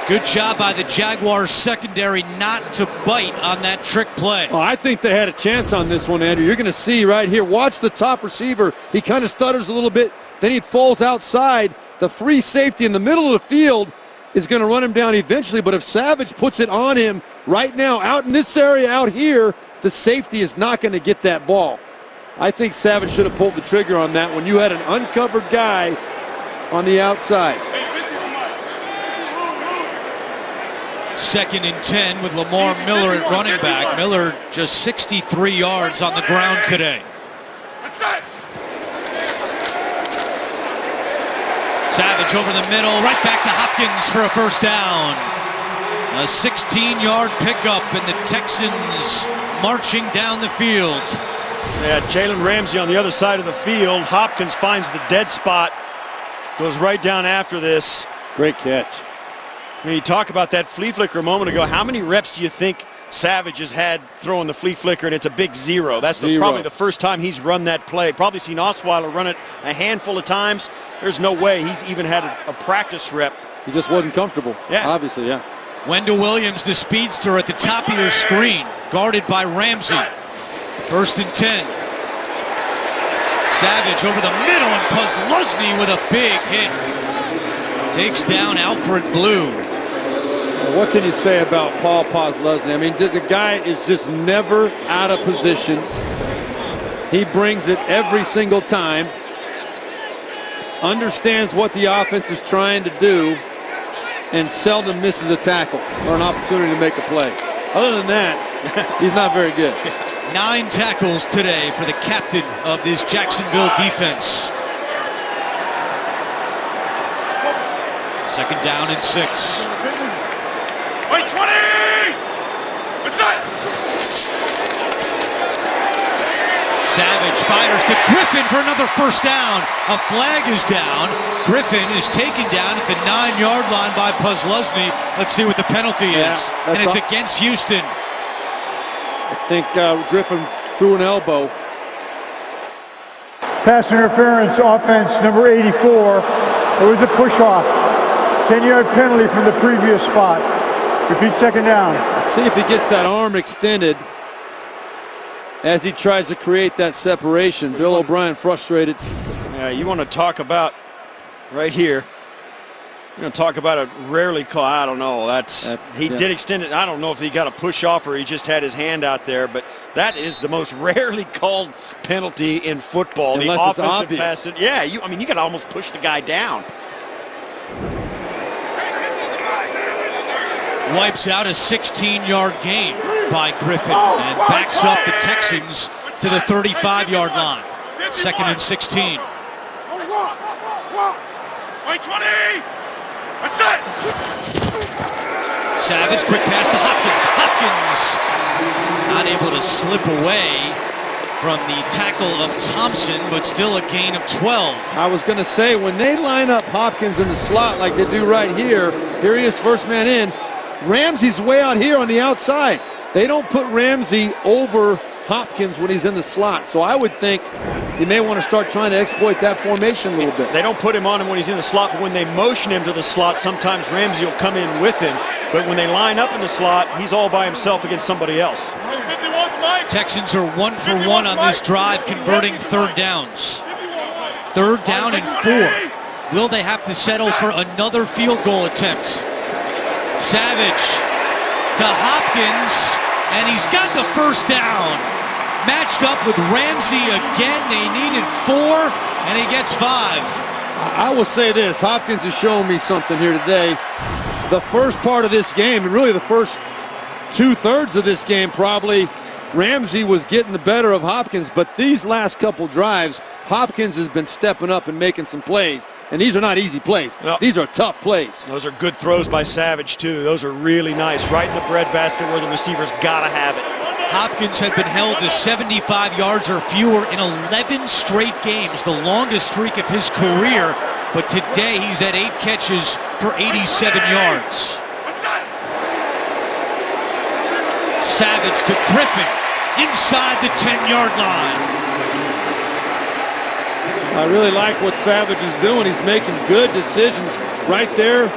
Good job by the Jaguars secondary not to bite on that trick play. Oh, I think they had a chance on this one, Andrew. You're going to see right here. Watch the top receiver. He kind of stutters a little bit. Then he falls outside. The free safety in the middle of the field is going to run him down eventually. But if Savage puts it on him right now, out in this area out here, the safety is not going to get that ball. I think Savage should have pulled the trigger on that when you had an uncovered guy on the outside. 2nd and 10 with Lamar Miller at running back. Miller just 63 yards on the ground today. Savage over the middle, right back to Hopkins for a first down. A 16-yard pickup, and the Texans marching down the field. Yeah, Jalen Ramsey on the other side of the field. Hopkins finds the dead spot, goes right down after this. Great catch. I mean, you talk about that flea flicker a moment ago. How many reps do you think Savage has had throwing the flea flicker, and it's a big 0? That's probably the first time he's run that play. Probably seen Osweiler run it a handful of times. There's no way he's even had a practice rep. He just wasn't comfortable. Yeah. Obviously, yeah. Wendell Williams, the speedster at the top of your screen, guarded by Ramsey. 1st and 10. Savage over the middle, and Posluszny with a big hit. Takes down Alfred Blue. What can you say about Paul Posluszny? I mean, the guy is just never out of position. He brings it every single time. Understands what the offense is trying to do, and seldom misses a tackle or an opportunity to make a play. Other than that, he's not very good. 9 tackles today for the captain of this Jacksonville defense. Second down and 6. Wait, 20! What's that? Savage fires to Griffin for another first down. A flag is down. Griffin is taken down at the 9-yard line by Pusluzny. Let's see what the penalty is. And it's against Houston. I think Griffin threw an elbow. Pass interference, offense number 84. It was a push-off. 10-yard penalty from the previous spot. Repeat second down. Let's see if he gets that arm extended as he tries to create that separation. Bill O'Brien frustrated. Yeah, you want to talk about right here. You're going to talk about a rarely call. I don't know. He did extend it. I don't know if he got a push off or he just had his hand out there, but that is the most rarely called penalty in football. Unless the it's offensive obvious. pass. Yeah, you got to almost push the guy down. Wipes out a 16-yard gain by Griffin and backs up the Texans to the 35-yard line. Second and 16. Wait, 20! What's that? Savage, quick pass to Hopkins. Hopkins not able to slip away from the tackle of Thompson, but still a gain of 12. I was going to say, when they line up Hopkins in the slot like they do right here, here he is, first man in. Ramsey's way out here on the outside. They don't put Ramsey over Hopkins when he's in the slot. So I would think you may want to start trying to exploit that formation a little bit. They don't put him on him when he's in the slot, but when they motion him to the slot, sometimes Ramsey will come in with him. But when they line up in the slot, he's all by himself against somebody else. Texans are 1 for 1 on this drive, converting third downs. Third down and 4. Will they have to settle for another field goal attempt? Savage to Hopkins, and he's got the first down. Matched up with Ramsey again. They needed 4, and he gets 5. I will say this, Hopkins is showing me something here today. The first part of this game, and really the first 2/3 of this game, probably Ramsey was getting the better of Hopkins, but these last couple drives, Hopkins has been stepping up and making some plays. And these are not easy plays. No. These are tough plays. Those are good throws by Savage, too. Those are really nice. Right in the breadbasket where the receiver's got to have it. Hopkins had been held to 75 yards or fewer in 11 straight games, the longest streak of his career. But today he's at 8 catches for 87 yards. Savage to Griffin inside the 10-yard line. I really like what Savage is doing. He's making good decisions right there.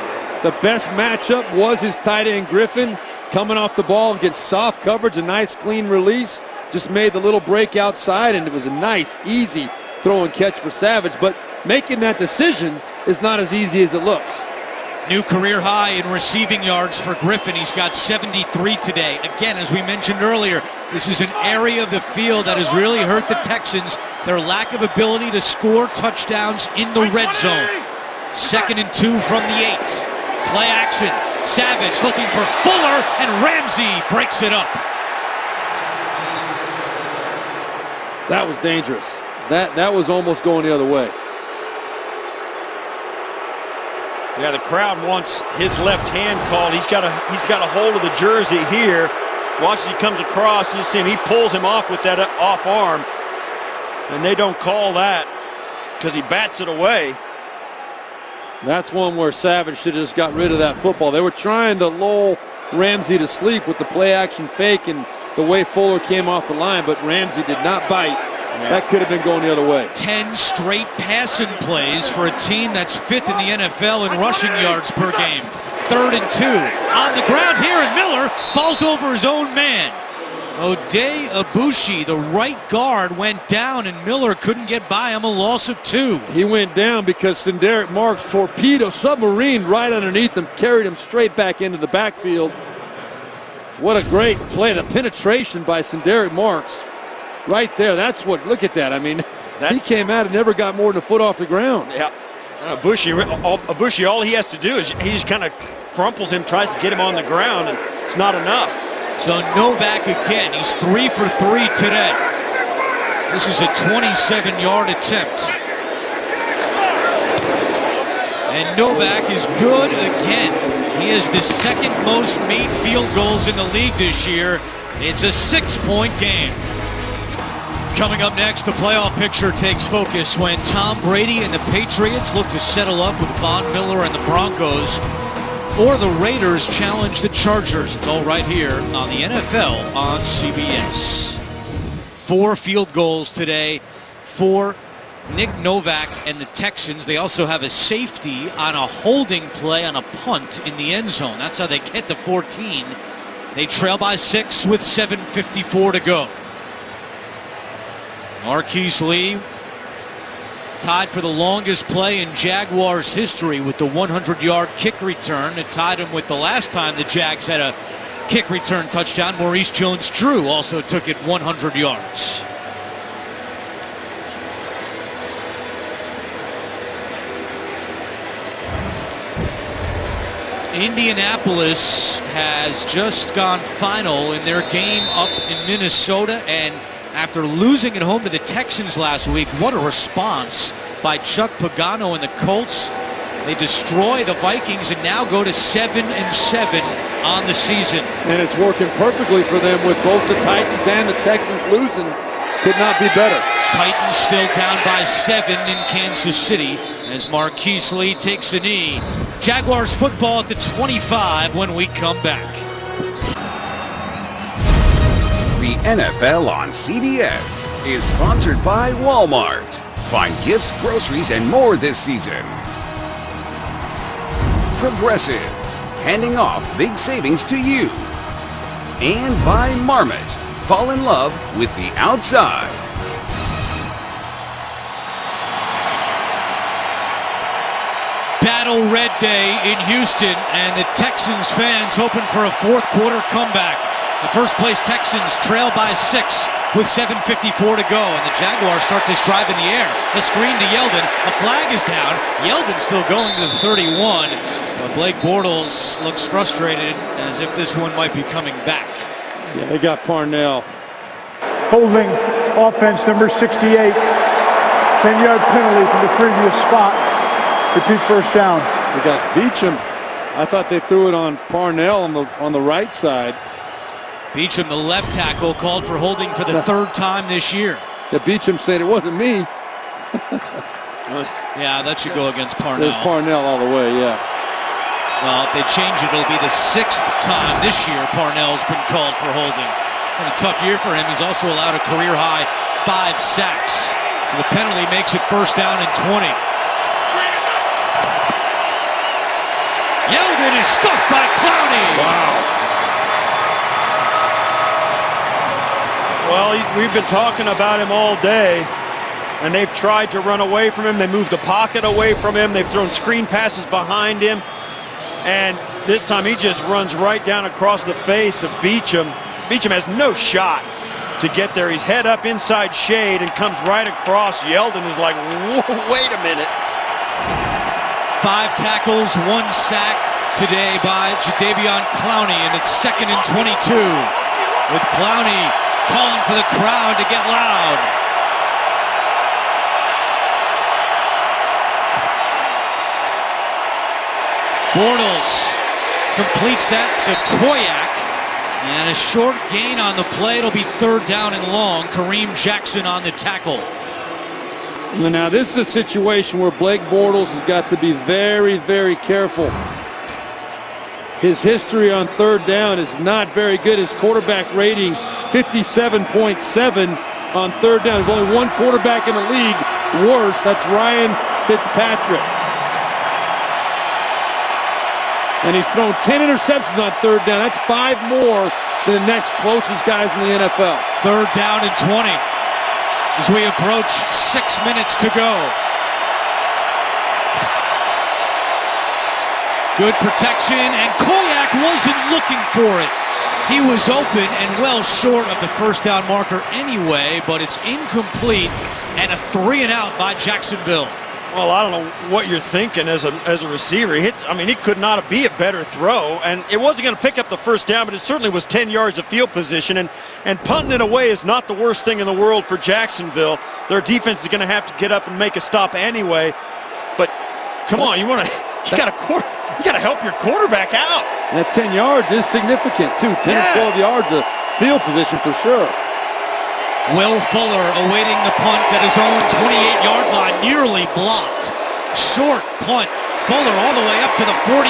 The best matchup was his tight end Griffin coming off the ball and gets soft coverage, a nice clean release. Just made the little break outside, and it was a nice, easy throw and catch for Savage. But making that decision is not as easy as it looks. New career high in receiving yards for Griffin. He's got 73 today. Again, as we mentioned earlier, this is an area of the field that has really hurt the Texans. Their lack of ability to score touchdowns in the red zone. Second and 2 from the 8. Play action. Savage looking for Fuller, and Ramsey breaks it up. That was dangerous. That was almost going the other way. Yeah, the crowd wants his left hand called. He's got a hold of the jersey here. Watch as he comes across. You see him. He pulls him off with that off arm. And they don't call that because he bats it away. That's one where Savage should have just got rid of that football. They were trying to lull Ramsey to sleep with the play action fake and the way Fuller came off the line, but Ramsey did not bite. That could have been going the other way. 10 straight passing plays for a team that's 5th in the NFL in rushing yards per game. Third and 2. On the ground here, and Miller falls over his own man. Ode Abushi, the right guard, went down, and Miller couldn't get by him, a loss of 2. He went down because Sinderic Marks torpedo submarine right underneath him, carried him straight back into the backfield. What a great play. The penetration by Sinderic Marks. Right there, that's what, look at that. I mean, he came out and never got more than a foot off the ground. Yeah, Abushi, all he has to do is he just kind of crumples him, tries to get him on the ground, and it's not enough. So Novak again, he's 3 for 3 today. This is a 27-yard attempt. And Novak is good again. He has the second most made field goals in the league this year. It's a 6-point game. Coming up next, the playoff picture takes focus when Tom Brady and the Patriots look to settle up with Von Miller and the Broncos, or the Raiders challenge the Chargers. It's all right here on the NFL on CBS. 4 field goals today for Nick Novak and the Texans. They also have a safety on a holding play on a punt in the end zone. That's how they get to 14. They trail by 6 with 7:54 to go. Marquise Lee tied for the longest play in Jaguars history with the 100-yard kick return. It tied him with the last time the Jags had a kick return touchdown. Maurice Jones-Drew also took it 100 yards. Indianapolis has just gone final in their game up in Minnesota, and after losing at home to the Texans last week, what a response by Chuck Pagano and the Colts. They destroy the Vikings and now go to 7-7 on the season. And it's working perfectly for them with both the Titans and the Texans losing. Could not be better. Titans still down by 7 in Kansas City as Marquise Lee takes a knee. Jaguars football at the 25 when we come back. The NFL on CBS is sponsored by Walmart. Find gifts, groceries, and more this season. Progressive, handing off big savings to you. And by Marmot, fall in love with the outside. Battle Red Day in Houston, and the Texans fans hoping for a fourth quarter comeback. The first place Texans trail by 6 with 7:54 to go, and the Jaguars start this drive in the air. The screen to Yeldon, a flag is down. Yeldon still going to the 31, but Blake Bortles looks frustrated as if this one might be coming back. Yeah, they got Parnell. Holding offense number 68. 10-yard penalty from the previous spot. Repeat first down. They got Beachum. I thought they threw it on Parnell on the right side. Beachum, the left tackle, called for holding for the 3rd time this year. Yeah, Beachum said it wasn't me. Yeah, that should go against Parnell. There's Parnell all the way, yeah. Well, if they change it, it'll be the 6th time this year Parnell's been called for holding. And a tough year for him. He's also allowed a career-high 5 sacks. So the penalty makes it first down and 20. Yeldon is stuffed by Clowney. Wow. Well, we've been talking about him all day, and they've tried to run away from him. They moved the pocket away from him. They've thrown screen passes behind him. And this time he just runs right down across the face of Beachum. Beachum has no shot to get there. He's head up inside shade and comes right across. Yeldon is like, wait a minute. 5 tackles, 1 sack today by Jadeveon Clowney, and it's 2nd and 22 with Clowney calling for the crowd to get loud. Bortles completes that to Koyak, and a short gain on the play. It'll be 3rd down and long. Kareem Jackson on the tackle. Now this is a situation where Blake Bortles has got to be very, very careful. His history on 3rd down is not very good. His quarterback rating 57.7 on 3rd down. There's only one quarterback in the league worse. That's Ryan Fitzpatrick. And he's thrown 10 interceptions on 3rd down. That's 5 more than the next closest guys in the NFL. 3rd down and 20 as we approach 6 minutes to go. Good protection, and Koyak wasn't looking for it. He was open and well short of the first down marker anyway, but it's incomplete and a 3-and-out by Jacksonville. Well, I don't know what you're thinking as a receiver. It could not be a better throw, and it wasn't going to pick up the first down, but it certainly was 10 yards of field position, and punting it away is not the worst thing in the world for Jacksonville. Their defense is going to have to get up and make a stop anyway, but Come on, you gotta help your quarterback out. That 10 yards is significant too. 10 or 12 yards of field position for sure. Will Fuller awaiting the punt at his own 28-yard line, nearly blocked. Short punt. Fuller all the way up to the 45.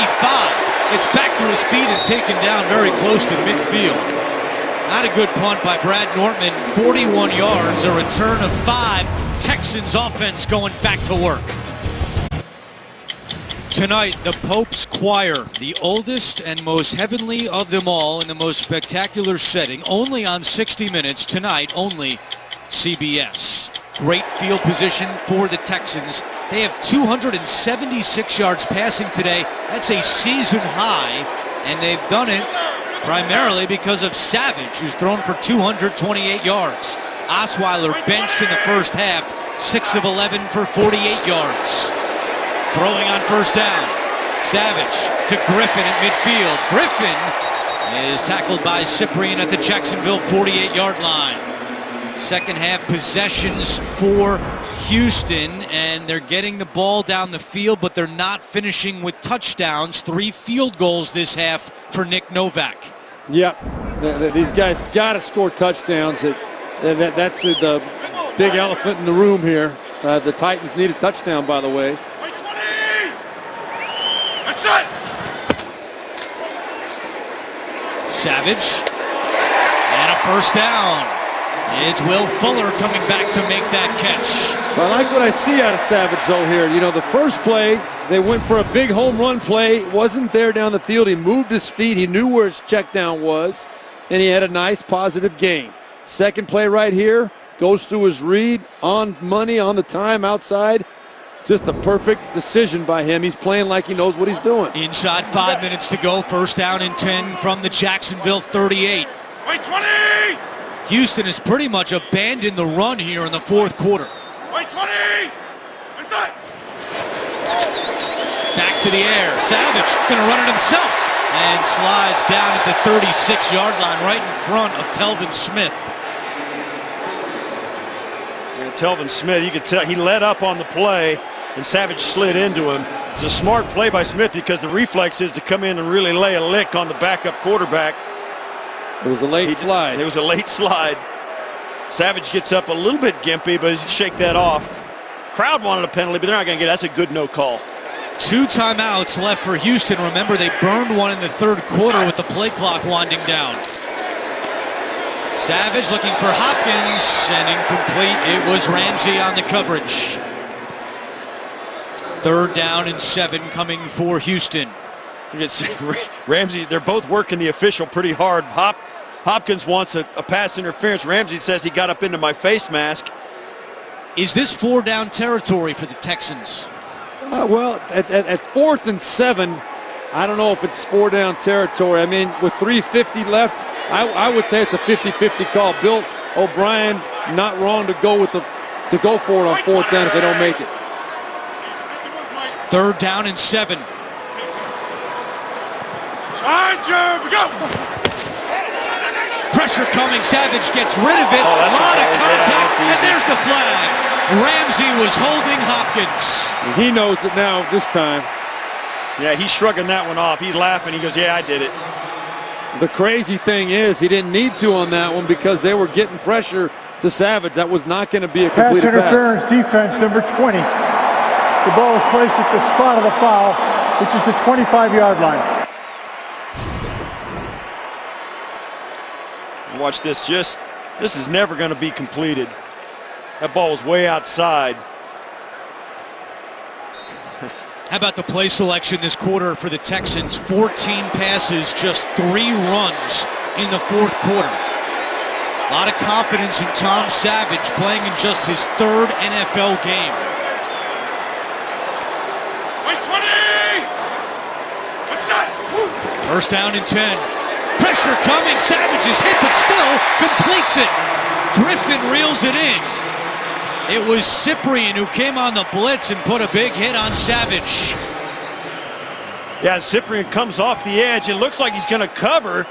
It's back to his feet and taken down very close to midfield. Not a good punt by Brad Nortman. 41 yards, a return of 5. Texans offense going back to work. Tonight, the Pope's Choir, the oldest and most heavenly of them all in the most spectacular setting, only on 60 Minutes tonight, only CBS. Great field position for the Texans. They have 276 yards passing today. That's a season high, and they've done it primarily because of Savage, who's thrown for 228 yards. Osweiler benched in the first half, 6 of 11 for 48 yards. Throwing on first down. Savage to Griffin at midfield. Griffin is tackled by Cyprien at the Jacksonville 48-yard line. Second half possessions for Houston, and they're getting the ball down the field, but they're not finishing with touchdowns. 3 field goals this half for Nick Novak. Yep, these guys got to score touchdowns. That's the big elephant in the room here. The Titans need a touchdown, by the way. Savage, and a first down. It's Will Fuller coming back to make that catch. I like what I see out of Savage, though, here. You know, the first play, they went for a big home run play. Wasn't there down the field. He moved his feet. He knew where his check down was, and he had a nice positive gain. Second play right here, goes through his read, on money, on the time, outside. Just a perfect decision by him. He's playing like he knows what he's doing. Inside 5 minutes to go. First down and 10 from the Jacksonville 38. Wait, 20! Houston has pretty much abandoned the run here in the fourth quarter. Wait, 20! Inside! Back to the air. Savage going to run it himself and slides down at the 36-yard line right in front of Telvin Smith. Telvin Smith, you could tell he let up on the play and Savage slid into him. It's a smart play by Smith because the reflex is to come in and really lay a lick on the backup quarterback. It was a late slide. It was a late slide. Savage gets up a little bit gimpy, but he shake that off. Crowd wanted a penalty, but they're not going to get it. That's a good no call. 2 timeouts left for Houston. Remember, they burned one in the third quarter with the play clock winding down. Savage looking for Hopkins, and incomplete. It was Ramsey on the coverage. Third down and 7 coming for Houston. You can see Ramsey, they're both working the official pretty hard. Hopkins wants a pass interference. Ramsey says he got up into my face mask. Is this 4-down territory for the Texans? Well, at 4th and 7, I don't know if it's 4-down territory. I mean, with 3:50 left, I would say it's a 50-50 call. Bill O'Brien not wrong to go for it on 4th down if they don't make it. Third down and 7. Go! Pressure coming. Savage gets rid of it. A lot of contact, and there's the flag. Ramsey was holding Hopkins. He knows it now this time. Yeah, he's shrugging that one off. He's laughing. He goes, yeah, I did it. The crazy thing is he didn't need to on that one because they were getting pressure to Savage. That was not going to be a complete pass interference defense, number 20. The ball is placed at the spot of the foul, which is the 25-yard line. Watch this. This is never going to be completed. That ball was way outside. How about the play selection this quarter for the Texans? 14 passes, just 3 runs in the fourth quarter. A lot of confidence in Tom Savage playing in just his 3rd NFL game. Wait, 20! What's that? First down and 10. Pressure coming. Savage is hit, but still completes it. Griffin reels it in. It was Cyprien who came on the blitz and put a big hit on Savage. Yeah, Cyprien comes off the edge. It looks like he's going to cover,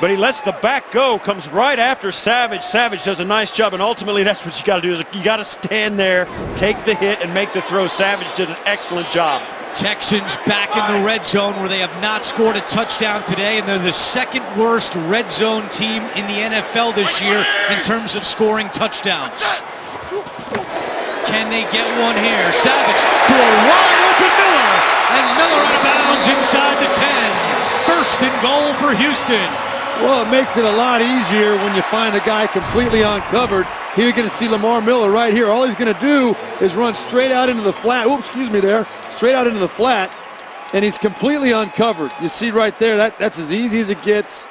but he lets the back go, comes right after Savage. Savage does a nice job, and ultimately that's what you got to do. Is you got to stand there, take the hit, and make the throw. Savage did an excellent job. Texans back in the red zone where they have not scored a touchdown today, and they're the second worst red zone team in the NFL this year in terms of scoring touchdowns. Can they get one here? Savage to a wide open Miller, and Miller out of bounds inside the 10. First and goal for Houston. Well, it makes it a lot easier when you find a guy completely uncovered. Here you're going to see Lamar Miller right here. All he's going to do is run straight out into the flat. Oops, excuse me there. Straight out into the flat, and he's completely uncovered. You see right there, that's as easy as it gets.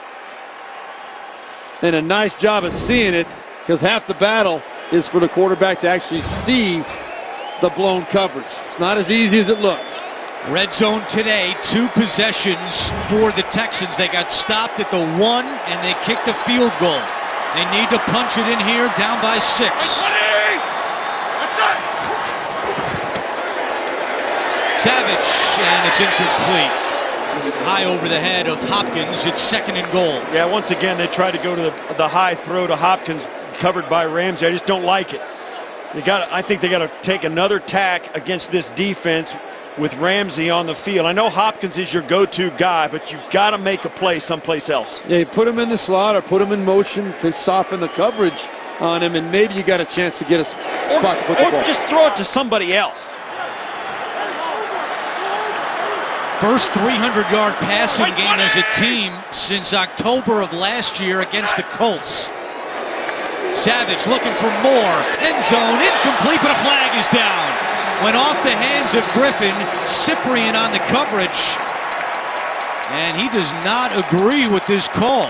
And a nice job of seeing it, because half the battle is for the quarterback to actually see the blown coverage. It's not as easy as it looks. Red zone today, 2 possessions for the Texans. They got stopped at the 1, and they kicked a field goal. They need to punch it in here, down by 6. Savage, and it's incomplete. High over the head of Hopkins. It's 2nd and goal. Yeah, once again, they tried to go to the high throw to Hopkins, covered by Ramsey. I just don't like it. I think they got to take another tack against this defense with Ramsey on the field. I know Hopkins is your go-to guy, but you've got to make a play someplace else. Yeah, you put him in the slot or put him in motion to soften the coverage on him, and maybe you got a chance to get a spot to put the ball. Or just throw it to somebody else. First 300-yard passing game as a team since October of last year against the Colts. Savage looking for more. End zone, incomplete, but a flag is down. Went off the hands of Griffin. Cyprian on the coverage. And he does not agree with this call.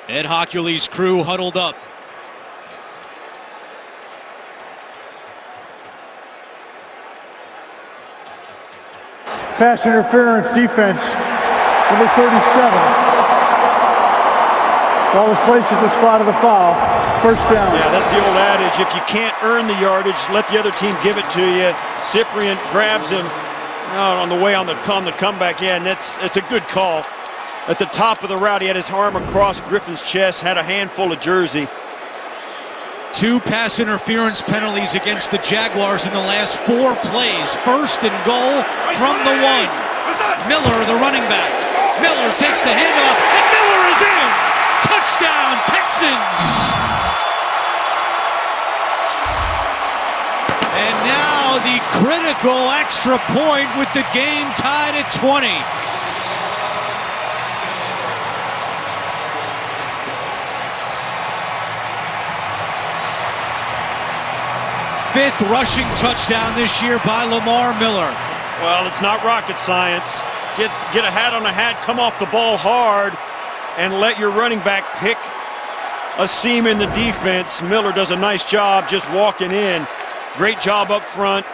Ed Hockley's crew huddled up. Pass interference defense, number 37. Ball was placed at the spot of the foul. First down. Yeah, that's the old adage. If you can't earn the yardage, let the other team give it to you. Cyprian grabs him on the way on the comeback. Yeah, and it's a good call. At the top of the route, he had his arm across Griffin's chest, had a handful of jersey. 2 pass interference penalties against the Jaguars in the last 4 plays. First and goal from the 1. Miller, the running back. Miller takes the handoff, and Miller is in! Touchdown, Texans! And now the critical extra point with the game tied at 20. Fifth rushing touchdown this year by Lamar Miller. Well, it's not rocket science. Get a hat on a hat, come off the ball hard, and let your running back pick a seam in the defense. Miller does a nice job just walking in. Great job up front,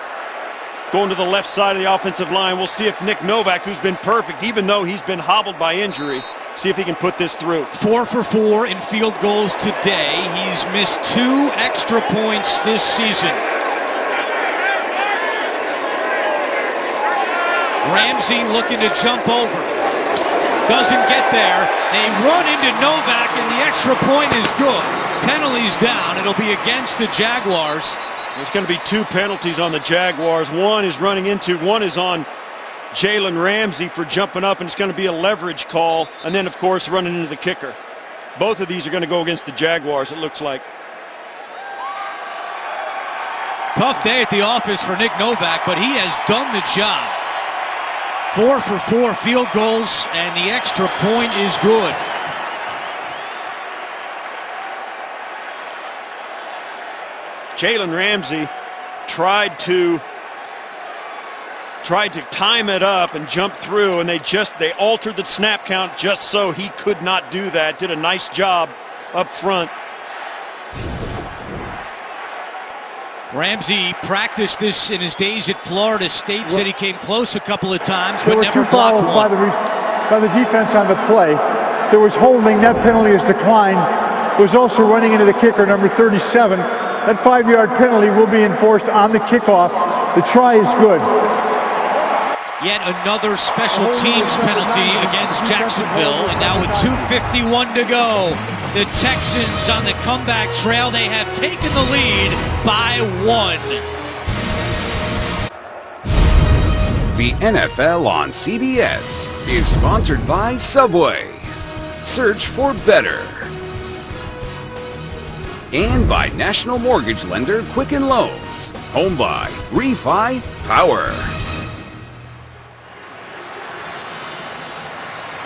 going to the left side of the offensive line. We'll see if Nick Novak, who's been perfect, even though he's been hobbled by injury, see if he can put this through. 4 for 4 in field goals today. He's missed 2 extra points this season. Ramsey looking to jump over. Doesn't get there. They run into Novak, and the extra point is good. Penalties down. It'll be against the Jaguars. There's going to be 2 penalties on the Jaguars. One is running into, one is on Jalen Ramsey for jumping up, and it's going to be a leverage call. And then, of course, running into the kicker. Both of these are going to go against the Jaguars, it looks like. Tough day at the office for Nick Novak, but he has done the job. 4 for 4 field goals, and the extra point is good. Jalen Ramsey tried to time it up and jump through, and they altered the snap count just so he could not do that. Did a nice job up front. Ramsey practiced this in his days at Florida State. Said he came close a couple of times, There but were never 2 blocked fouls one. by the defense on the play. There was holding. That penalty is declined. There was also running into the kicker, number 37. That 5-yard penalty will be enforced on the kickoff. The try is good. Yet another special teams penalty against Jacksonville. And now with 2:51 to go, the Texans on the comeback trail. They have taken the lead by 1. The NFL on CBS is sponsored by Subway. Search for better. And by National Mortgage Lender Quicken Loans. Home buy, refi, power.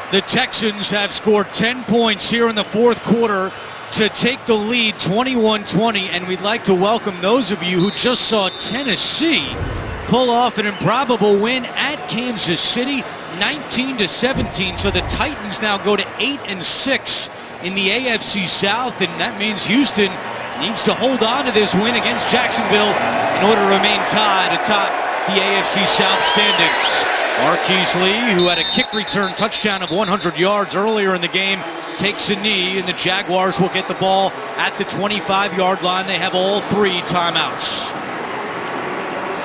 The Texans have scored 10 points here in the fourth quarter to take the lead 21-20, and we'd like to welcome those of you who just saw Tennessee pull off an improbable win at Kansas City, 19-17. So the Titans now go to 8-6 in the AFC South, and that means Houston needs to hold on to this win against Jacksonville in order to remain tied atop the AFC South standings. Marquise Lee, who had a kick return touchdown of 100 yards earlier in the game, takes a knee, and the Jaguars will get the ball at the 25-yard line. They have all 3 timeouts.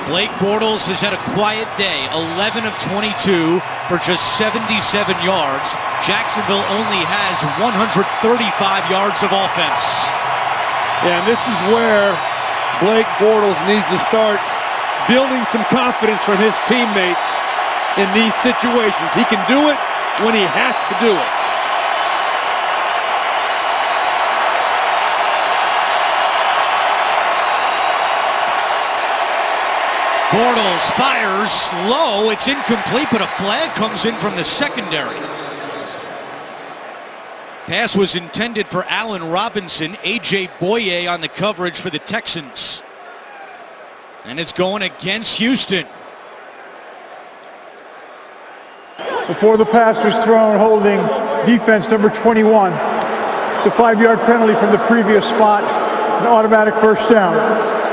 Blake Bortles has had a quiet day, 11 of 22 for just 77 yards. Jacksonville only has 135 yards of offense. Yeah, and this is where Blake Bortles needs to start building some confidence from his teammates in these situations. He can do it when he has to do it. Bortles fires low. It's incomplete, but a flag comes in from the secondary. Pass was intended for Allen Robinson. A.J. Boye on the coverage for the Texans. And it's going against Houston. Before the pass was thrown, holding defense number 21. It's a 5-yard penalty from the previous spot, an automatic first down.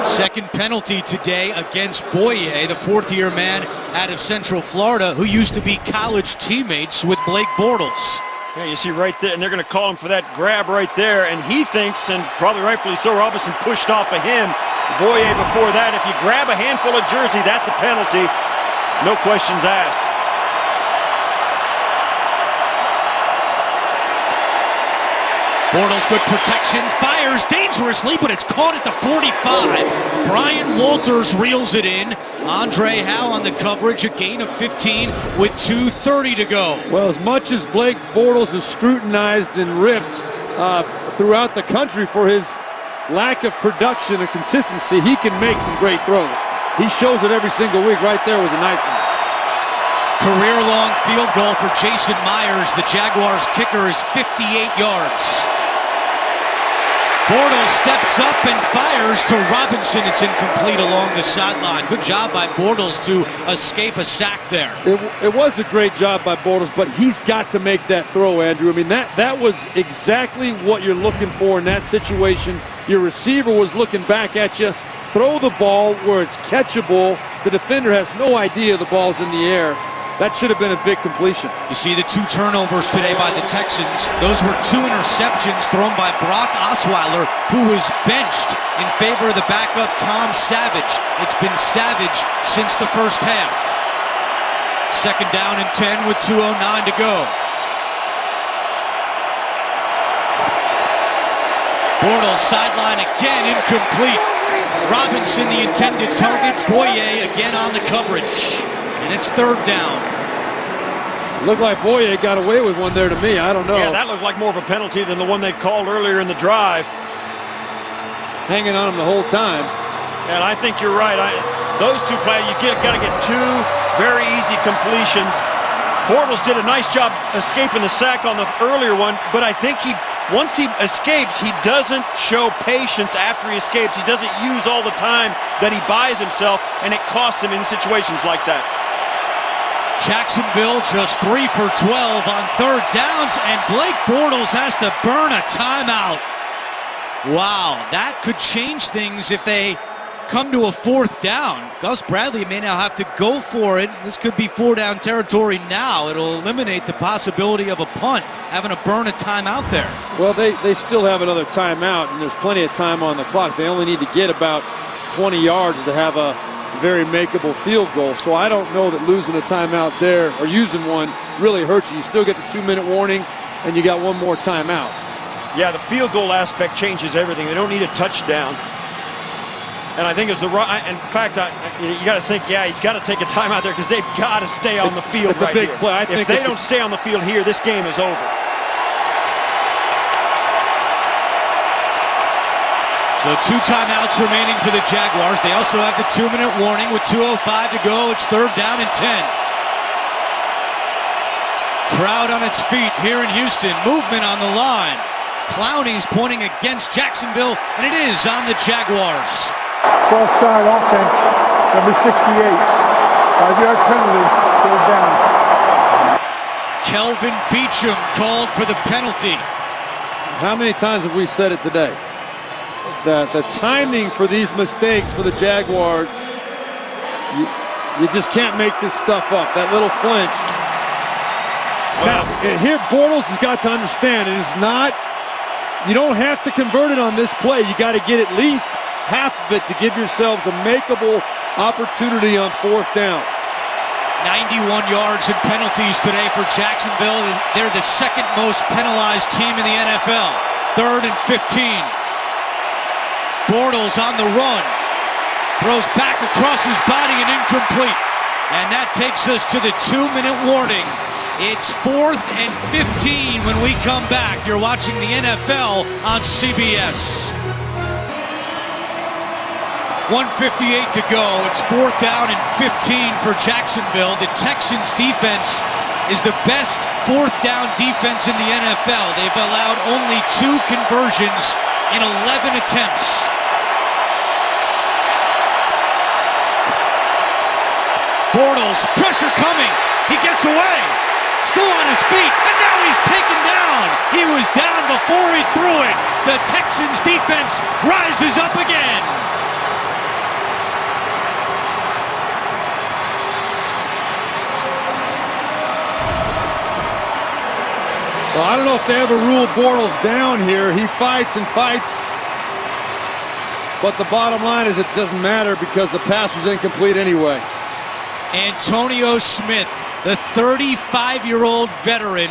Second penalty today against Boye, the 4th-year man out of Central Florida, who used to be college teammates with Blake Bortles. Yeah, you see right there, and they're going to call him for that grab right there, and he thinks, and probably rightfully so, Robinson pushed off of him. Boye before that, if you grab a handful of jersey, that's a penalty. No questions asked. Bortles, good protection, fires dangerously, but it's caught at the 45. Brian Walters reels it in. Andre Howe on the coverage, a gain of 15 with 2:30 to go. Well, as much as Blake Bortles is scrutinized and ripped throughout the country for his lack of production and consistency, he can make some great throws. He shows it every single week. Right there was a nice one. Career-long field goal for Jason Myers. The Jaguars kicker is 58 yards. Bortles steps up and fires to Robinson. It's incomplete along the sideline. Good job by Bortles to escape a sack there. It was a great job by Bortles, but he's got to make that throw, Andrew. I mean, that was exactly what you're looking for in that situation. Your receiver was looking back at you. Throw the ball where it's catchable. The defender has no idea the ball's in the air. That should have been a big completion. You see the 2 turnovers today by the Texans. Those were 2 interceptions thrown by Brock Osweiler, who was benched in favor of the backup Tom Savage. It's been Savage since the first half. Second down and 10 with 2:09 to go. Bortles sideline again, incomplete. Robinson the intended target. Boye again on the coverage. And it's 3rd down. Looked like Boye got away with one there to me. I don't know. Yeah, that looked like more of a penalty than the one they called earlier in the drive. Hanging on him the whole time. And I think you're right. Those 2 plays, you got to get 2 very easy completions. Bortles did a nice job escaping the sack on the earlier one, but I think once he escapes, he doesn't show patience after he escapes. He doesn't use all the time that he buys himself, and it costs him in situations like that. Jacksonville just 3 for 12 on 3rd downs, and Blake Bortles has to burn a timeout. Wow, that could change things if they come to a 4th down. Gus Bradley may now have to go for it. This could be 4-down territory now. It'll eliminate the possibility of a punt, having to burn a timeout there. Well, they still have another timeout, and there's plenty of time on the clock. They only need to get about 20 yards to have a very makeable field goal. So I don't know that losing a timeout there or using one really hurts you. You still get the 2-minute warning, and you got one more timeout. Yeah, the field goal aspect changes everything. They don't need a touchdown. And I think it's the right. In fact, you got to think, yeah, he's got to take a timeout there because they've got to stay on the field it's right here. It's a big play. I think if they don't stay on the field here, this game is over. So 2 timeouts remaining for the Jaguars. They also have the 2-minute warning with 2:05 to go. It's 3rd down and 10. Crowd on its feet here in Houston. Movement on the line. Clowney's pointing against Jacksonville, and it is on the Jaguars. False start offense, number 68. 5-yard penalty, 3rd down. Kelvin Beachum called for the penalty. How many times have we said it today? The timing for these mistakes for the Jaguars, you just can't make this stuff up. That little flinch. Now, here Bortles has got to understand, it is not, you don't have to convert it on this play. You got to get at least half of it to give yourselves a makeable opportunity on 4th down. 91 yards and penalties today for Jacksonville. They're the 2nd most penalized team in the NFL. 3rd and 15. Bortles on the run. Throws back across his body and incomplete. And that takes us to the 2-minute warning. It's 4th and 15 when we come back. You're watching the NFL on CBS. 1:58 to go. It's 4th down and 15 for Jacksonville. The Texans defense is the best 4th down defense in the NFL. They've allowed only 2 conversions in 11 attempts. Bortles, pressure coming. He gets away. Still on his feet, and now he's taken down. He was down before he threw it. The Texans defense rises up again. Well, I don't know if they ever rule Bortles down here. He fights and fights. But the bottom line is it doesn't matter because the pass was incomplete anyway. Antonio Smith, the 35-year-old veteran,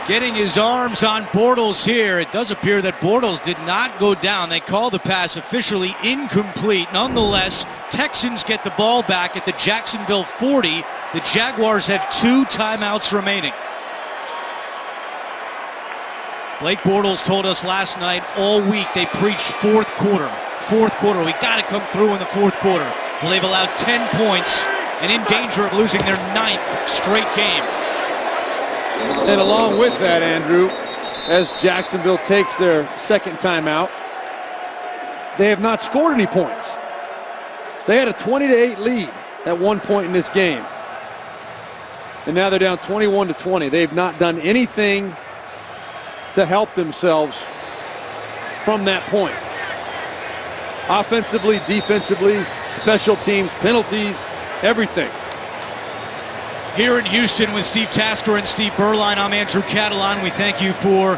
getting his arms on Bortles here. It does appear that Bortles did not go down. They call the pass officially incomplete. Nonetheless, Texans get the ball back at the Jacksonville 40. The Jaguars have 2 timeouts remaining. Blake Bortles told us last night all week they preached 4th quarter. 4th quarter, we got to come through in the 4th quarter. Well, they've allowed 10 points and in danger of losing their 9th straight game. And along with that, Andrew, as Jacksonville takes their 2nd timeout, they have not scored any points. They had a 20-8 lead at one point in this game. And now they're down 21-20. They've not done anything to help themselves from that point. Offensively, defensively, special teams, penalties, everything. Here in Houston with Steve Tasker and Steve Berline, I'm Andrew Catalan. We thank you for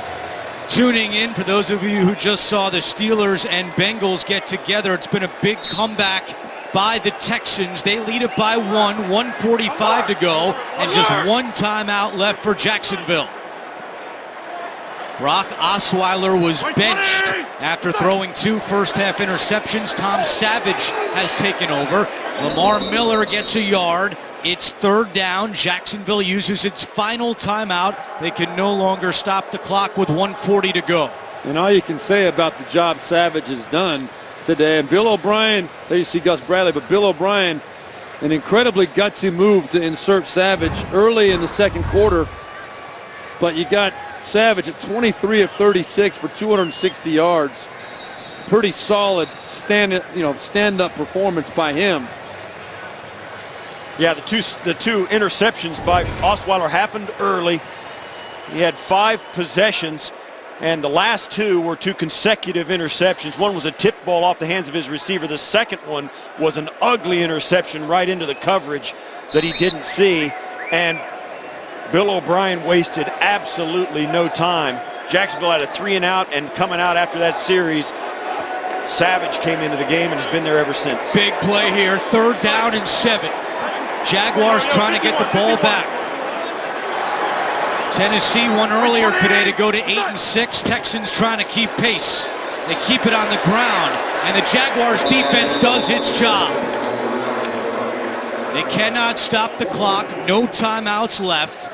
tuning in. For those of you who just saw the Steelers and Bengals get together, it's been a big comeback by the Texans. They lead it by 1:45 to go, and just 1 timeout left for Jacksonville. Brock Osweiler was benched after throwing 2 first-half interceptions. Tom Savage has taken over. Lamar Miller gets a yard. It's 3rd down. Jacksonville uses its final timeout. They can no longer stop the clock with 1:40 to go. And all you can say about the job Savage has done today, and Bill O'Brien, there you see Gus Bradley, but Bill O'Brien, an incredibly gutsy move to insert Savage early in the 2nd quarter. But you got Savage at 23 of 36 for 260 yards. Pretty solid stand-up performance by him. Yeah, the two interceptions by Osweiler happened early. He had 5 possessions, and the last 2 were 2 consecutive interceptions. One was a tip ball off the hands of his receiver. The second one was an ugly interception right into the coverage that he didn't see. And Bill O'Brien wasted absolutely no time. Jacksonville had a 3-and-out, and coming out after that series, Savage came into the game and has been there ever since. Big play here, 3rd down and 7. Jaguars trying to get the ball back. Tennessee won earlier today to go to 8-6. Texans trying to keep pace. They keep it on the ground, and the Jaguars defense does its job. They cannot stop the clock. No timeouts left.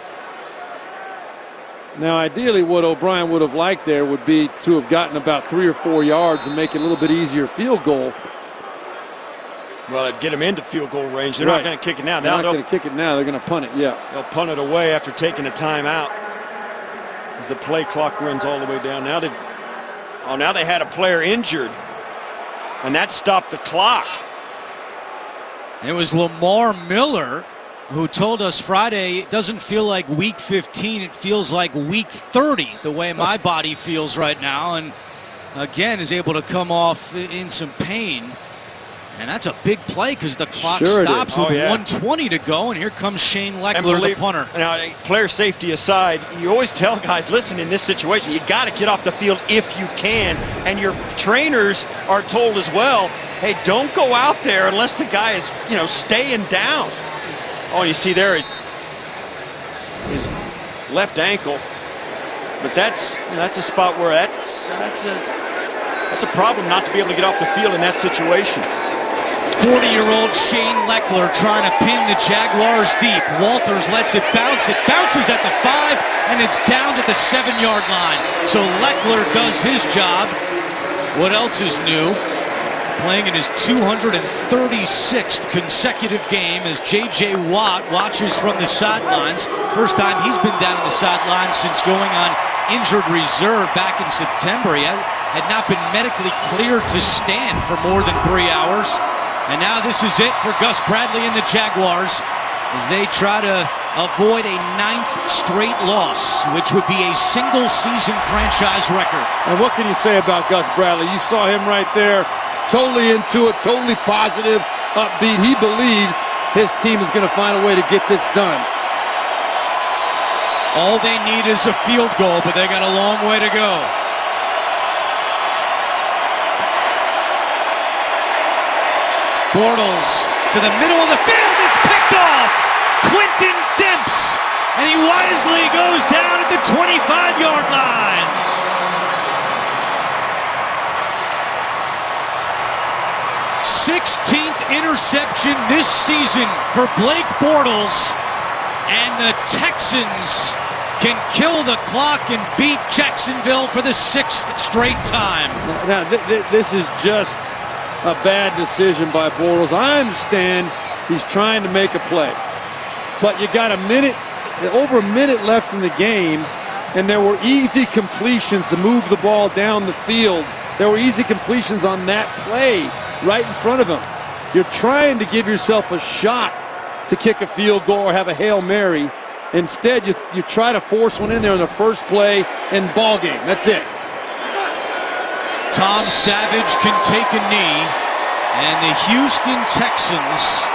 Now, ideally, what O'Brien would have liked there would be to have gotten about 3 or 4 yards and make it a little bit easier field goal. Well, it'd get them into field goal range. They're Right. not going to kick it now. They're not going to kick it now. They're going to punt it, yeah. They'll punt it away after taking a timeout. As the play clock runs all the way down. Now they had a player injured, and that stopped the clock. It was Lamar Miller who told us Friday it doesn't feel like week 15, it feels like week 30, the way my body feels right now, and again is able to come off in some pain. And that's a big play because the clock stops with 1:20 to go, and here comes Shane Leckler, the punter. Now, player safety aside, you always tell guys, listen, in this situation, you got to get off the field if you can, and your trainers are told as well, hey, don't go out there unless the guy is, staying down. Oh, you see there, his left ankle. But that's a spot where that's a problem not to be able to get off the field in that situation. 40-year-old Shane Leckler trying to pin the Jaguars deep. Walters lets it bounce. It bounces at the 5, and it's down to the 7-yard line. So Leckler does his job. What else is new? Playing in his 236th consecutive game as J.J. Watt watches from the sidelines. First time he's been down on the sidelines since going on injured reserve back in September. He had not been medically cleared to stand for more than 3 hours. And now this is it for Gus Bradley and the Jaguars as they try to avoid a 9th straight loss, which would be a single-season franchise record. And what can you say about Gus Bradley? You saw him right there, totally into it, totally positive, upbeat. He believes his team is going to find a way to get this done. All they need is a field goal, but they got a long way to go. Bortles to the middle of the field. It's picked off. Quentin Demps. And he wisely goes down at the 25-yard line. Sixteenth interception this season for Blake Bortles. And the Texans can kill the clock and beat Jacksonville for the 6th straight time. Now, this is just a bad decision by Bortles. I understand he's trying to make a play, but you got over a minute left in the game, and there were easy completions to move the ball down the field. There were easy completions on that play right in front of him. You're trying to give yourself a shot to kick a field goal or have a Hail Mary. Instead, you try to force one in there in the first play and ball game. That's it. Tom Savage can take a knee, and the Houston Texans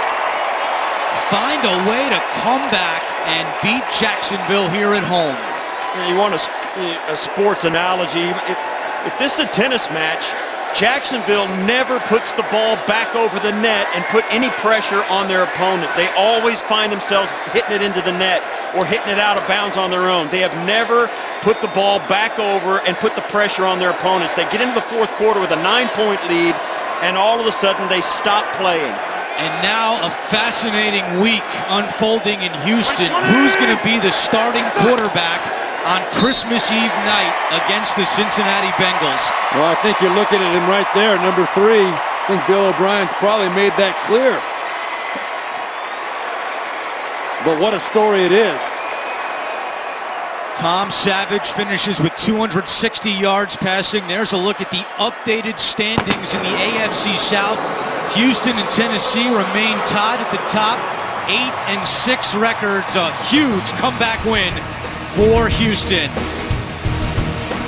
find a way to come back and beat Jacksonville here at home. You want a sports analogy. If this is a tennis match, Jacksonville never puts the ball back over the net and put any pressure on their opponent. They always find themselves hitting it into the net or hitting it out of bounds on their own. They have never put the ball back over and put the pressure on their opponents. They get into the 4th quarter with a 9-point lead, and all of a sudden they stop playing. And now a fascinating week unfolding in Houston. Who's going to be the starting quarterback on Christmas Eve night against the Cincinnati Bengals? Well, I think you're looking at him right there, number 3. I think Bill O'Brien's probably made that clear. But what a story it is. Tom Savage finishes with 260 yards passing. There's a look at the updated standings in the AFC South. Houston and Tennessee remain tied at the top. 8-6 records, a huge comeback win for Houston.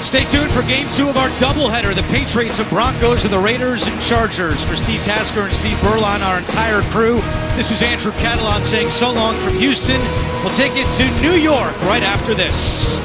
Stay tuned for Game 2 of our doubleheader. The Patriots and Broncos and the Raiders and Chargers. For Steve Tasker and Steve Berline, our entire crew, this is Andrew Catalan saying so long from Houston. We'll take it to New York right after this.